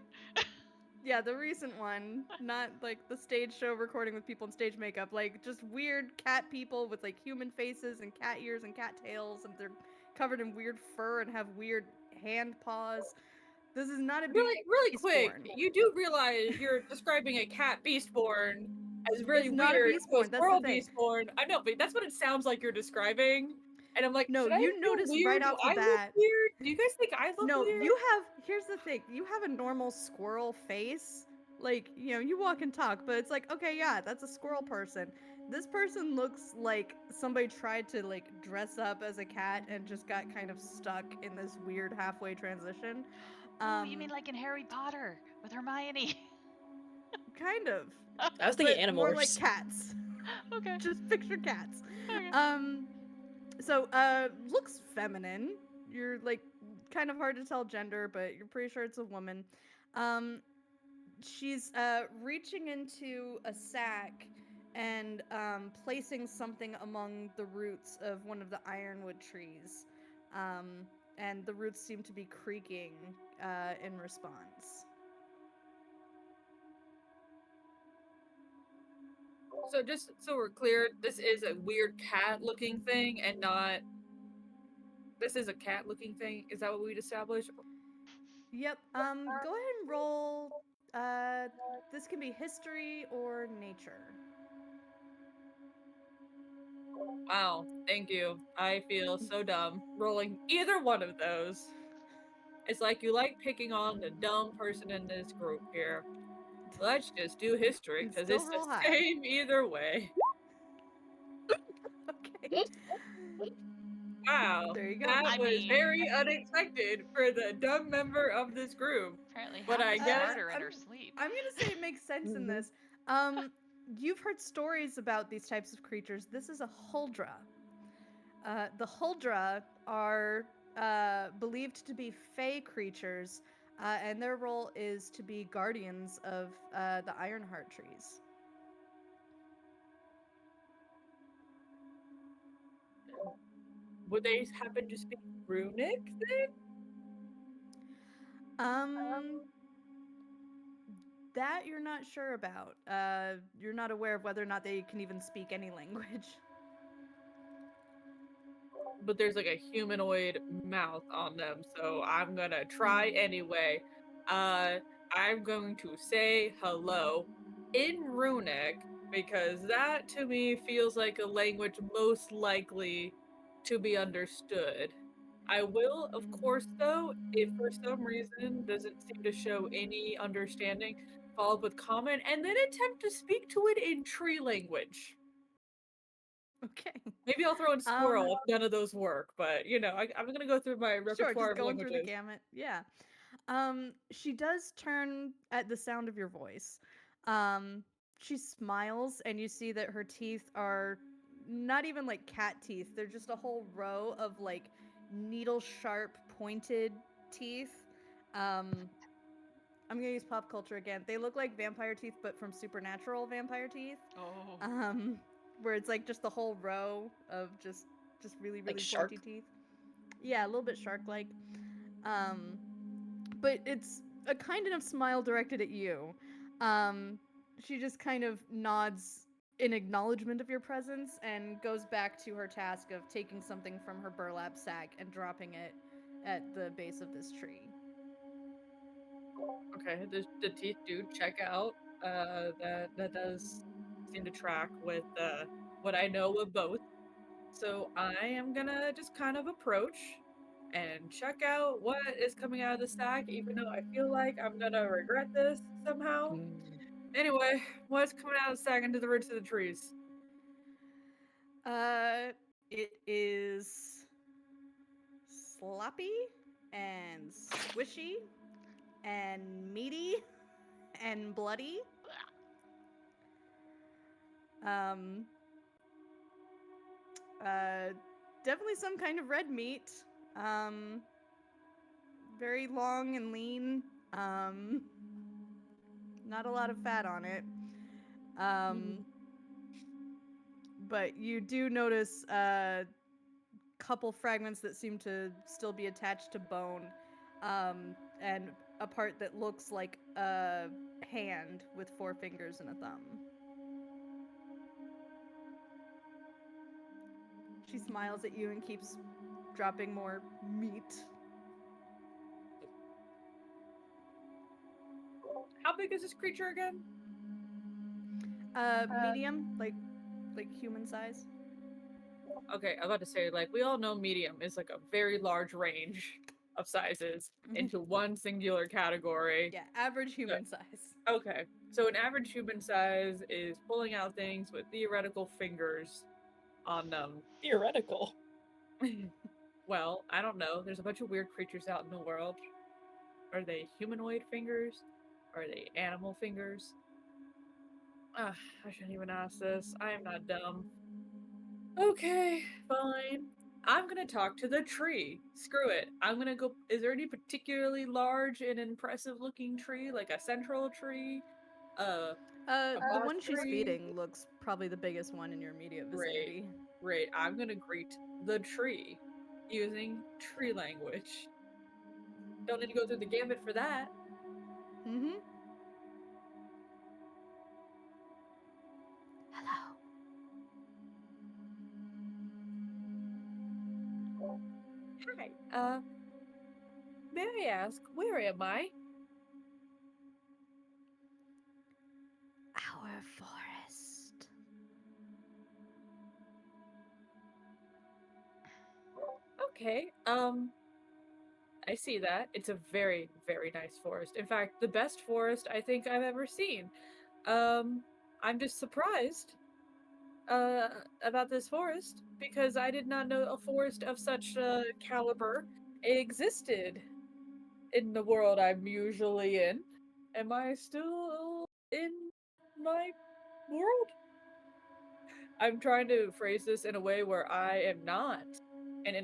Yeah, the recent one, not like the stage show recording with people in stage makeup, like just weird cat people with like human faces and cat ears and cat tails, and they're covered in weird fur and have weird hand paws. This is not a Really quick, Beastborn. you do realize you're describing a cat beastborn as really It's not a weird. Beastborn, that's the Squirrel thing. beastborn. I know, but that's what it sounds like you're describing. And I'm like, No, should I you feel notice weird? right Do off the I look bat. weird? Do you guys think I look No, weird? here's the thing, you have a normal squirrel face. Like, you know, you walk and talk, but it's like, okay, yeah, that's a squirrel person. This person looks like somebody tried to like dress up as a cat and just got kind of stuck in this weird halfway transition. Oh, you mean like in Harry Potter with Hermione? Kind of. I was thinking But more like Animorphs. cats. Okay. Just picture cats. Okay. So looks feminine. You're like kind of hard to tell gender, but you're pretty sure it's a woman. She's reaching into a sack and placing something among the roots of one of the ironwood trees. And the roots seem to be creaking in response. So just so we're clear, this is a weird cat-looking thing, and not. This is a cat-looking thing. Is that what we'd established? Yep. Go ahead and roll. This can be history or nature. Wow, thank you. I feel so dumb rolling either one of those. It's like you like picking on the dumb person in this group here. Let's just do history And because still it's the roll high. same either way. Okay. Wow, There you go. that I was mean- very unexpected for the dumb member of this group. Apparently, But Hap I is guess smarter in her sleep. I'm gonna say it makes sense in this. You've heard stories about these types of creatures. This is a huldra. The huldra are believed to be fey creatures, and their role is to be guardians of the Ironheart trees. Would they happen to speak runic then? That you're not sure about. You're not aware of whether or not they can even speak any language. But there's like a humanoid mouth on them, so I'm gonna try anyway. I'm going to say hello in runic because that to me feels like a language most likely to be understood. I will, of course, though, if for some reason doesn't seem to show any understanding, follow up with comment and then attempt to speak to it in tree language. Okay. Maybe I'll throw in squirrel if none of those work, but you know, I'm gonna go through my Sure, repertoire just of going through the languages. gamut. Yeah. She does turn at the sound of your voice. She smiles, and you see that her teeth are not even like cat teeth. They're just a whole row of like needle sharp pointed teeth. I'm gonna use pop culture again. They look like vampire teeth, but from supernatural vampire teeth. Oh. Where it's like just the whole row of just really Like pointy shark? teeth. Yeah, a little bit shark-like. But it's a kind enough smile directed at you. She just kind of nods in acknowledgement of your presence and goes back to her task of taking something from her burlap sack and dropping it at the base of this tree. Okay, the teeth do check out. That does seem to track with what I know of both. So I am gonna just kind of approach and check out what is coming out of the stack, even though I feel like I'm gonna regret this somehow. Anyway, what's coming out of the stack into the roots of the trees? It is sloppy and squishy and meaty and bloody. Um, Definitely some kind of red meat. Um, Very long and lean. Um, Not a lot of fat on it. But you do notice a couple fragments that seem to still be attached to bone, and a part that looks like a hand with 4 fingers and a thumb. She smiles at you and keeps dropping more meat. How big is this creature again? Medium, like human size. Okay, I was about to say, like, we all know medium is like a very large range of sizes into one singular category. Yeah, average human size. Okay, so an average human size is pulling out things with theoretical fingers on them. Theoretical. Well, I don't know. There's a bunch of weird creatures out in the world. Are they humanoid fingers? Are they animal fingers? I shouldn't even ask this. I am not dumb. Okay, fine. I'm gonna talk to the tree. Screw it. I'm gonna go. Is there any particularly large and impressive looking tree, like a central tree? A The boss one she's tree? feeding looks probably the biggest one in your immediate vicinity. Great. I'm gonna greet the tree using tree language. Don't need to go through the gambit for that. Mm-hmm. Hello. Hi. May I ask, where am I? Our forest. Okay. I see that. It's a very, very nice forest. In fact, the best forest I think I've ever seen. I'm just surprised about this forest because I did not know a forest of such caliber existed in the world I'm usually in. Am I still in my world? I'm trying to phrase this in a way where I am not an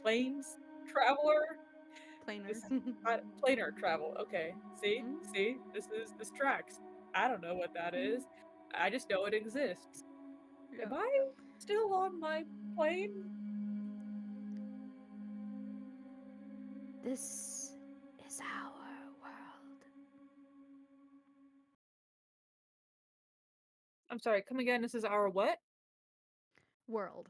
planes traveler. Planer. Planar travel. Okay. See, this tracks. I don't know what that is. I just know it exists. Yeah. Am I? still on my plane? This is our world. I'm sorry, come again. This is our what? World.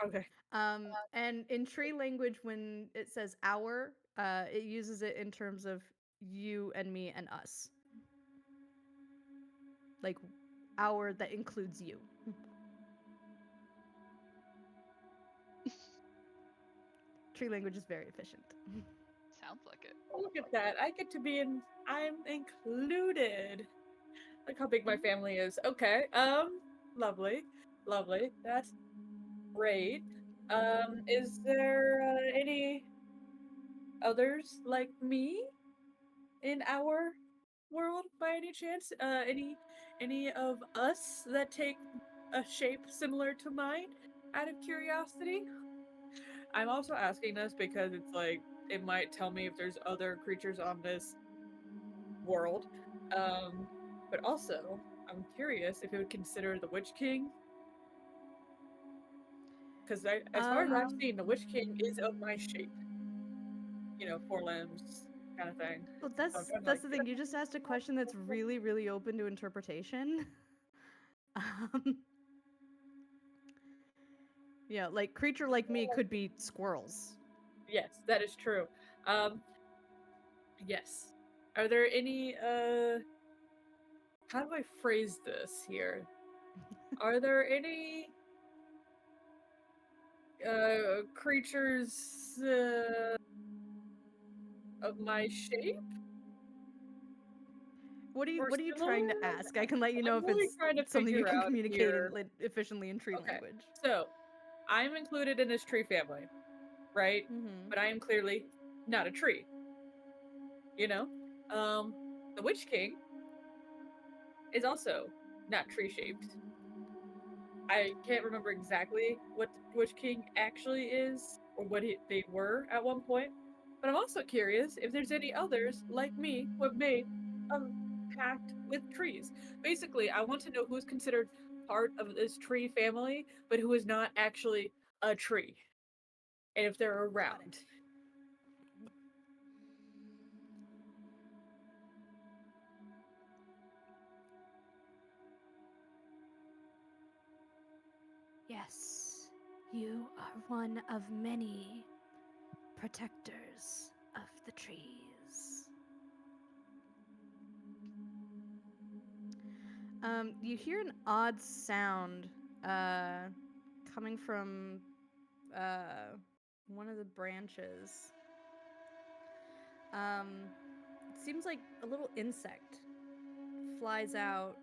Okay. And in tree language, when it says our, it uses it in terms of you and me and us. Like our that includes you. Tree language is very efficient. Sounds like it. Look at that. I get to be in. I'm included. Look how big my family is. Okay. Lovely. Lovely. That's great. Is there any others like me in our world by any chance? Any of us that take a shape similar to mine? Out of curiosity. I'm also asking this because it's like it might tell me if there's other creatures on this world. But also, I'm curious if it would consider the Witch King. Because as far as I've seen, the Witch King is of my shape. You know, 4 limbs kind of thing. Well, So I'm that's trying to, the thing. You just asked a question that's really, really open to interpretation. Yeah, like creature like me could be squirrels. Yes, that is true. Yes. Are there any how do I phrase this here? Are there any creatures of my shape? What are you Or What are you trying to similar? ask? I can let you know I'm if really it's trying to something you figure can out communicate here. efficiently in tree Okay, language. so I'm included in this tree family, right? Mm-hmm. But I am clearly not a tree. You know, the Witch King is also not tree shaped. I can't remember exactly what the Witch King actually is or what they were at one point. But I'm also curious if there's any others like me who have made a pact with trees. Basically, I want to know who's considered part of this tree family, but who is not actually a tree, and if they're around. Yes, you are one of many protectors of the trees. You hear an odd sound coming from one of the branches. It seems like a little insect flies out,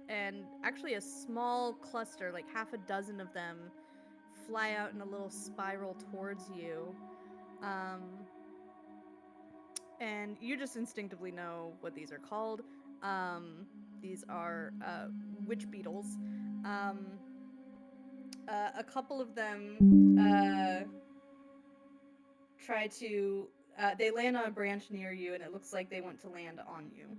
and actually a small cluster, like half a dozen of them, fly out in a little spiral towards you. And you just instinctively know what these are called. These are witch beetles. A couple of them try to. They land on a branch near you, and it looks like they want to land on you.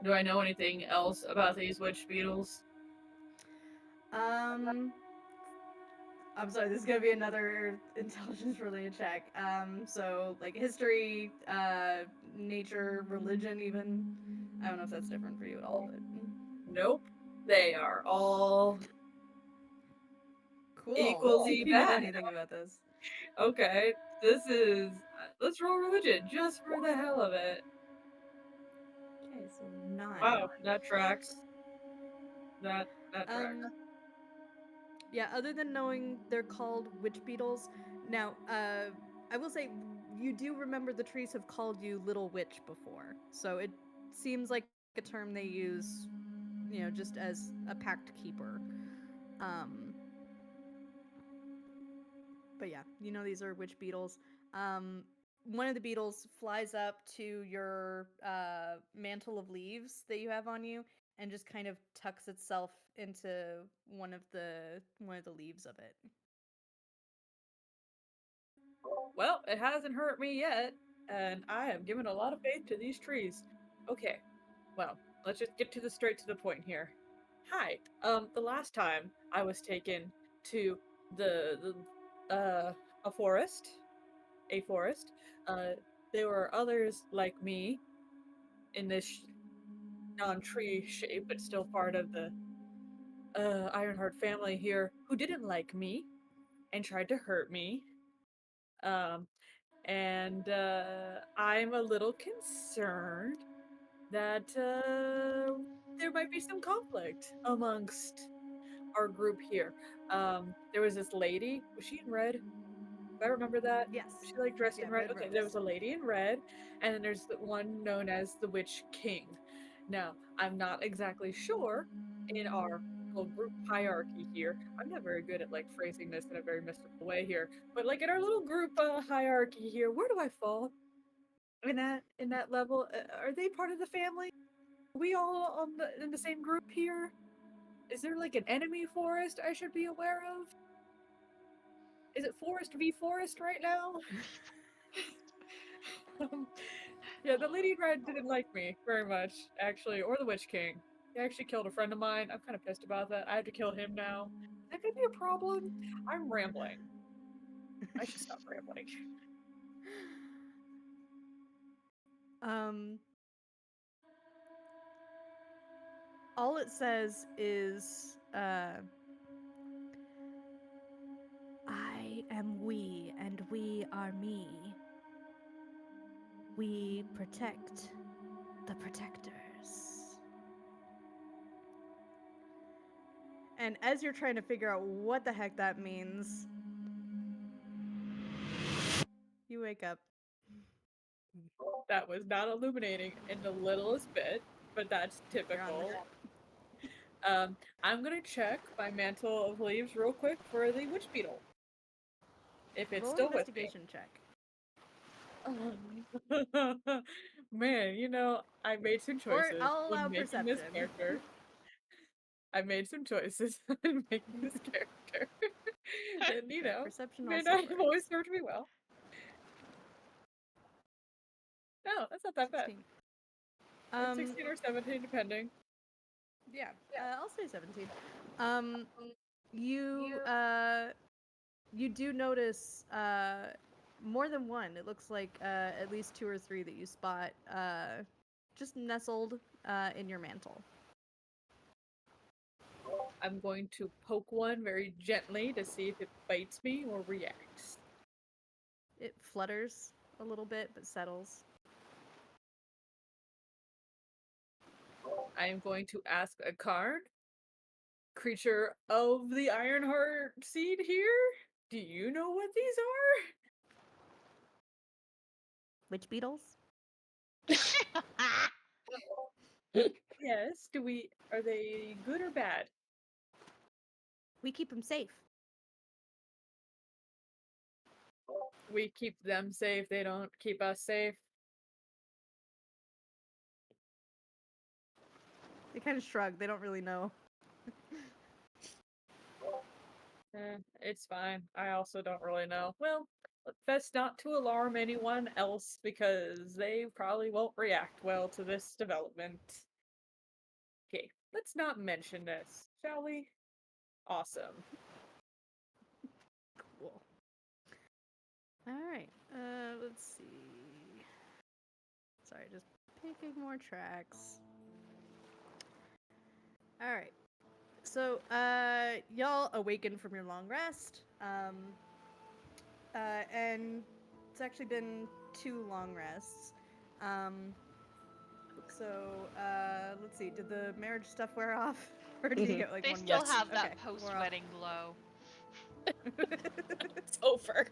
Do I know anything else about these witch beetles? I'm sorry, this is gonna be another intelligence related check. So like history, nature, religion, even. I don't know if that's different for you at all, but Nope. They are all cool. Let's see equally if you know bad. anything about this. Okay, this is. Let's roll religion just for the hell of it. Okay, so 9. Wow, that tracks. That tracks. Yeah, other than knowing they're called witch beetles, now, I will say you do remember the trees have called you Little Witch before, so it seems like a term they use, just as a pact keeper. Um, but yeah, these are witch beetles. One of the beetles flies up to your mantle of leaves that you have on you and just kind of tucks itself into one of the leaves of it. Well, it hasn't hurt me yet, and I have given a lot of faith to these trees. Okay, well, let's just get straight to the point here. Hi. The last time I was taken to a forest, there were others like me in this non-tree shape, but still part of the Ironheart family here, who didn't like me and tried to hurt me. Um, and I'm a little concerned that there might be some conflict amongst our group here. There was this lady. Was she in red? I remember that. Yes. Was she like dressed in Yeah, red? red Okay, robes. there was a lady in red, and then there's the one known as the Witch King. Now, I'm not exactly sure in our little group hierarchy here. I'm not very good at like phrasing this in a very mystical way here, but like in our little group hierarchy here, where do I fall in that level? Are they part of the family? Are we all in the same group here? Is there like an enemy forest I should be aware of? Is it forest v forest right now? Yeah, the lady in red didn't like me very much, actually, or the Witch King. He actually killed a friend of mine. I'm kind of pissed about that. I have to kill him now. Is that gonna be a problem? I'm rambling. I should stop rambling. All it says is, I am we, and we are me. We protect the protectors. And as you're trying to figure out what the heck that means, you wake up. That was not illuminating in the littlest bit, but that's You're on typical. the I'm gonna check my mantle of leaves real quick for the witch beetle. If it's roll an still with me. investigation check. Man, I made some Or choices I'll allow when making this perception. character. I made some choices in making this character. And, Perception may also not have works. always served me well. No, that's not that bad. 16. It's 16 or 17, depending. Yeah, I'll say 17. You do notice more than one. It looks like at least 2 or 3 that you spot just nestled in your mantle. I'm going to poke one very gently to see if it bites me or reacts. It flutters a little bit, but settles. I am going to ask a card. Creature of the Ironheart seed here? Do you know what these are? Witch beetles? Yes. Are they good or bad? We keep them safe. We keep them safe, they don't keep us safe. They kind of shrug. They don't really know. It's fine. I also don't really know. Well, best not to alarm anyone else because they probably won't react well to this development. Okay, let's not mention this, shall we? Awesome. Cool. Alright, let's see. Sorry, just picking more tracks. Alright. So, y'all awaken from your long rest. And it's actually been 2 long rests. So, let's see. Did the marriage stuff wear off? Or did you get like They one still more? have that Okay, we're off. post-wedding glow. It's over.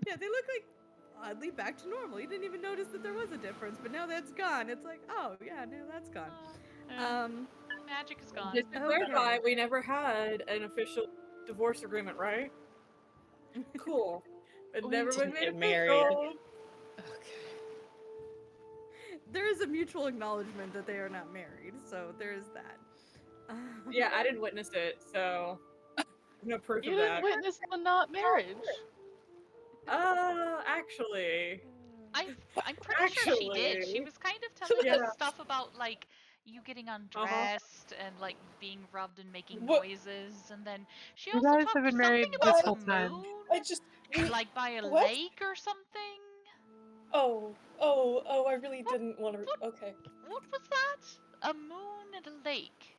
Yeah, they look like oddly back to normal. You didn't even notice that there was a difference, but now that's gone. It's like, oh yeah, now that's gone. Magic is gone. Just to clarify, we never had an official divorce agreement, right? Cool. It We never been didn't made get married. official. Okay. There is a mutual acknowledgement that they are not married, so there is that. Yeah, I didn't witness it, so no proof You of didn't that. witness the not marriage. Actually, I'm pretty sure she did. She Actually, was kind of telling yeah. us stuff about like you getting undressed and like being rubbed and making What- noises, and then she You also guys talked have been something married about this the whole time. moon, I just like by a What? lake or something. Oh, I really didn't want to. Okay. What was that? A moon and a lake.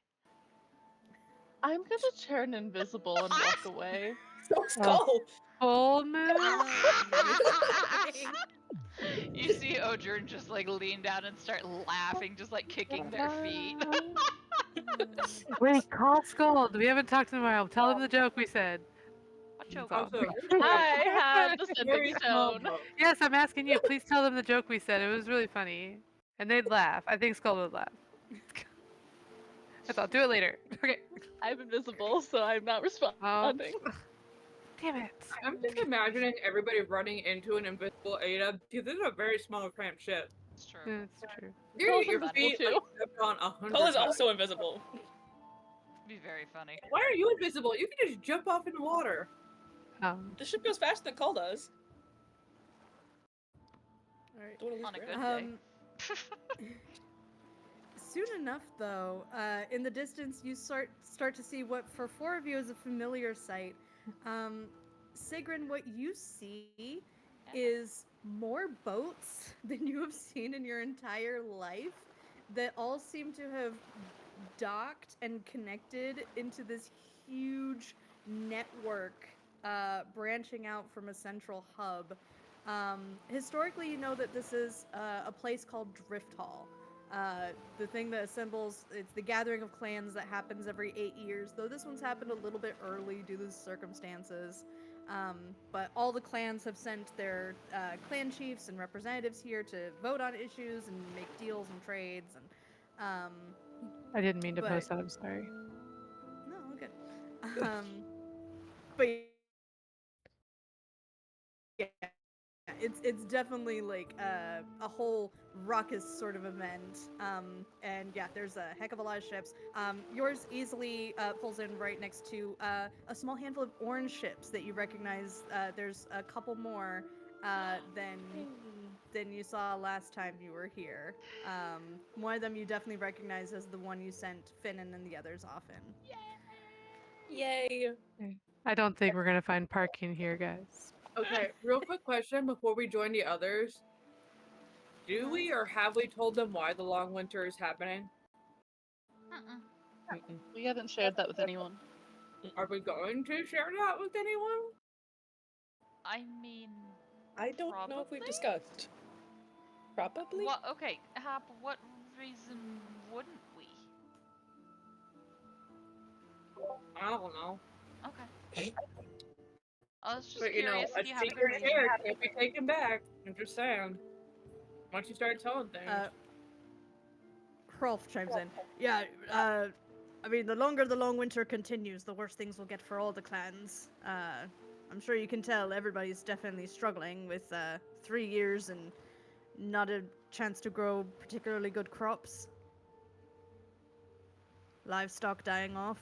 I'm gonna turn invisible and walk away. So Skull. Full moon? You see Odrin just like lean down and start laughing, just like kicking their feet. Wait, call Scold. We haven't talked in a while. Tell him the joke we said. What joke? That's all. Also, I had the very stepping small stone. boat. Yes, I'm asking you. Please tell them the joke we said. It was really funny. And they'd laugh. I think Skull would laugh. I thought, do it later. Okay. I'm invisible, so I'm not responding. Damn it. I'm just imagining everybody running into an invisible Ada because this is a very small, cramped ship. It's true. It's true. You're gonna Skull's get your invisible feet too. like, stepped on 100 Skull is times. also invisible. Be very funny. Why are you invisible? You can just jump off in the water. The ship goes faster than Skull does. Alright. Don't wanna lose On a ground. good day. Soon enough, though, in the distance, you start to see what, for four of you, is a familiar sight. Sigrun, what you see is more boats than you have seen in your entire life that all seem to have docked and connected into this huge network branching out from a central hub. Historically, you know that this is a place called Drifthall. The thing that assembles, it's the gathering of clans that happens every 8 years, though this one's happened a little bit early due to the circumstances. But all the clans have sent their clan chiefs and representatives here to vote on issues and make deals and trades. And I didn't mean to But- post that. I'm sorry. no, all good. But yeah, it's definitely like a whole raucous sort of event. And yeah, there's a heck of a lot of ships. Yours easily pulls in right next to a small handful of orange ships that you recognize. There's a couple more than you saw last time you were here. One of them you definitely recognize as the one you sent Finnan and the others off in. Yay. I don't think we're gonna find parking here, guys. Okay, real quick question before we join the others. Do we or have we told them why the long winter is happening? We haven't shared that with anyone. Are we going to share that with anyone? I mean, I don't know if we've Probably? discussed. Probably? what? Okay, Hap. What reason wouldn't we? I don't know. Okay. I was just But you know, curious a if you have a good secret reason. share can't be taken back. I'm just saying. Once you start telling things. Hrolf chimes in. Yeah, I mean, the longer the long winter continues, the worse things will get for all the clans. I'm sure you can tell everybody's definitely struggling with 3 years and not a chance to grow particularly good crops. Livestock dying off.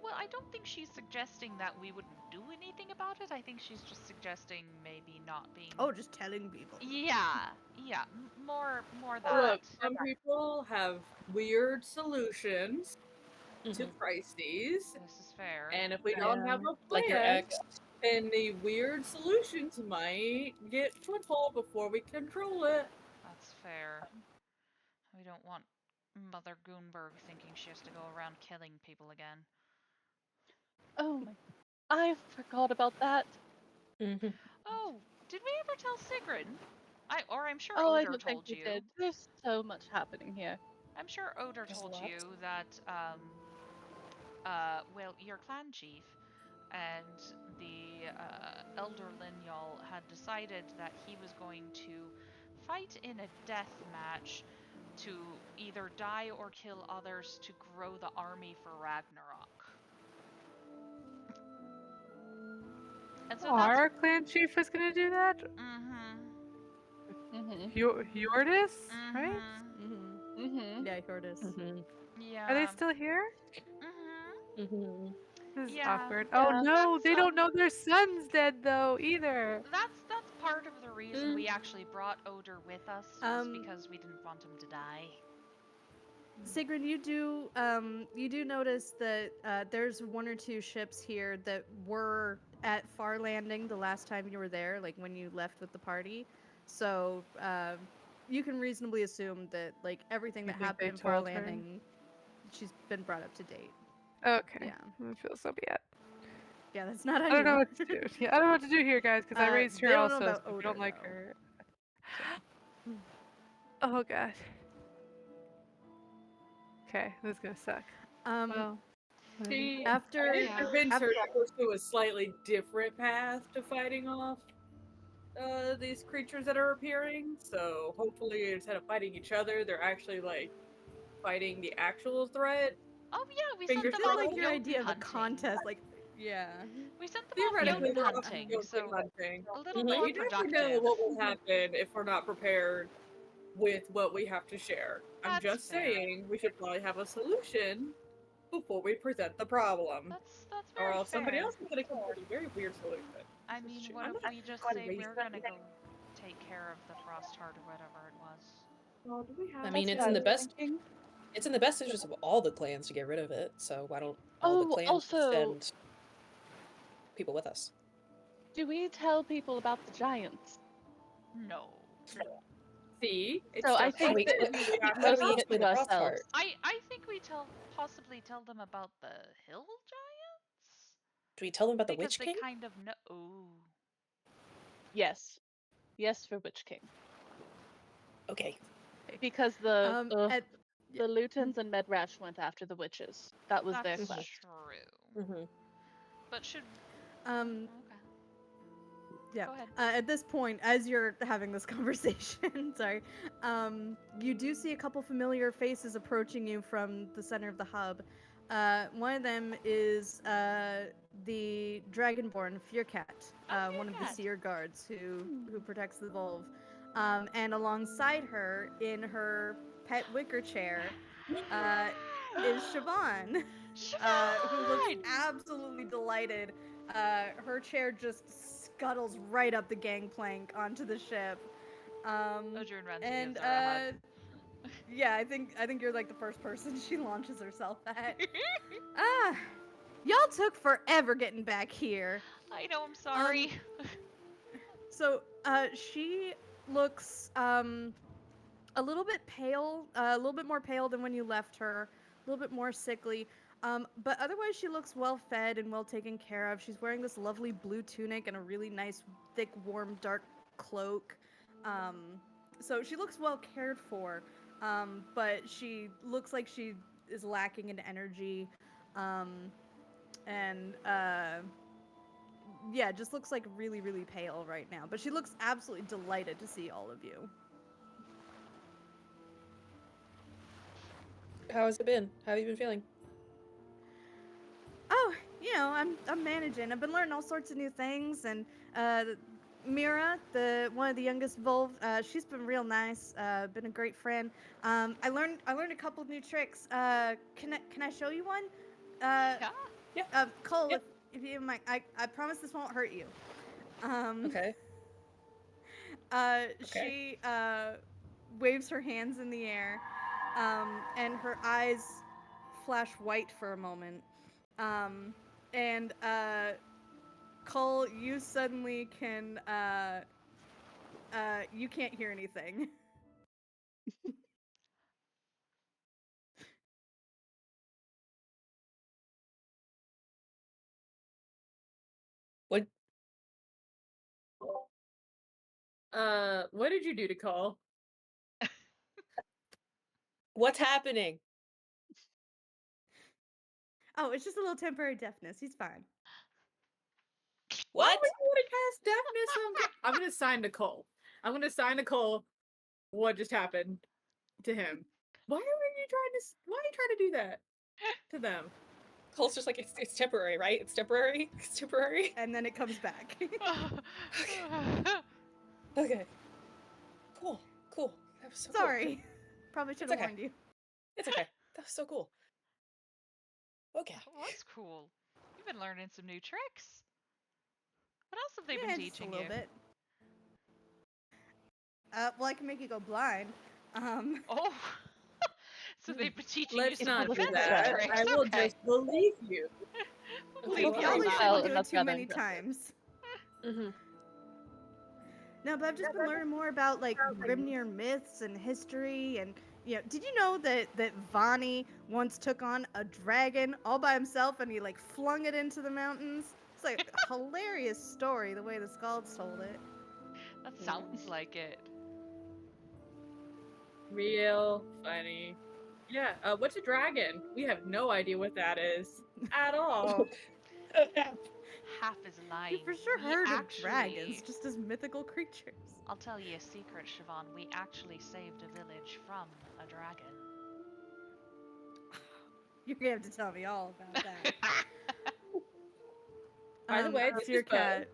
Well, I don't think she's suggesting that we wouldn't do anything about it. I think she's just suggesting maybe not being. Oh, just telling people. Yeah, more that. Look, some people have weird solutions to Mhm. crises, This is fair. and if we don't have a Like your plan, ex. then the weird solutions might get foothold before we control it. That's fair. We don't want Mother Goonberg thinking she has to go around killing people again. Oh my! I forgot about that. Mhm. Oh, did we ever tell Sigrun? I'm sure Oh, I Oder don't think told we you. did. There's so much happening here. I'm sure Oder There's a told lot. you that, well, your clan chief and the Elder Linyal had decided that he was going to fight in a death match to either die or kill others to grow the army for Ragnarok. And so that's. Our clan chief was gonna do that? Mm-hmm. Hjordis, right? Mm-hmm. Mm-hmm. Yeah, here it is. Mhm. Yeah. Are they still here? Mm-hmm. This is Yeah. awkward. Yeah. Oh no, they So- don't know their son's dead though either. That's part of the reason we actually brought Odor with us was because we didn't want him to die. Sigrun, you do notice that there's one or two ships here that were at Far Landing the last time you were there, like when you left with the party. So you can reasonably assume that like everything that think happened they in Far told her? Landing, she's been brought up to date. Okay. Yeah. I feel so bad. Yeah, that's not on I don't know you. what to do. Yeah, I don't know what to do here, guys, because I raised her they don't know also. about So if you Odor, don't like though. her. Oh god. Okay, this is gonna suck. Well, She after convinced her to pursue a slightly different path to fighting off these creatures that are appearing. So hopefully, instead of fighting each other, they're actually like fighting the actual threat. Oh yeah, we Fingers sent I them did off like your mutant idea of a hunting. contest, like yeah. We sent them off Theoretically, mutant we're off hunting, guilty so hunting. a little But more you never productive. know what will happen if we're not prepared with what we have to share. I'm That's just fair. saying we should probably have a solution before we present the problem. That's Or very else somebody fair. else is going to come up with a very weird solution. I mean, what I'm if not we just gonna say waste we're that gonna go take care of the frost heart or whatever it was? Oh, do we have I mean, That's it's in what the I was best. thinking. It's in the best interest of all the clans to get rid of it. So why don't all the Oh, clans also, send people with us? do we tell people about the giants? No. See? It's So I stuff think like that this. we- We have how to do we talk hit to the them. frost heart? ourselves. I think we possibly tell them about the hill giants Do we tell them about the because Witch they King? kind of know. Ooh. Yes. Yes for Witch King. Okay. Because the Yeah. Lutans and Medrash went after the witches. That was their That's quest. true. Mm-hmm. But should Um, okay. yeah. Go ahead. At this point, as you're having this conversation, sorry, you do see a couple familiar faces approaching you from the center of the hub. One of them is the Dragonborn Fearcat, one of the Fearcat. seer guards who protects the Volve. And alongside her, in her pet wicker chair, is Siobhan, who looks Siobhan! absolutely delighted. Her chair just scuttles right up the gangplank onto the ship. Odrin runs and And gives her a hug. yeah, I think you're like the first person she launches herself at. Ah, y'all took forever getting back here. I know, I'm sorry. So, she looks a little bit pale, a little bit more pale than when you left her, a little bit more sickly. But otherwise, she looks well fed and well taken care of. She's wearing this lovely blue tunic and a really nice, thick, warm, dark cloak. So she looks well cared for, but she looks like she is lacking in energy. And yeah, just looks like really, really pale right now. But she looks absolutely delighted to see all of you. How has it been? How have you been feeling? Oh, you know, I'm managing. I've been learning all sorts of new things, and Mira, one of the youngest Volve, she's been real nice. Been a great friend. I learned a couple of new tricks. Can I show you one? Yeah. Cole, Yeah. if you mind, I promise this won't hurt you. Okay. She waves her hands in the air, and her eyes flash white for a moment. And Cole, you suddenly can you can't hear anything. What? What did you do to Cole? What's happening? Oh, it's just a little temporary deafness. He's fine. Why What? would you want to cast deafness on? I'm gonna sign to Cole. I'm gonna sign to Cole. What just happened to him? Why are you trying to do that to them? Cole's just like it's temporary, right? It's temporary. It's temporary. And then it comes back. Okay. Cool. Cool. That was so Sorry. Cool. Probably should It's have okay. warned you. It's okay. That was so cool. Okay. What's cool? You've been learning some new tricks. What else have they been Yeah, just a teaching little you? bit. Well, I can make you go blind. Oh, so they've been teaching you Let's some not do defensive that. tricks. I will Okay. just believe you. We'll You leave it probably at Oh, shouldn't do it that's too rather many impressive. times. Mm-hmm. No, but I've just been learning more about like Grimnir myths and history, and did you know that Vani once took on a dragon all by himself and he like flung it into the mountains? It's like a hilarious story the way the Scalds told it. That sounds like it. Real funny. Yeah, what's a dragon? We have no idea what that is at all. Half is lying. You've for sure We heard actually, of dragons just as mythical creatures. I'll tell you a secret, Siobhan. We actually saved a village from a dragon. You're gonna have to tell me all about that. By the way, this is Bo. Cat.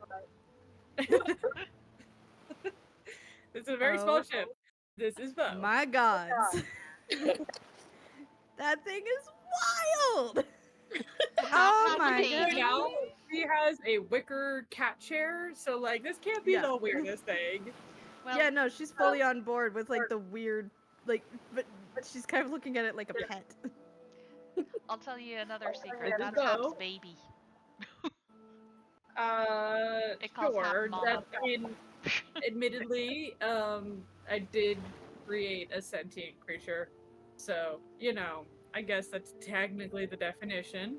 This is a very small Oh. ship. This is Bo. My gods. That thing is wild! Oh my baby. Right god. now, he has a wicker cat chair, so like this can't be Yeah. the weirdest thing. Well, Yeah, no, she's fully on board with like the weird, like, but she's kind of looking at it like a pet. I'll tell you another secret. This is That's Hap's Bo. baby. It calls Hap Sure. Mama. I mean, admittedly, I did create a sentient creature, so I guess that's technically the definition.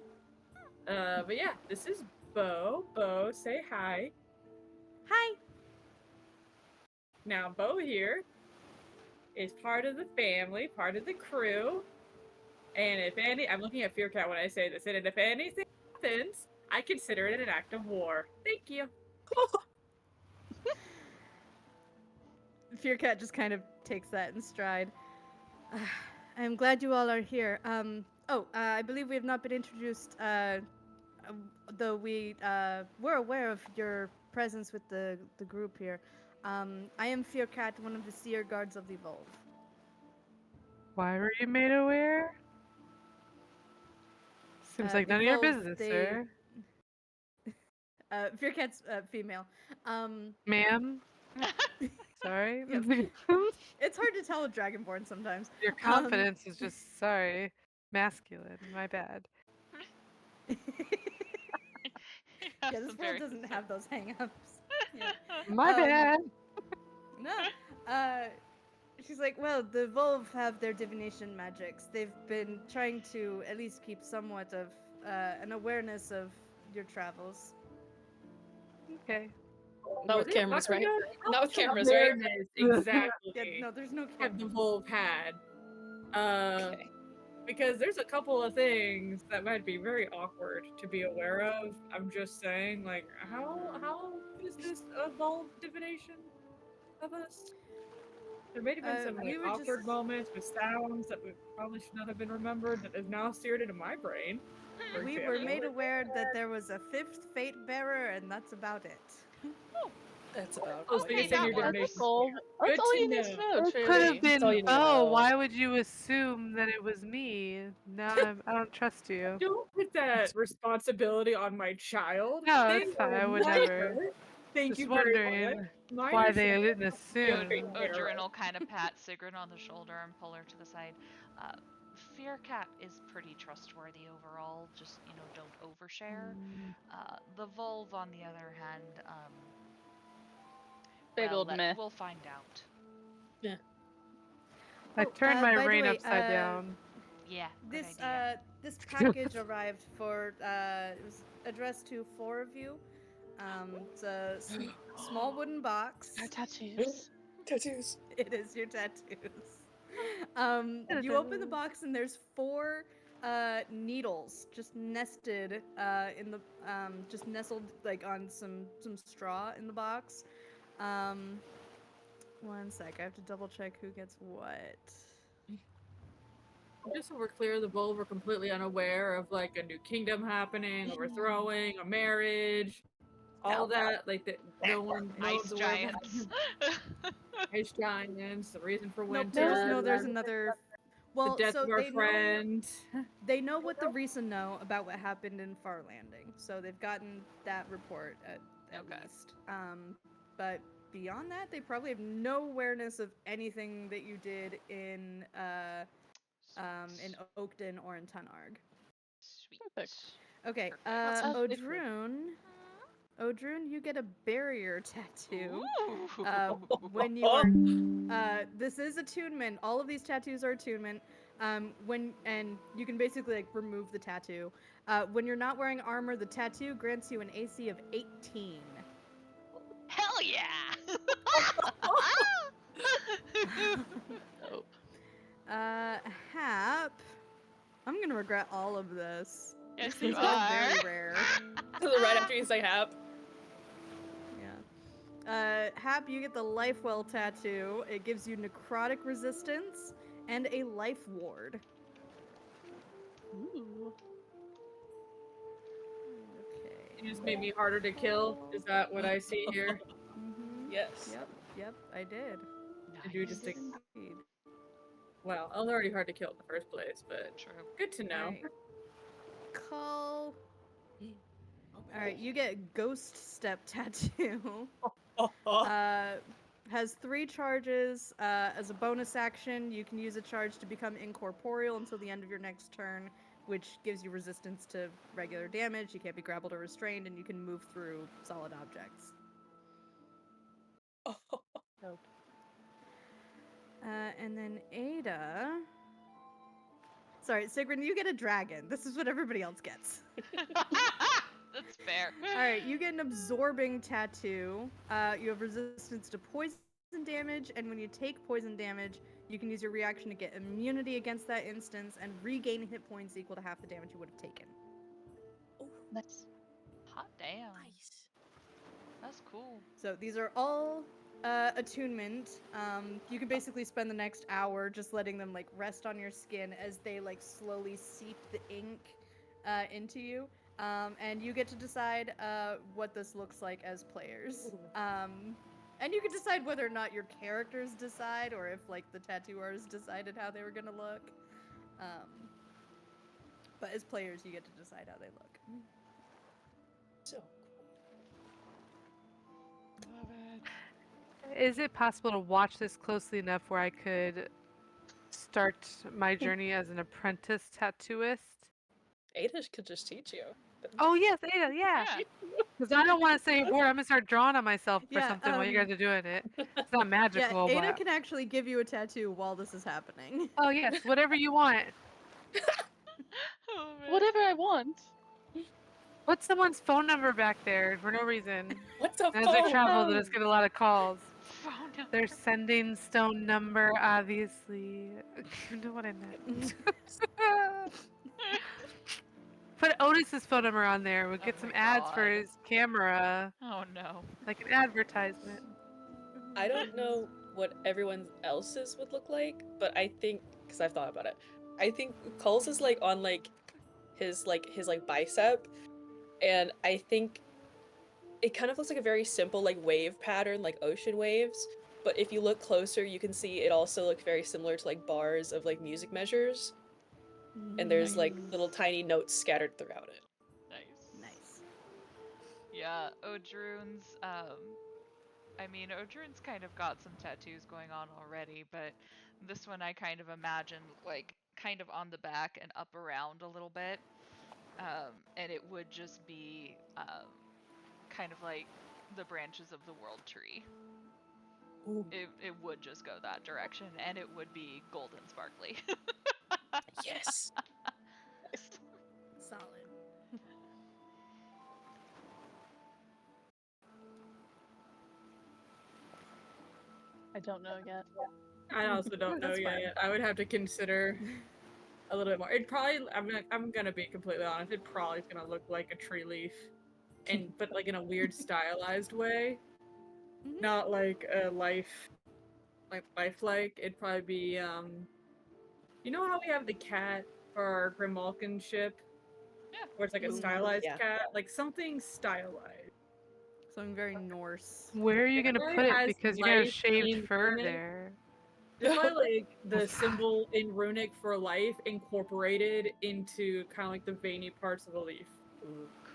But yeah, this is Bo. Bo, say hi. Hi. Now, Bo here is part of the family, part of the crew. And I'm looking at Fearcat when I say this, and if anything happens, I consider it an act of war. Thank you. Fearcat just kind of takes that in stride. I'm glad you all are here. I believe we have not been introduced, though we were aware of your presence with the group here. I am Fearcat, one of the seer guards of the Evolve. Why were you made aware? Seems like the none of your Volve, business, they- sir. Fearcat's female. Ma'am? Sorry? Yes. It's hard to tell with Dragonborn sometimes. Your confidence is just, sorry, masculine. My bad. Yeah, this world doesn't have those hang-ups. Yeah. My bad. No. She's like, well, the Volve have their divination magics. They've been trying to at least keep somewhat of an awareness of your travels. Okay. Not with cameras, right? Not with cameras, right? Awareness, exactly. Yeah, no, there's no Have the camera. Volve had. Okay. Because there's a couple of things that might be very awkward to be aware of. I'm just saying, like, how is this a Volve divination of us? There may have been some we like, were awkward just- moments with sounds that probably should not have been remembered that is now seared into my brain. for We were example. made aware that there was a fifth fate bearer, and that's about it. That's about Oh, so what you're Okay, saying that your works. divination. Cool. That's Good all to you need to know. know, It could truly. have been That's all you Bo. know. Why would you assume that it was me? Now I don't trust you. Don't put that responsibility on my child. No, They it's fine. are I would minor. never. Thank Just you very wondering much. Minor why they shit. didn't assume. fate bearer. Odrin will kind of pat Sigrun on the shoulder and pull her to the side. Fearcat is pretty trustworthy overall, just, don't overshare. The Volve, on the other hand, Big old myth. we'll find out. I turned my by the rain way, upside down. Yeah, good This idea. this package arrived for it was addressed to 4 of you. It's a small wooden box. Our tattoos. Tattoos. It is your tattoos. You open the box and there's 4 needles just nested in the just nestled like on some straw in the box. One sec, I have to double check who gets what. Just so we're clear, the Volve were completely unaware of like a new kingdom happening, overthrowing, a marriage, all that. Like that, no one knows Ice the giants. Ice giants, the reason for Nope, winter. there's another. Well, the death so of our they friend. they know what the Risa know about what happened in Far Landing, so they've gotten that report at Okay. least. But beyond that, they probably have no awareness of anything that you did in Oakton or in Tunarg. Sweet. Perfect. Okay, Perfect. Odrun, you get a barrier tattoo. Ooh. When you are, this is attunement. All of these tattoos are attunement. And you can basically like remove the tattoo. When you're not wearing armor, the tattoo grants you an AC of 18. Hell yeah! Dope. Hap, I'm gonna regret all of this. Yes, These you things are are. very rare. Right after you say Hap. Yeah. Hap, you get the Lifewell tattoo. It gives you necrotic resistance and a life ward. Ooh. Okay. You just made me harder to kill. Is that what I see here? Mm-hmm. Yes. Yep, I did. Did you Nice. just I did indeed. Well, I was already hard to kill in the first place, but True. good to know. Alright. Call. Alright, you get Ghost Step tattoo. Has 3 charges. As a bonus action, you can use a charge to become incorporeal until the end of your next turn, which gives you resistance to regular damage. You can't be grappled or restrained, and you can move through solid objects. Dope. And then Ada. Sorry, Sigrun, you get a dragon. This is what everybody else gets. That's fair. Alright, you get an absorbing tattoo. You have resistance to poison damage, and when you take poison damage, you can use your reaction to get immunity against that instance and regain hit points equal to half the damage you would have taken. Nice. Hot damn. Nice. That's cool. So these are all attunement. You can basically spend the next hour just letting them like rest on your skin as they like slowly seep the ink into you. And you get to decide what this looks like as players. And you can decide whether or not your characters decide, or if like the tattooers decided how they were gonna look. But as players, you get to decide how they look. So Love it. Is it possible to watch this closely enough where I could start my journey as an apprentice tattooist? Ada could just teach you. Oh yes, Ada, yeah. Because I don't want to say a word. I'm gonna start drawing on myself or Yeah, something while you guys are doing it. It's not magical, Yeah, Ada but can actually give you a tattoo while this is happening. oh yes, whatever you want. Oh, man. Whatever I want. Put someone's phone number back there for no reason. What the As I fuck? travel, they just get a lot of calls. Phone number. They're sending stone number, obviously. You know what I meant. Put Otis's phone number on there. We'll get Oh some my ads for God. his camera, Oh no. like an advertisement. I don't know what everyone else's would look like, but I think, because I've thought about it, I think Cole's is like on his bicep, and I think it kind of looks like a very simple like wave pattern, like ocean waves. But if you look closer, you can see it also looks very similar to like bars of like music measures, and there's like little tiny notes scattered throughout it. Nice. Nice. Yeah, Odrun's, I mean, Odrun's kind of got some tattoos going on already, but this one I kind of imagined, like, kind of on the back and up around a little bit. And it would just be, kind of like the branches of the world tree. Ooh. It would just go that direction, and it would be golden sparkly. Yes. Solid. I don't know yet. I also don't know That's fine. yet. I would have to consider a little bit more. It probably. I'm gonna be completely honest. It probably is gonna look like a tree leaf, but like in a weird stylized way, Mhm. not like a lifelike. It'd probably be You know how we have the cat for our Grimalkin ship? Yeah. Where it's like a Ooh, stylized yeah. cat, like something stylized. Something very Norse. Where are you It gonna really put it? has Because you got a life shaved in fur it. there. It's probably like the symbol in runic for life incorporated into kind of like the veiny parts of a leaf.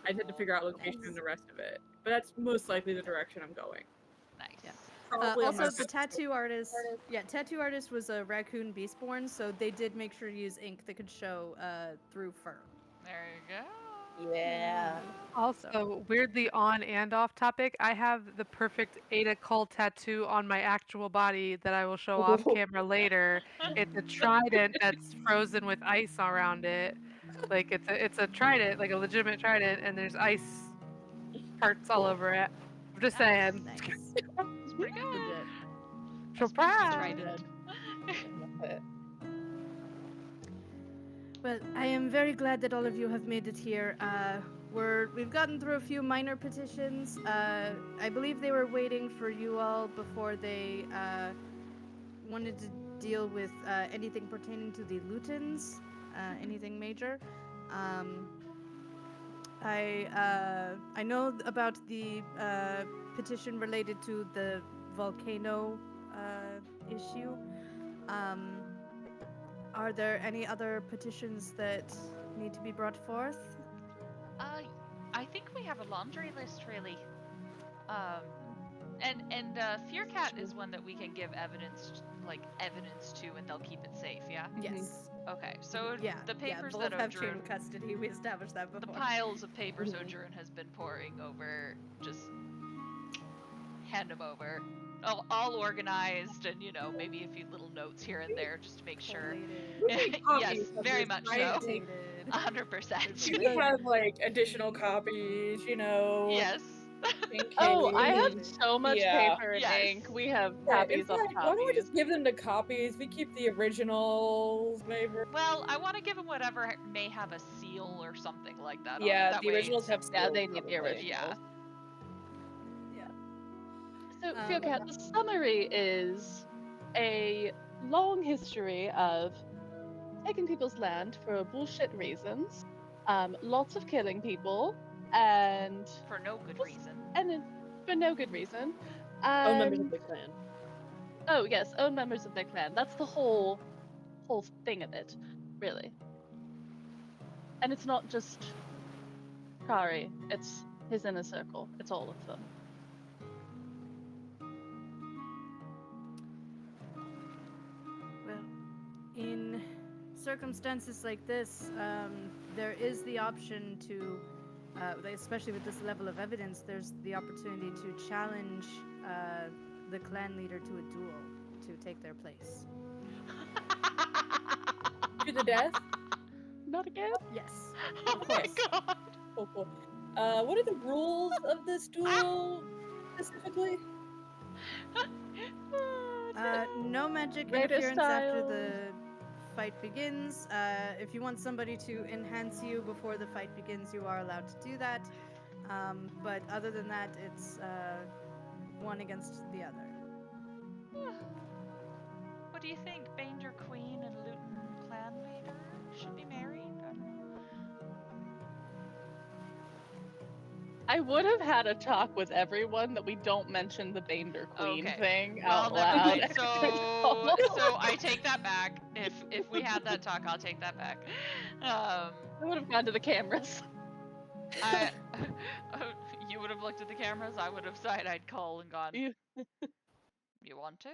I just had to figure out location and the rest of it. But that's most likely the direction I'm going. Nice. Yeah. probably on my Also, the tattoo artist, tattoo artist was a raccoon beastborn, so they did make sure to use ink that could show through fur. There you go. Yeah. Also, weirdly on and off topic, I have the perfect Ada Cull tattoo on my actual body that I will show off camera later. It's a trident that's frozen with ice around it. Like it's a trident, like a legitimate trident, and there's ice parts all over it. I'm just saying. Nice. It's pretty good. Legit. Surprise! Trident. Well, I am very glad that all of you have made it here. We've gotten through a few minor petitions. I believe they were waiting for you all before they wanted to deal with anything pertaining to the Lutans, anything major. I know about the petition related to the volcano issue. Are there any other petitions that need to be brought forth? I think we have a laundry list, really. And Fearcat is one that we can give evidence to, and they'll keep it safe. Yeah. Yes. Okay. So Yeah. the papers both that have Odrun, chain custody. We established that the before. piles of papers Odrun has been pouring over, just hand them over. All organized, and maybe a few little notes here and there just to make sure. Collated, Yes, very much so. annotated. 100%. We have like additional copies, Yes. in Oh, I case. have so much Yeah. paper and Yes. ink. We have Yeah, in copies of fact, why don't we copies. just give them the copies? We keep the originals, maybe. Well, I want to give them whatever may have a seal or something like that. on it. Yeah, That the way originals have Yeah, seals, they need the probably. originals. Yeah. So, Um, Fearcat, the summary is a long history of taking people's land for bullshit reasons, lots of killing people, and For no good reason. then for no good reason. Oh, members of And the clan. oh yes, own members of their clan. That's the whole thing of it, really. And it's not just Kari; it's his inner circle. It's all of them. Well, in circumstances like this, there is the option to, especially with this level of evidence, there's the opportunity to challenge the clan leader to a duel to take their place. To the death? Not again. Yes. Oh my course. god. Oh, cool. What are the rules of this duel specifically? No magic Raider interference after style. the fight begins. If you want somebody to enhance you before the fight begins, you are allowed to do that. But other than that, it's one against the other. What do you think? Banger Queen and Lutan Clan leader should be married? I don't know. I would have had a talk with everyone that we don't mention the Bander Queen Okay. thing Well, out never loud. mind. So I take that back. If we had that talk, I'll take that back. I would have gone to the cameras. You would have looked at the cameras. I would have side-eyed Cole and gone. You- You want to?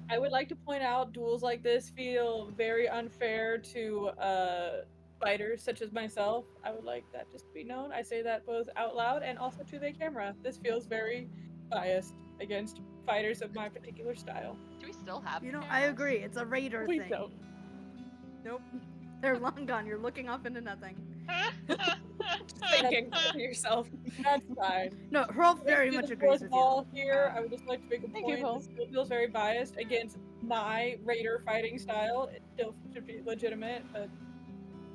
I would like to point out duels like this feel very unfair to fighters such as myself. I would like that just to be known. I say that both out loud and also to the camera. This feels very biased against fighters of my particular style. Do we still have? You the know, I cameras? agree. It's a raider We thing. don't. Nope. They're long gone. You're looking off into nothing. Thinking to yourself. That's fine. No, Hrolf very much agrees with you. All here, I would just like to make a Thank you, point. Rolf. This still feels very biased against my raider fighting style. It still should be legitimate, but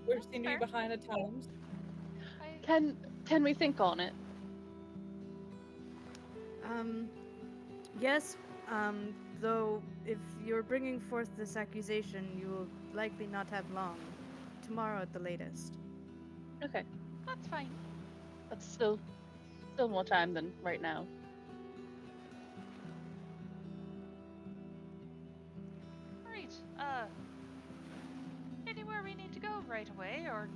we're seem to be Fair. behind the times. Can we think on it? Yes, though if you're bringing forth this accusation, you will likely not have long. Tomorrow at the latest. Okay, That's fine. that's still more time than right now. Alright, anywhere we need to go right away, or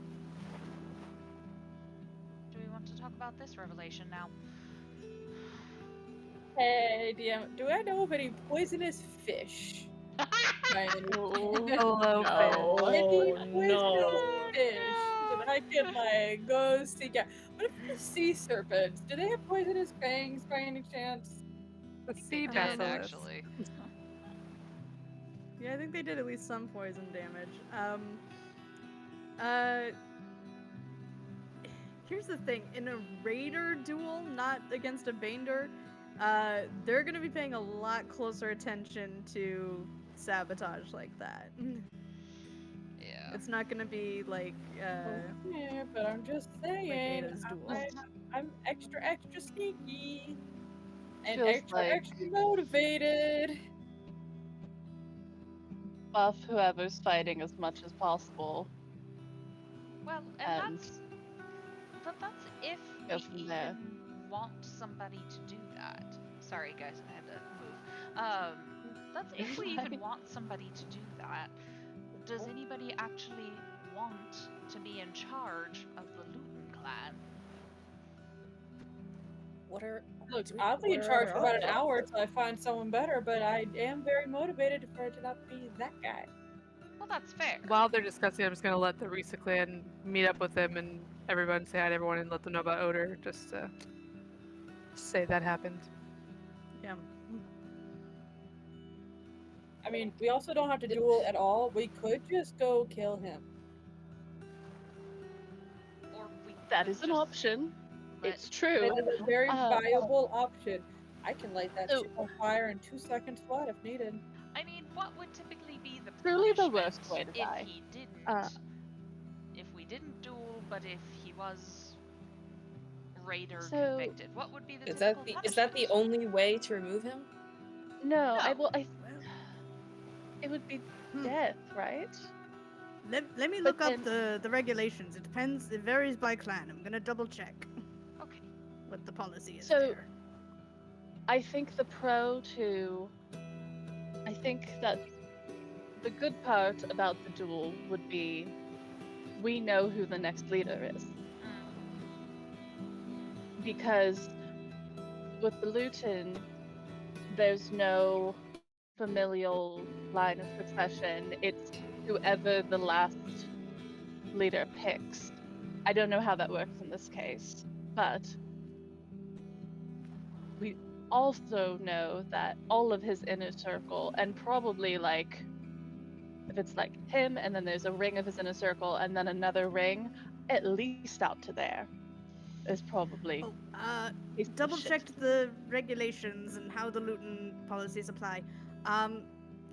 do we want to talk about this revelation now? Hey, DM, do I know of any poisonous fish? By any Oh, chance? Hello, no. Any Oh poisonous no. fish that I can like go seek out? What about the sea serpents? Do they have poisonous fangs by any chance? the I think sea they did, basilisk. actually. Yeah, I think they did at least some poison damage. Uh, Here's the thing: in a raider duel, not against a Bander, they're gonna be paying a lot closer attention to sabotage like that. Yeah. It's not gonna be like Yeah, but I'm just saying, Ada's duel. I'm extra sneaky and Feels extra like motivated. buff whoever's fighting as much as possible. Well, And that's if go we from there. even want somebody to do that. Sorry, guys, I had to move. That's if we even want somebody to do that. Does anybody actually want to be in charge of the Lutan clan? What are Look, do we- I'll be in what are charge our for about an options? hour until I find someone better, but I am very motivated for it to not be that guy. Well, that's fair. While they're discussing, I'm just gonna let the Risa clan meet up with them and everyone say hi to everyone and let them know about Odor. Just to say that happened. Yeah. I mean, we also don't have to duel at all. We could just go kill him. Or we That could is an just option. let- It's true. It is a very Uh, viable option. I can light that So- shit on fire in 2 seconds flat if needed. I mean, what would typically be the Truly the punishment worst way to if die. he didn't? Uh, If we didn't duel, but if he was raider So- convicted, what would be the Is typical that the punishment? only way to remove him? no, I No. will. Well, It would be hmm. death, right? Let me But look up the regulations. It depends. It varies by clan. I'm gonna double check Okay. what the policy is So- there. I think the pro to. I think that the good part about the duel would be we know who the next leader is. Because with the Lutan, there's no familial line of succession. It's whoever the last leader picks. I don't know how that works in this case, but we also know that all of his inner circle, and probably like if it's like him and then there's a ring of his inner circle and then another ring, at least out to there is probably Oh, piece of double shit. checked the regulations and how the Luton policies apply.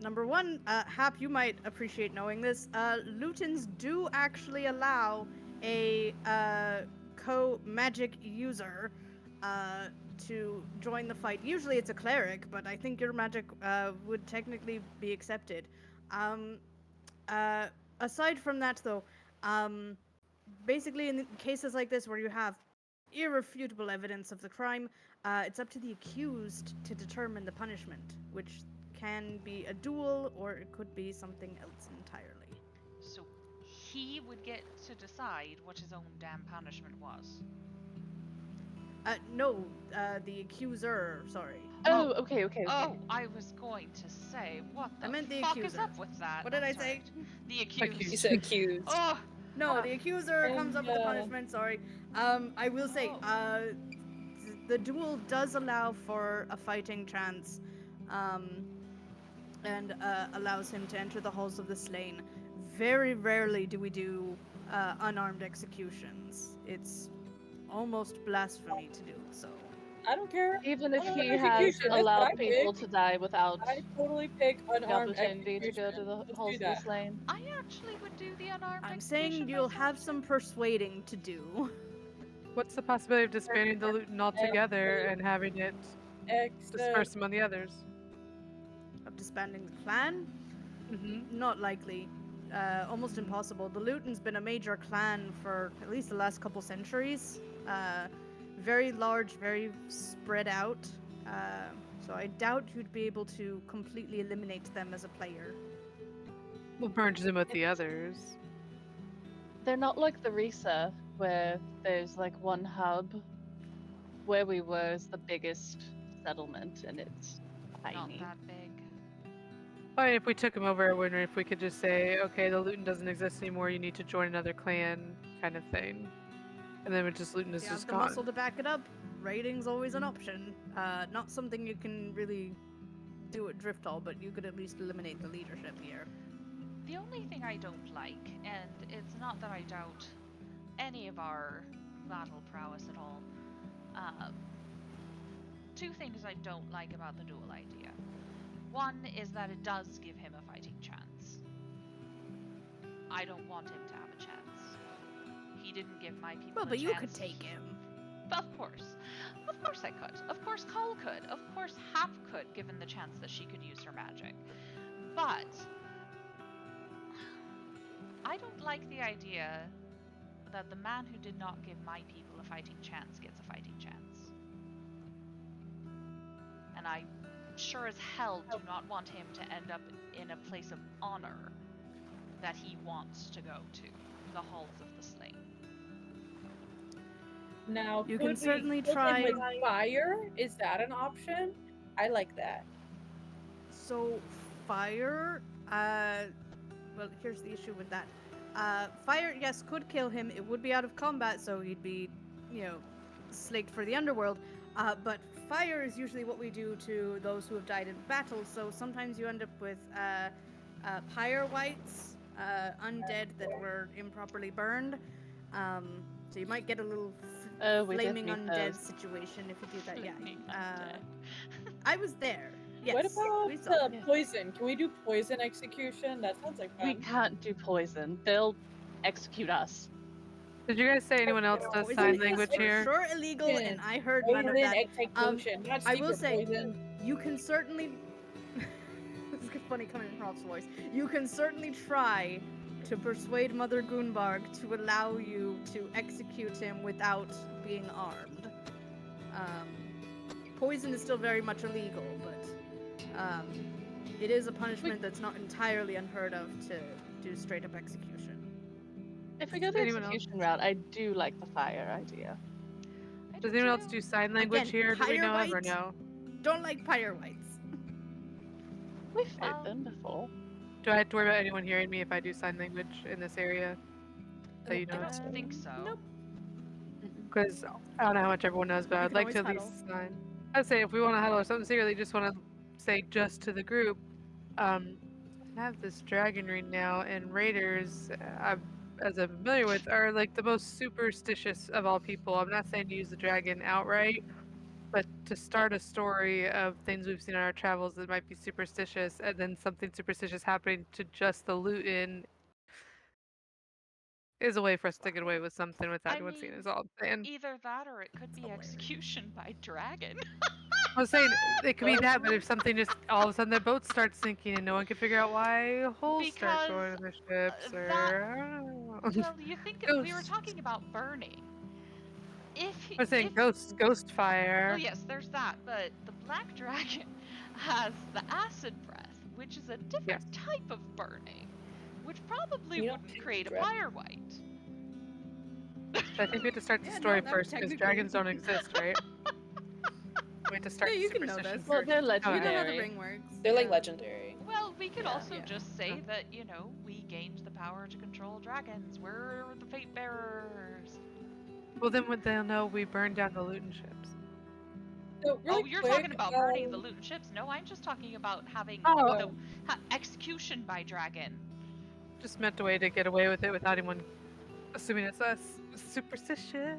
Number one, Hap, you might appreciate knowing this. Lutons do actually allow a co-magic user to join the fight. Usually it's a cleric, but I think your magic would technically be accepted. Aside from that, though, basically in cases like this where you have irrefutable evidence of the crime, it's up to the accused to determine the punishment, which can be a duel or it could be something else entirely. So he would get to decide what his own damn punishment was. No, the accuser, sorry. Oh, okay. Oh, I was going to say, what the I meant the fuck is accuser. up with that? What did I That's say? right. The Accused. accused. You said accused. Oh, No, the accuser comes up with the And, punishment, sorry. I will say, Oh. the duel does allow for a fighting chance, and allows him to enter the halls of the slain. Very rarely do we do unarmed executions. It's almost blasphemy to do so. I don't care. Even if Unarmed he has execution, that's what I allowed people pick. to die without I totally pick the unarmed opportunity to go to execution. the Let's halls do of the that. slain. I actually would do the unarmed I'm execution saying you'll have myself, some too. persuading to do. What's the possibility of disbanding the Luton altogether and having it disperse among the others? Of disbanding the clan? Mm-hmm. Not likely. Almost impossible. The Luton's been a major clan for at least the last couple centuries. Very large, very spread out. So I doubt you'd be able to completely eliminate them as a player. We'll merge them with the others. They're not like the Risa, where there's like one hub. Where we were is the biggest settlement, and it's Not tiny. that big. I mean, if we took him over, I wonder if we could just say, okay, the Lutan doesn't exist anymore. You need to join another clan, kind of thing. And then Lutan is If you have just the gone. muscle to back it up, raiding's always an option. Not something you can really do at Drifthall, but you could at least eliminate the leadership here. The only thing I don't like, and it's not that I doubt any of our battle prowess at all, two things I don't like about the duel idea. One is that it does give him a fighting chance. I don't want him to have a chance. He didn't give my people Well, a but chance. you could take him. Of course. Of course I could. Of course Cole could. Of course Hap could, given the chance that she could use her magic. But I don't like the idea that the man who did not give my people a fighting chance gets a fighting chance. And I sure as hell do not want him to end up in a place of honor that he wants to go to, the halls of the slain. Now, You could can we certainly kill him try- with fire. Is that an option? I like that. So, fire, well, here's the issue with that. Fire, yes, could kill him. It would be out of combat, so he'd be, slaked for the underworld. But fire is usually what we do to those who have died in battle, so sometimes you end up with, pyre whites, undead that were improperly burned. So you might get a little We did flaming meet undead those. situation if you do that, yeah. Flaming undead. I was there. Yes. What about we saw it. Yeah. poison? Can we do poison execution? That sounds like We fun. can't do poison. They'll execute us. Did you guys say anyone else does Poison sign is language for here? sure illegal, and I heard none of Poison that. execution, not I will secret say- poison. You can certainly. This is funny coming in Rolf's voice. You can certainly try to persuade Mother Gunbarg to allow you to execute him without being armed. Poison is still very much illegal, but it is a punishment that's not entirely unheard of to do straight up execution. If we go the Anyone else? execution route, I do like the fire idea. I Does do anyone else too. do sign language Again, here? Do we pyre know of or white? no? Don't like pyre whites. We've fought them before. Do I have to worry about anyone hearing me if I do sign language in this area? That you I know? don't think so. Nope. Because I don't know how much everyone knows, but You I'd can like to at always least sign. I'd say if we want to huddle or something secretly, just want to say just to the group, I have this dragon right now, and raiders, as I'm familiar with, are like the most superstitious of all people. I'm not saying to use the dragon outright, but to start a story of things we've seen on our travels that might be superstitious, and then something superstitious happening to just the Lutan is a way for us to get away with something without I anyone seeing mean, us all. And Either that or it could be hilarious. execution by dragon. I was saying it could be that, but if something just all of a sudden their boats start sinking and no one can figure out why holes start going in their ships, or I don't know. Well, you think we were Ghosts. talking about burning. I I was saying ghost fire. Well, yes, there's that, but the black dragon has the acid breath, which is a different type of burning, which probably You don't wouldn't take create a dragon. fire white. So I think we have to start the Yeah, no, story that would first because technically- dragons don't exist, right? We have to start Yeah, the you can know superstition this. Well, first. they're You know how the legendary. ring works. They're like yeah. legendary. Well, we could Yeah. also Yeah. just say that, we gained the power to control dragons. We're the fate bearers. Well, then would they'll know we burned down the Lutan ships? So really Oh, you're quick, talking about burning the Lutan ships. No, I'm just talking about having Oh. the execution by dragon. Just meant a way to get away with it without anyone assuming it's us. Superstitious.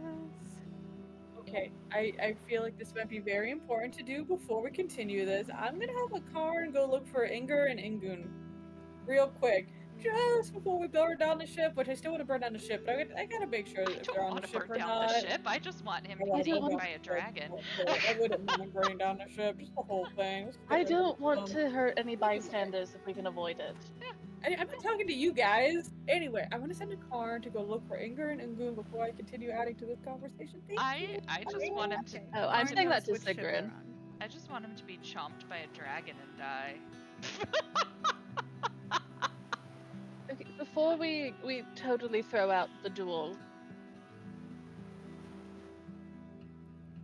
Okay, I feel like this might be very important to do before we continue this. I'm gonna have a car and go look for Inger and Ingun real quick, just before we burn down the ship, which I still want to burn down the ship, but I gotta make sure I that if they're don't on want the to ship burn or down not. the ship. I just want him I to like get don't eaten want by a dragon. I wouldn't mind burning down the ship, just the whole thing. Just I get rid of don't want them. to hurt any bystanders if we can avoid it. I've been talking to you guys. Anyway, I'm gonna send a car to go look for Inger and Ingun before I continue adding to this conversation. Thank you. I just want him to. Okay. Oh, I'm Arn saying knows that to which ship they're Sigrun. on. I just want him to be chomped by a dragon and die. Okay, before we totally throw out the duel,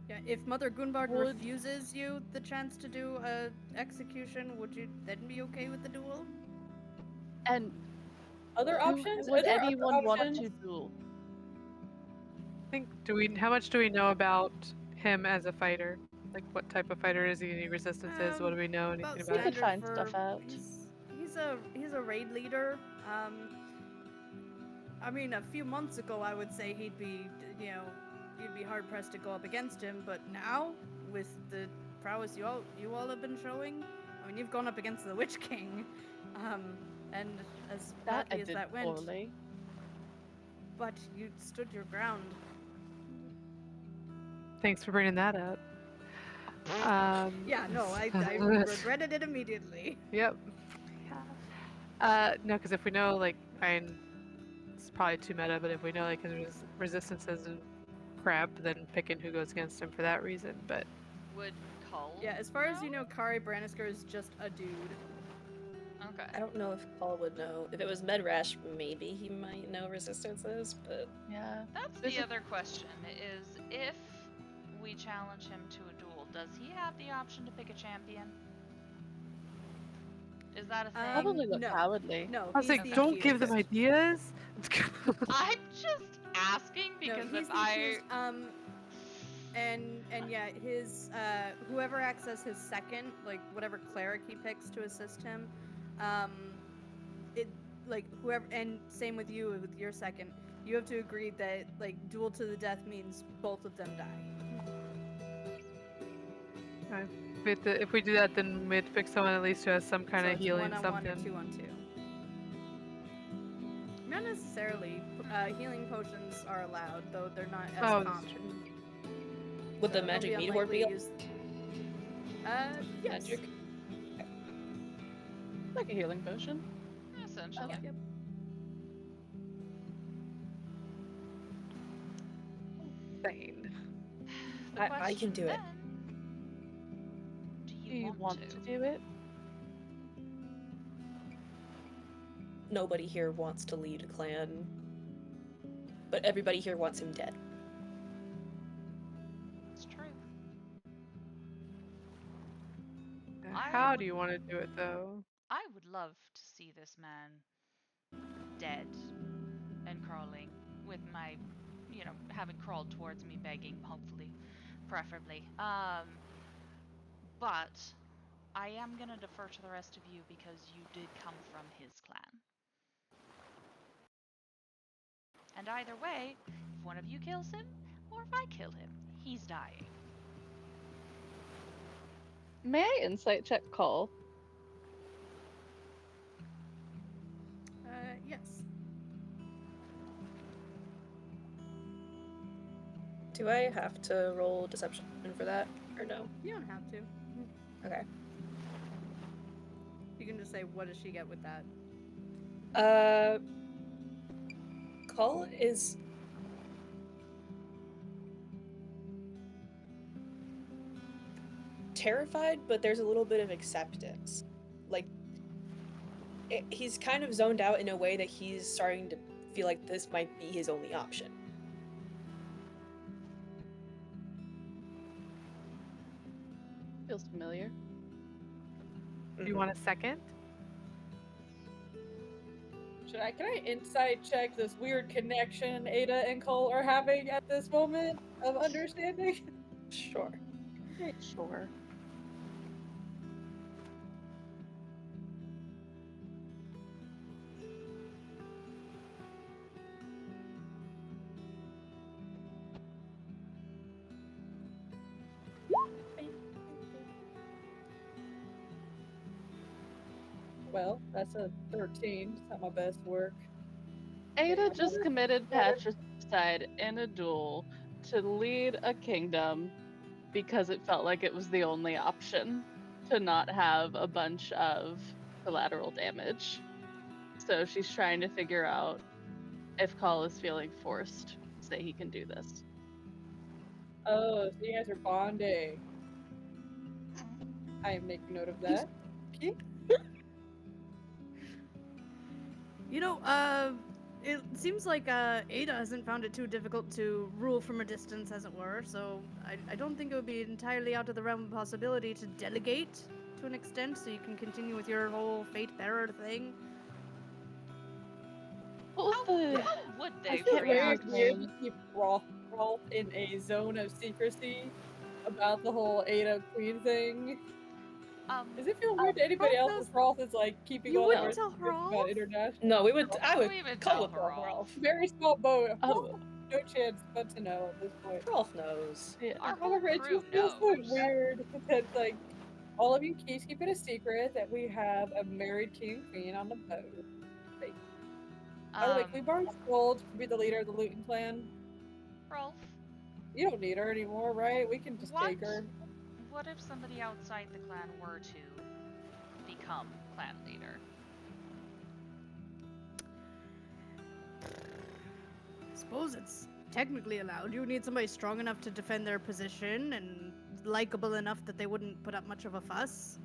Yeah, if Mother Gunvard Would- refuses you the chance to do a execution, would you then be okay with the duel? And Other who options? Are would there other anyone want options? to duel? I think how much do we know about him as a fighter? Like what type of fighter is he? Any resistances? What do we know anything About about We could it? standard find for stuff out. he's a raid leader. I mean, a few months ago, I would say he'd be, you'd be hard pressed to go up against him. But now, with the prowess you all have been showing, I mean, you've gone up against the Witch King, and as That I badly as did that went, poorly. but you stood your ground. Thanks for bringing that up. Yeah, no, I regretted it immediately. Yep. No, because if we know, like, it's probably too meta, but if we know, like, his resistances and crap, then picking who goes against him for that reason, but... Would Cull? Yeah, as far as you know? know, Kari Brannisker is just a dude. Okay. I don't know if Paul would know. If it was Medrash, maybe he might know resistances, but Yeah. That's There's the a- other question, is if we challenge him to a duel, does he have the option to pick a champion? Is that a thing? Probably look no. cowardly. No, I was he's like, the don't give them accused. ideas! I'm just asking No, because he's if the I accused. And yeah, his whoever acts as his second, like whatever cleric he picks to assist him, it like whoever, and same with you with your second, you have to agree that like duel to the death means both of them die. If we do that, then we have to pick someone at least who has some kind So of it's healing 1-on-1 something. or 2-on-2. Not necessarily. Healing potions are allowed, though they're not as Oh, that's common. would the So magic it'll meat horde unlikely be to use... yes. magic? Like a healing potion. essentially. Yep. Insane. The I can do it. question then, Do you want to do it? Nobody here wants to lead a clan, but everybody here wants him dead. It's true. How do you want to do it, though? I would love to see this man dead and crawling with my, having crawled towards me begging, hopefully, preferably. But I am gonna defer to the rest of you because you did come from his clan. And either way, if one of you kills him, or if I kill him, he's dying. May I insight check Cole? Yes. Do I have to roll deception for that, or no? You don't have to. Okay. You can just say, what does she get with that? Call is terrified, but there's a little bit of acceptance. Like, he's kind of zoned out in a way that he's starting to feel like this might be his only option. Feels familiar. Do you want a second? Can I insight check this weird connection Ada and Cole are having at this moment of understanding? Sure. Sure. Well, that's a 13. It's not my best work. Ada just committed patricide in a duel to lead a kingdom because it felt like it was the only option to not have a bunch of collateral damage. So she's trying to figure out if Call is feeling forced to say he can do this. Oh, so you guys are bonding. I am making note of that. Okay. it seems like Ada hasn't found it too difficult to rule from a distance, as it were, so I don't think it would be entirely out of the realm of possibility to delegate to an extent so you can continue with your whole fate bearer thing. What was the? How would I they It's can't very react? remember. weird to keep Rolf in a zone of secrecy about the whole Ada Queen thing. Does it feel weird to anybody else Rolf if Rolf is like keeping You all wouldn't their tell secrets about Rolf? international? No, we would. Rolf. I would. We would Cole tell would tell Rolf. Rolf. Very small boat. Oh, No chance but to know at this point. Rolf knows. yeah. Our whole However, it crew just feels so knows. weird that like all of you keep it a secret that we have a married king and queen on the boat. Like, by the way, can we borrow Gold to be the leader of the Lutan Clan? Rolf, You don't need her anymore, right? We can just what? take her. What if somebody outside the clan were to become clan leader? I suppose it's technically allowed. You would need somebody strong enough to defend their position and likable enough that they wouldn't put up much of a fuss.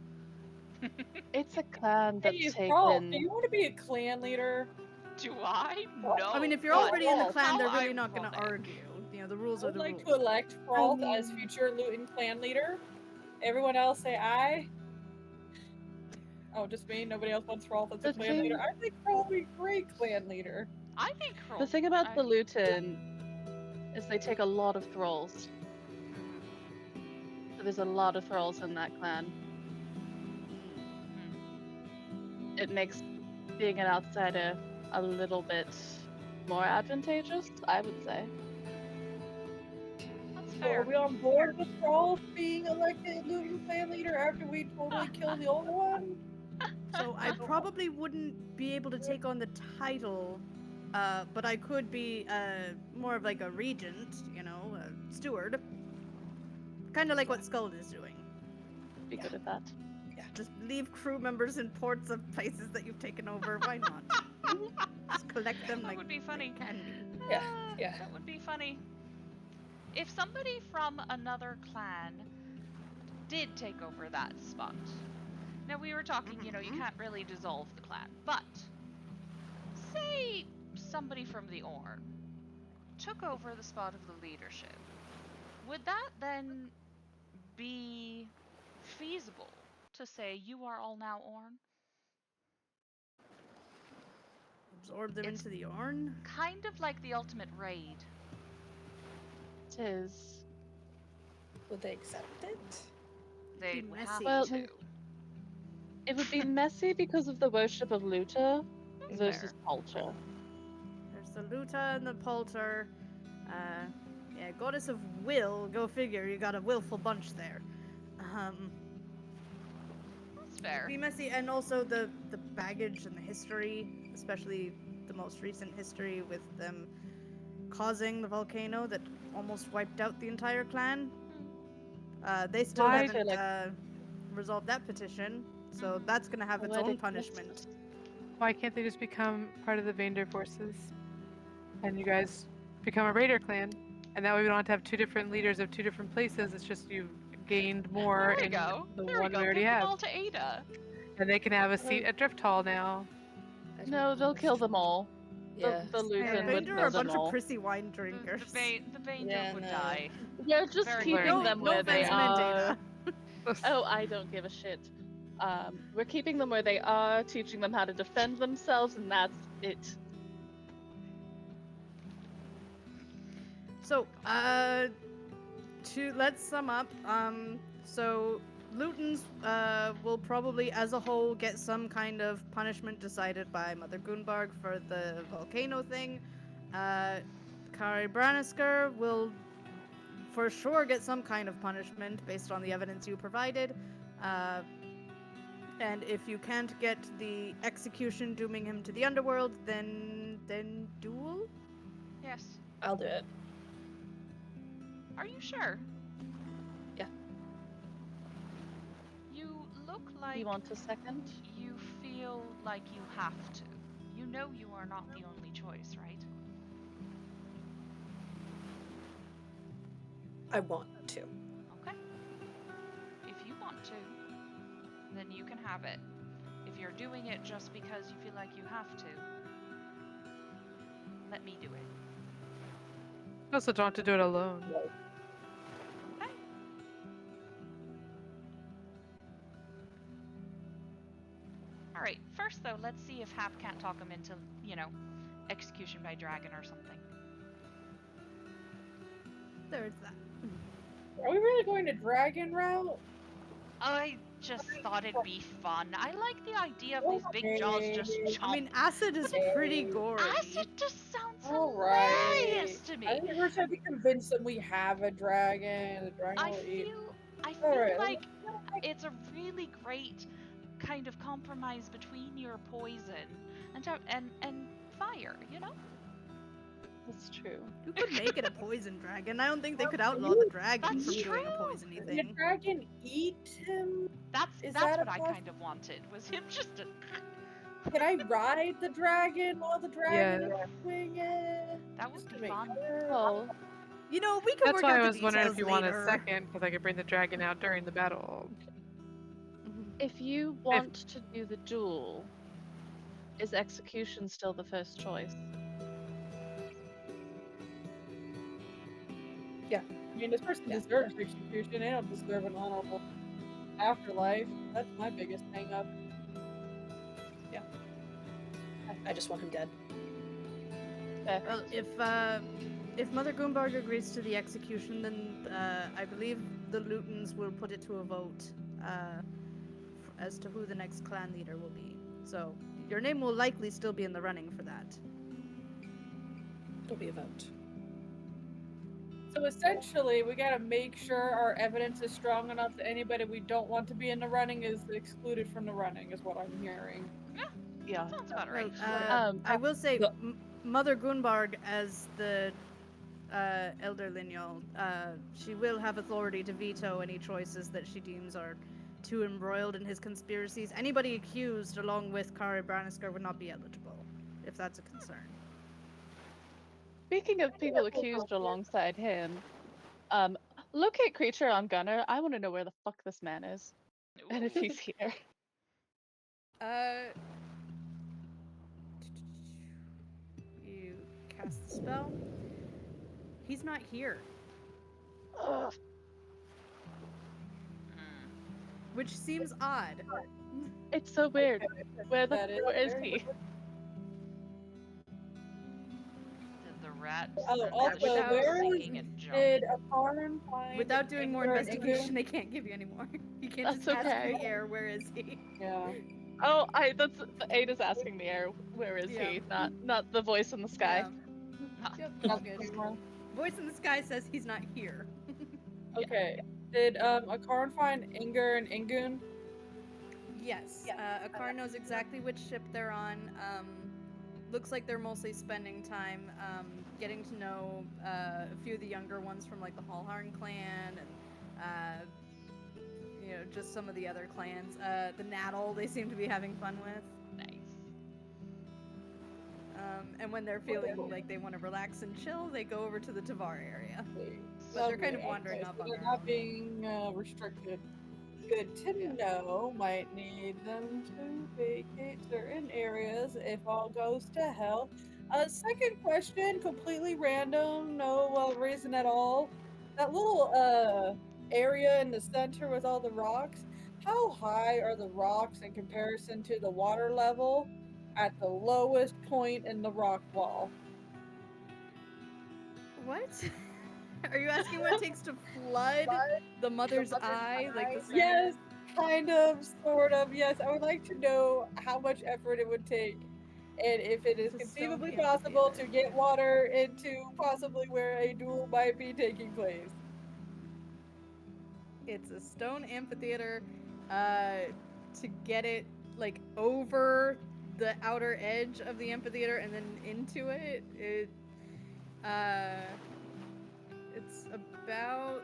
It's a clan that's Hey, Rolf, do taken. you want to be a clan leader? Do I? Well, No. I mean, if you're but already in the Rolf, clan, how they're really not going to ironic. argue. You know, the rules I are would the like rules. to elect Rolf I as mean- future Lutan clan leader. Everyone else say aye. Oh, just me? Nobody else wants Rolf as a The clan leader? thing- I think Rolf would be a great clan leader. I think Rolf. The thing about the Lutan is they take a lot of thralls. So there's a lot of thralls in that clan. It makes being an outsider a little bit more advantageous, I would say. That's So fair. are we on board with Rolf being elected Lutan clan leader after we totally kill the old one? So I probably wouldn't be able to take on the title, but I could be more of like a regent, you know, a steward. Kind of like what Skuld is doing. Be good at that. Just leave crew members in ports of places that you've taken over. Why not? Just collect them That like would be funny. they can be. Yeah, Ah, yeah. That would be funny. If somebody from another clan did take over that spot. Now we were talking, you know, you can't really dissolve the clan, but say somebody from the Orn took over the spot of the leadership. Would that then be feasible to say you are all now Orn? Absorb them It's- into the Orn. Kind of like the ultimate raid. It is. Would they accept it? They Be would messy. have Well, to. It would be messy because of the worship of Luta versus Fair. culture. There's the Luta and the Polter. Yeah, Goddess of Will. Go figure. You got a willful bunch there. That's fair. Be messy, and also the baggage and the history, especially the most recent history with them causing the volcano that almost wiped out the entire clan. They still Why? haven't resolved that petition, so that's gonna have its Poetic own punishment. justice. Why can't they just become part of the Vander forces? And you guys become a raider clan, and that way we don't have to have two different leaders of two different places. It's just you've gained more There we in go. the There we one go. we already Give them have, all to Ada. and they can have a seat at Drifthall now. No, they'll kill them all. Yeah. The Lutan Yeah, would Vander kill are a them bunch all. of prissy wine The drinkers. Vander Yeah, would no. die. They're just Very keeping learned. them No where they offense meant, are. Ada. Oh, I don't give a shit. We're keeping them where they are, teaching them how to defend themselves, and that's it. So, let's sum up. So Lutans will probably, as a whole, get some kind of punishment decided by Mother Gunbarg for the volcano thing. Kari Branisker will, for sure, get some kind of punishment based on the evidence you provided. And if you can't get the execution dooming him to the underworld, then duel. Yes. I'll do it. Are you sure? Yeah. You look like You want a second? you feel like you have to. You know you are not the only choice, right? I want to. Okay. If you want to, then you can have it. If you're doing it just because you feel like you have to, let me do it. I also don't have to do it alone. Okay. All right. First, though, let's see if Hap can't talk him into, execution by dragon or something. There's that. Are we really going to dragon route? I just thought it'd be fun. I like the idea of these big jaws just Okay. chomp. I mean, acid is pretty gory. acid just sounds All hilarious right. to me. I think we're trying to convince them we have a dragon. The dragon I will eat. feel Alright, like it's a really great kind of compromise between your poison and fire, That's true. You could make it a poison dragon. I don't think they could outlaw the dragon That's from doing a true. poisony Can the thing. dragon eat him? Is That's that what a I poss- kind of wanted, was him just a... Can I ride the dragon while the dragon Yeah. is doing it? That would Just to be make fun. sure. Well, We can That's work why out I the was wondering if details you want a later. second, because I could bring the dragon out during the battle. if you want to do the duel, is execution still the first choice? I mean, this person deserves execution. They don't deserve an honorable afterlife. That's my biggest hang up. I just want him dead. Well, if Mother Goombarg agrees to the execution, then I believe the Lutans will put it to a vote as to who the next clan leader will be. So your name will likely still be in the running for that. It'll be a vote. So essentially, we gotta make sure our evidence is strong enough that anybody we don't want to be in the running is excluded from the running, is what I'm hearing. Yeah. Sounds about Well, right. I will say, Well- Mother Goombarg, as the Elder Lineal, she will have authority to veto any choices that she deems are too embroiled in his conspiracies. Anybody accused, along with Kari Branisker, would not be eligible, if that's a concern. Speaking of people accused alongside him, locate creature on Gunner. I want to know where the fuck this man is and if he's here. You cast the spell. He's not here, Ugh. which seems odd. It's so weird. Where is very he? weird. Did the rat Oh, start also, without- where sinking and jump? did Aparn find Without doing more Anger investigation, I can't give you any more. You can't That's just ask okay. in the air, where is he? Yeah. Oh, that's Ada's asking the air. Where is Yeah. he? Not the voice in the sky. Yep, all good. Voice in the sky says he's not here. Okay. Did Akarn find Inger and Ingun? Yes. Akar knows exactly which ship they're on. Looks like they're mostly spending time getting to know a few of the younger ones from like the Hallharn clan and just some of the other clans. The Naddle they seem to be having fun with. Nice. And when they're feeling like they want to relax and chill, they go over to the Tavar area. But they're kind of wandering Okay, off so on they're their not own. being restricted. Good to Yeah. know. Might need them to vacate certain areas if all goes to hell. Second question, completely random, no reason at all. That little area in the center with all the rocks, how high are the rocks in comparison to the water level at the lowest point in the rock wall? What? Are you asking what it takes to flood the mother's eye? Like the center? Yes, kind of, sort of. Yes, I would like to know how much effort it would take, and if it is It's a conceivably stone possible to amphitheater. get water into possibly where a duel might be taking place. It's a stone amphitheater. To get it like over the outer edge of the amphitheater and then into it, it's about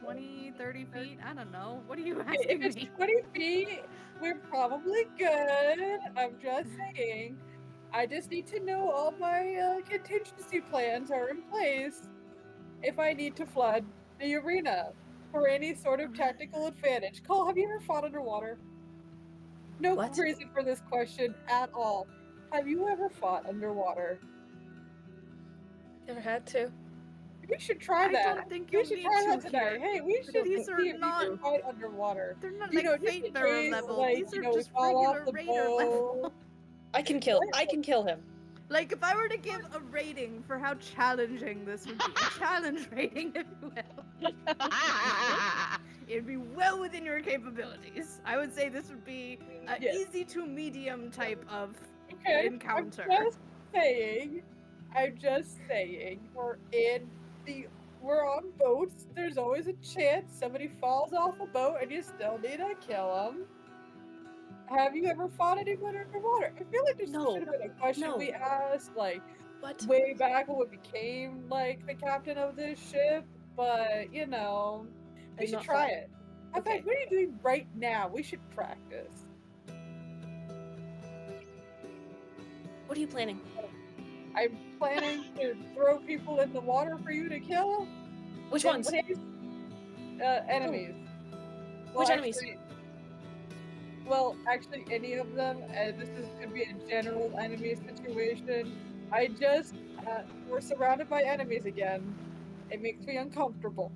20, 30 feet. I don't know. What are you If asking it's me? 20 feet, we're probably good. I'm just saying. I just need to know all my contingency plans are in place if I need to flood the arena for any sort of tactical advantage. Cole, have you ever fought underwater? No What? reason for this question at all. Have you ever fought underwater? Never had to. We should try I that. don't think We you'll should need try to that tonight. here. Hey, we should These see are if we not- can fight underwater. They're not You like know, just in fate bearer case, level. like, These you are know, we just fall off regular the raider level. boat. I can kill him. Like, if I were to give a rating for how challenging this would be, a challenge rating, if you will, it'd be well within your capabilities. I would say this would be an Yes. easy to medium type of Okay, encounter. I'm just saying, we're on boats. There's always a chance somebody falls off a boat and you still need to kill them. Have you ever fought anyone underwater? I feel like this No, should have been a question no. we asked, like, What? way back when we became, like, the captain of this ship, but, you know, we I'm should not try fun. it. In Okay. fact, what are you doing right now? We should practice. What are you planning? I'm planning to throw people in the water for you to kill. Which in ones? case- enemies. Which enemies? Actually, any of them. This could be a general enemy situation. We're surrounded by enemies again. It makes me uncomfortable.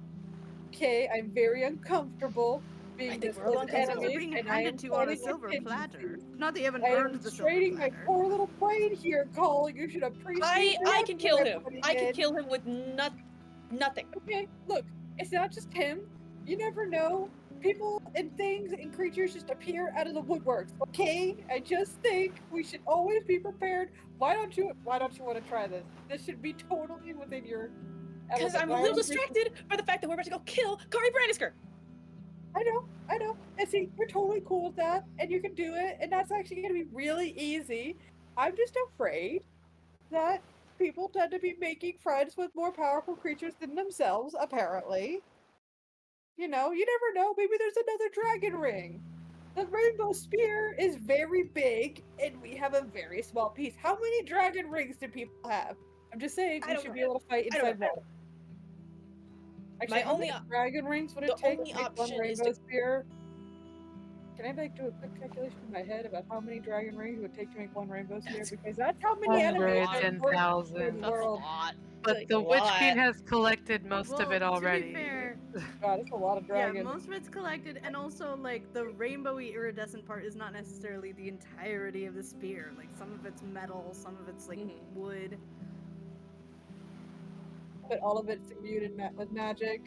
Okay, I'm very uncomfortable being think this we're all with These ones are enemies, being and I am handed to you on a planning silver platter. contingencies. Not that you haven't I earned am the silver straining my platter. poor little brain here, Cole. You should appreciate the I can kill effort I'm him. putting I can in. kill him with nothing. Okay, look, it's not just him. You never know. People and things and creatures just appear out of the woodworks. Okay, I just think we should always be prepared. Why don't you want to try this? This should be totally within your. Because I'm a little distracted by the fact that we're about to go kill Kari Brandisker. I know. And see, you're totally cool with that, and you can do it, and that's actually going to be really easy. I'm just afraid that people tend to be making friends with more powerful creatures than themselves, apparently. You know, you never know. Maybe there's another dragon ring. The rainbow spear is very big, and we have a very small piece. How many dragon rings do people have? I'm just saying, I we don't should be know. able to fight I don't inside know. water. Actually, My how only many dragon rings would it the take only to make one option is rainbow to- spear? Can I like do a quick calculation in my head about how many dragon rings it would take to make one rainbow spear? Because that's how many enemies Hundreds there and were in thousands. the That's a world. lot. But Like, the a Witch Queen lot. has collected most of it already. To be fair, God, that's a lot of yeah, dragons. most of it's collected, and also like the rainbowy iridescent part is not necessarily the entirety of the spear. Like some of it's metal, some of it's like wood. But all of it's imbued with magic.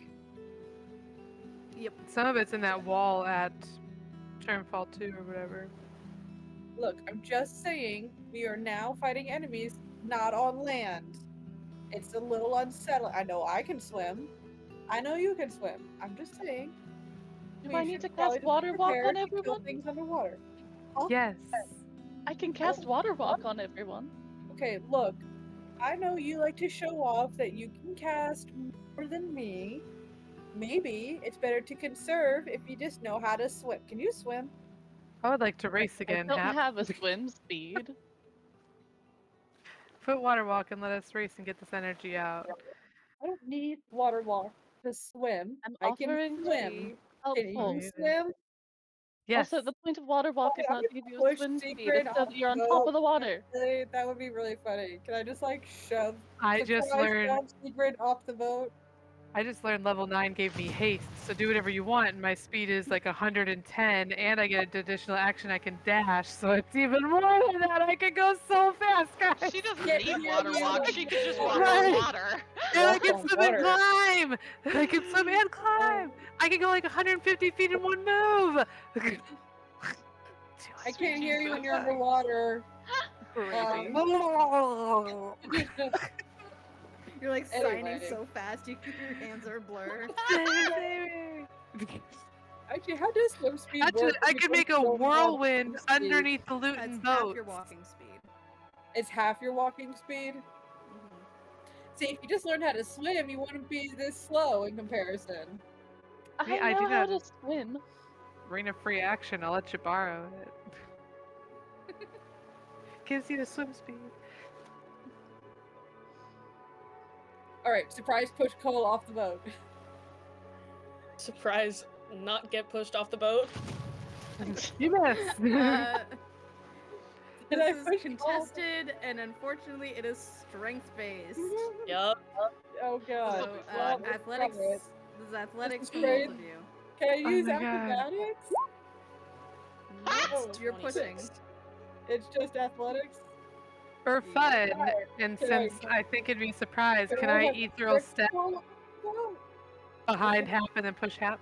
Yep. Some of it's in that wall at Turnfall 2 or whatever. Look, I'm just saying, we are now fighting enemies not on land. It's a little unsettling. I know I can swim. I know you can swim. I'm just saying. Do we I need should to probably cast just Water be Walk prepared on to kill everyone? things underwater. Huh? Yes. I can cast Water Walk on everyone. Okay, look. I know you like to show off that you can cast more than me. Maybe it's better to conserve if you just know how to swim. Can you swim? I would like to race again, I don't Hap. have a swim speed. Put water walk and let us race and get this energy out. I don't need water walk to swim. I'm I can offering to swim. be Can you helpful. swim? Yes. Also, the point of Water Walk is Okay, I'm not to gonna give you a push swim speed, Secret it's so off that you're on the top boat. of the water. That would be really funny. Can I just like shove I just surprise learned shove Secret off the boat? level 9 gave me haste, so do whatever you want. And my speed is like 110, and I get an additional action I can dash, so it's even more than that. I can go so fast, guys. She doesn't Yeah, need yeah, water yeah, walk. like She could just that. walk on Right. water. And I Walk can on swim and water. climb. I can swim and climb. I can go like 150 feet in one move. I Sweet can't hear you when Jesus. you're underwater. Crazy. You're like Anyway. signing so fast, your hands are blurred. Actually, how does swim speed Actually, work? I when could it make a comes to swim whirlwind speed? underneath the Lutan That's half boat. your walking speed. It's half your walking speed. See, if you just learned how to swim, you wouldn't be this slow in comparison. Me, I I know do how that. to swim. Ring of free action. I'll let you borrow it. Gives you the swim speed. All right, surprise push Cole off the boat. Surprise, not get pushed off the boat. You missed. Can I this is push contested, and unfortunately, it is strength-based. Yup. Oh god. So, Well, let's athletics. try it. This is athletics is for great. both of you. Can I Oh use my God. acrobatics? Nope, It's you're pushing. 26. It's just athletics? For Yeah. fun, Alright, and can I- since I think it'd be a surprise, Can can I I have ethereal step critical? No. behind Hap and then push Hap?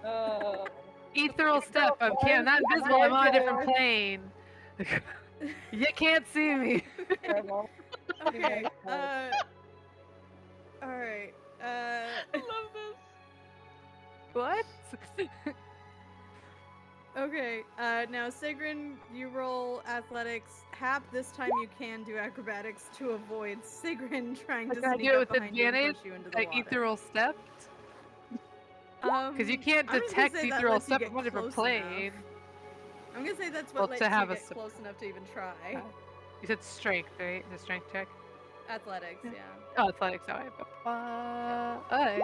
No, Ethereal step. I'm why I'm not is- invisible. why I'm on a is different there- plane. You can't see me. Terrible. Okay. Yeah. All right. I love this. What? Okay. Now, Sigrun, you roll athletics. Hap, this time you can do acrobatics to avoid Sigrun trying to Can I sneak do it up with behind you and advantage? push you into the I water. ethereal step? Because you can't I'm just gonna detect say that ethereal lets you step get on a different close enough. plane. I'm gonna say that's Well, what to lets you have a get sup- close enough to even try. You said strength, right? The strength check? Athletics, yeah. Oh, athletics. Oh, alright.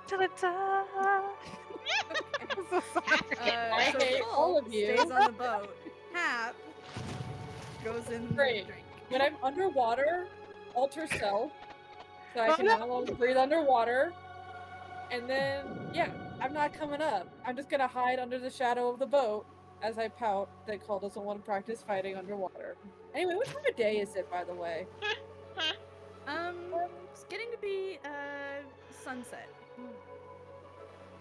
Ta-da-ta. I'm so sorry. I So hate Cole all of you. stays on the boat. Hap goes in the Great. drink. When I'm underwater, alter self, so I Oh, can no. no longer breathe underwater. And then, yeah, I'm not coming up. I'm just gonna hide under the shadow of the boat as I pout that Cole doesn't want to practice fighting underwater. Anyway, what time of day is it, by the way? It's getting to be sunset.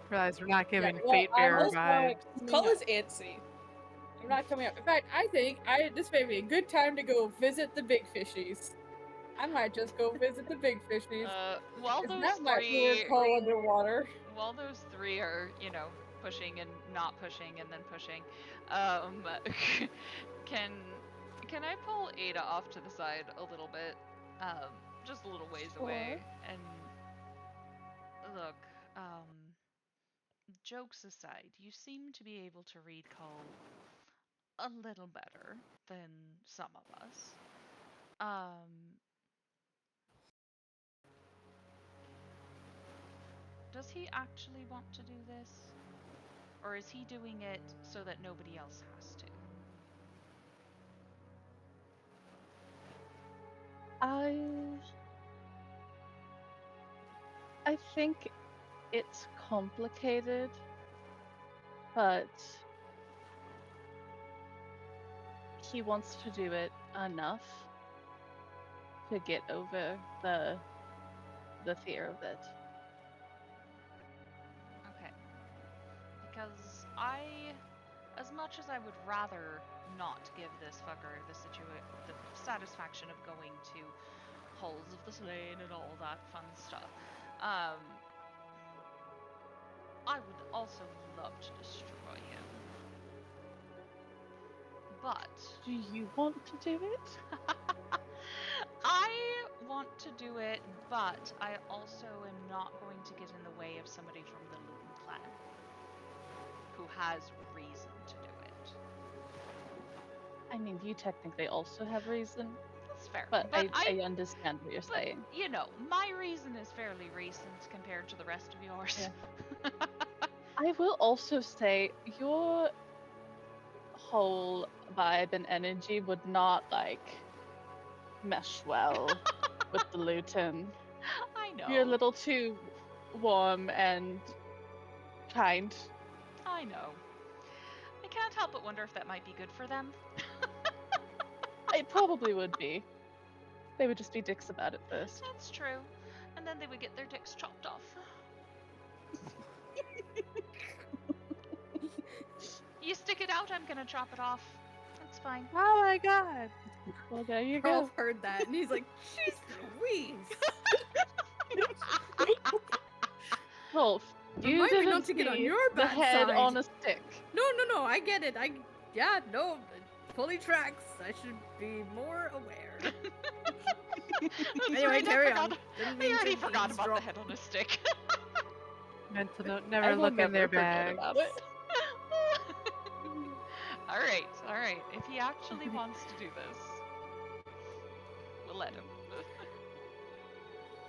Realize we're not giving well, Fate Bearer I'm just vibes. Call is antsy. I'm not coming up. In fact, I think this may be a good time to go visit the big fishies. I might just go visit the big fishies. While 'Cause those that might lure three, Cole underwater. while those three are, pushing and not pushing and then pushing, can I pull Ada off to the side a little bit, just a little ways away, and look, jokes aside, you seem to be able to read Cole a little better than some of us. Does he actually want to do this? Or is he doing it so that nobody else has to? I think it's complicated, but he wants to do it enough to get over the fear of it. Okay. Because as much as I would rather not give this fucker the satisfaction of going to Halls of the Slain and all that fun stuff, I would also love to destroy him. But Do you want to do it? I want to do it, but I also am not going to get in the way of somebody from the Lutan Clan who has reason to do it. I mean, you technically also have reason, That's fair. but I understand what you're saying. My reason is fairly recent compared to the rest of yours. I will also say your whole vibe and energy would not mesh well with the Lutan. I know. You're a little too warm and kind. I know. I can't help but wonder if that might be good for them. It probably would be. They would just be dicks about it first. That's true. And then they would get their dicks chopped off. You stick it out, I'm gonna chop it off. That's fine. Oh my god. Well, there you Rolf go. heard that and he's like, "Jeez Louise! Rolf, you Remind me didn't not to get on see your the bad head side. on a stick. No, I get it. It fully tracks. I should be more aware." Anyway, right, carry I on. Didn't mean I already to forgot about the eavesdrop. head on a stick. Mental note, I never will look in their never forget bags. about it. Alright. If he actually wants to do this, we'll let him.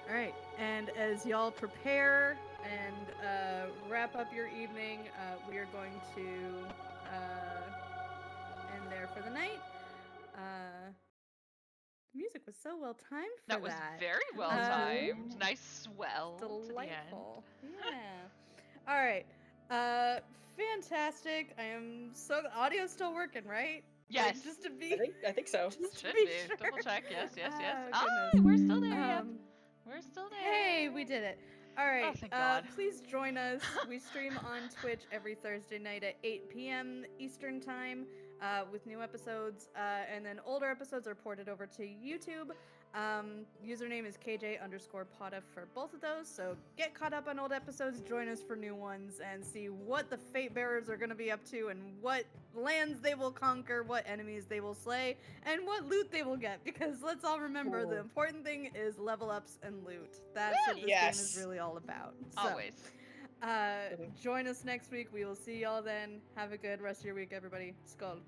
All right, and as y'all prepare and wrap up your evening, we are going to end there for the night. The music was so well timed for That was very well timed. Nice swell to the end. Delightful. Yeah. All right. Fantastic. I am so audio's still working, right? Like, Yes. just to be I think so. just to Should be be. sure. Double check. Yes, yes, yes. Ah, Ah, goodness. we're still there. Yep. Um, We're still there. Hey, we did it. All right. thank God. Please join us. We stream on Twitch every Thursday night at 8 p.m. Eastern Time with new episodes. And then older episodes are ported over to YouTube. Username is KJ_Potta for both of those. So get caught up on old episodes, join us for new ones, and see what the Fate Bearers are going to be up to and what lands they will conquer, what enemies they will slay, and what loot they will get. Because let's all remember the Cool. important thing is level ups and loot. That's what this game is Yes. really all about. So, Always. join us next week. We will see y'all then. Have a good rest of your week, everybody. Skull.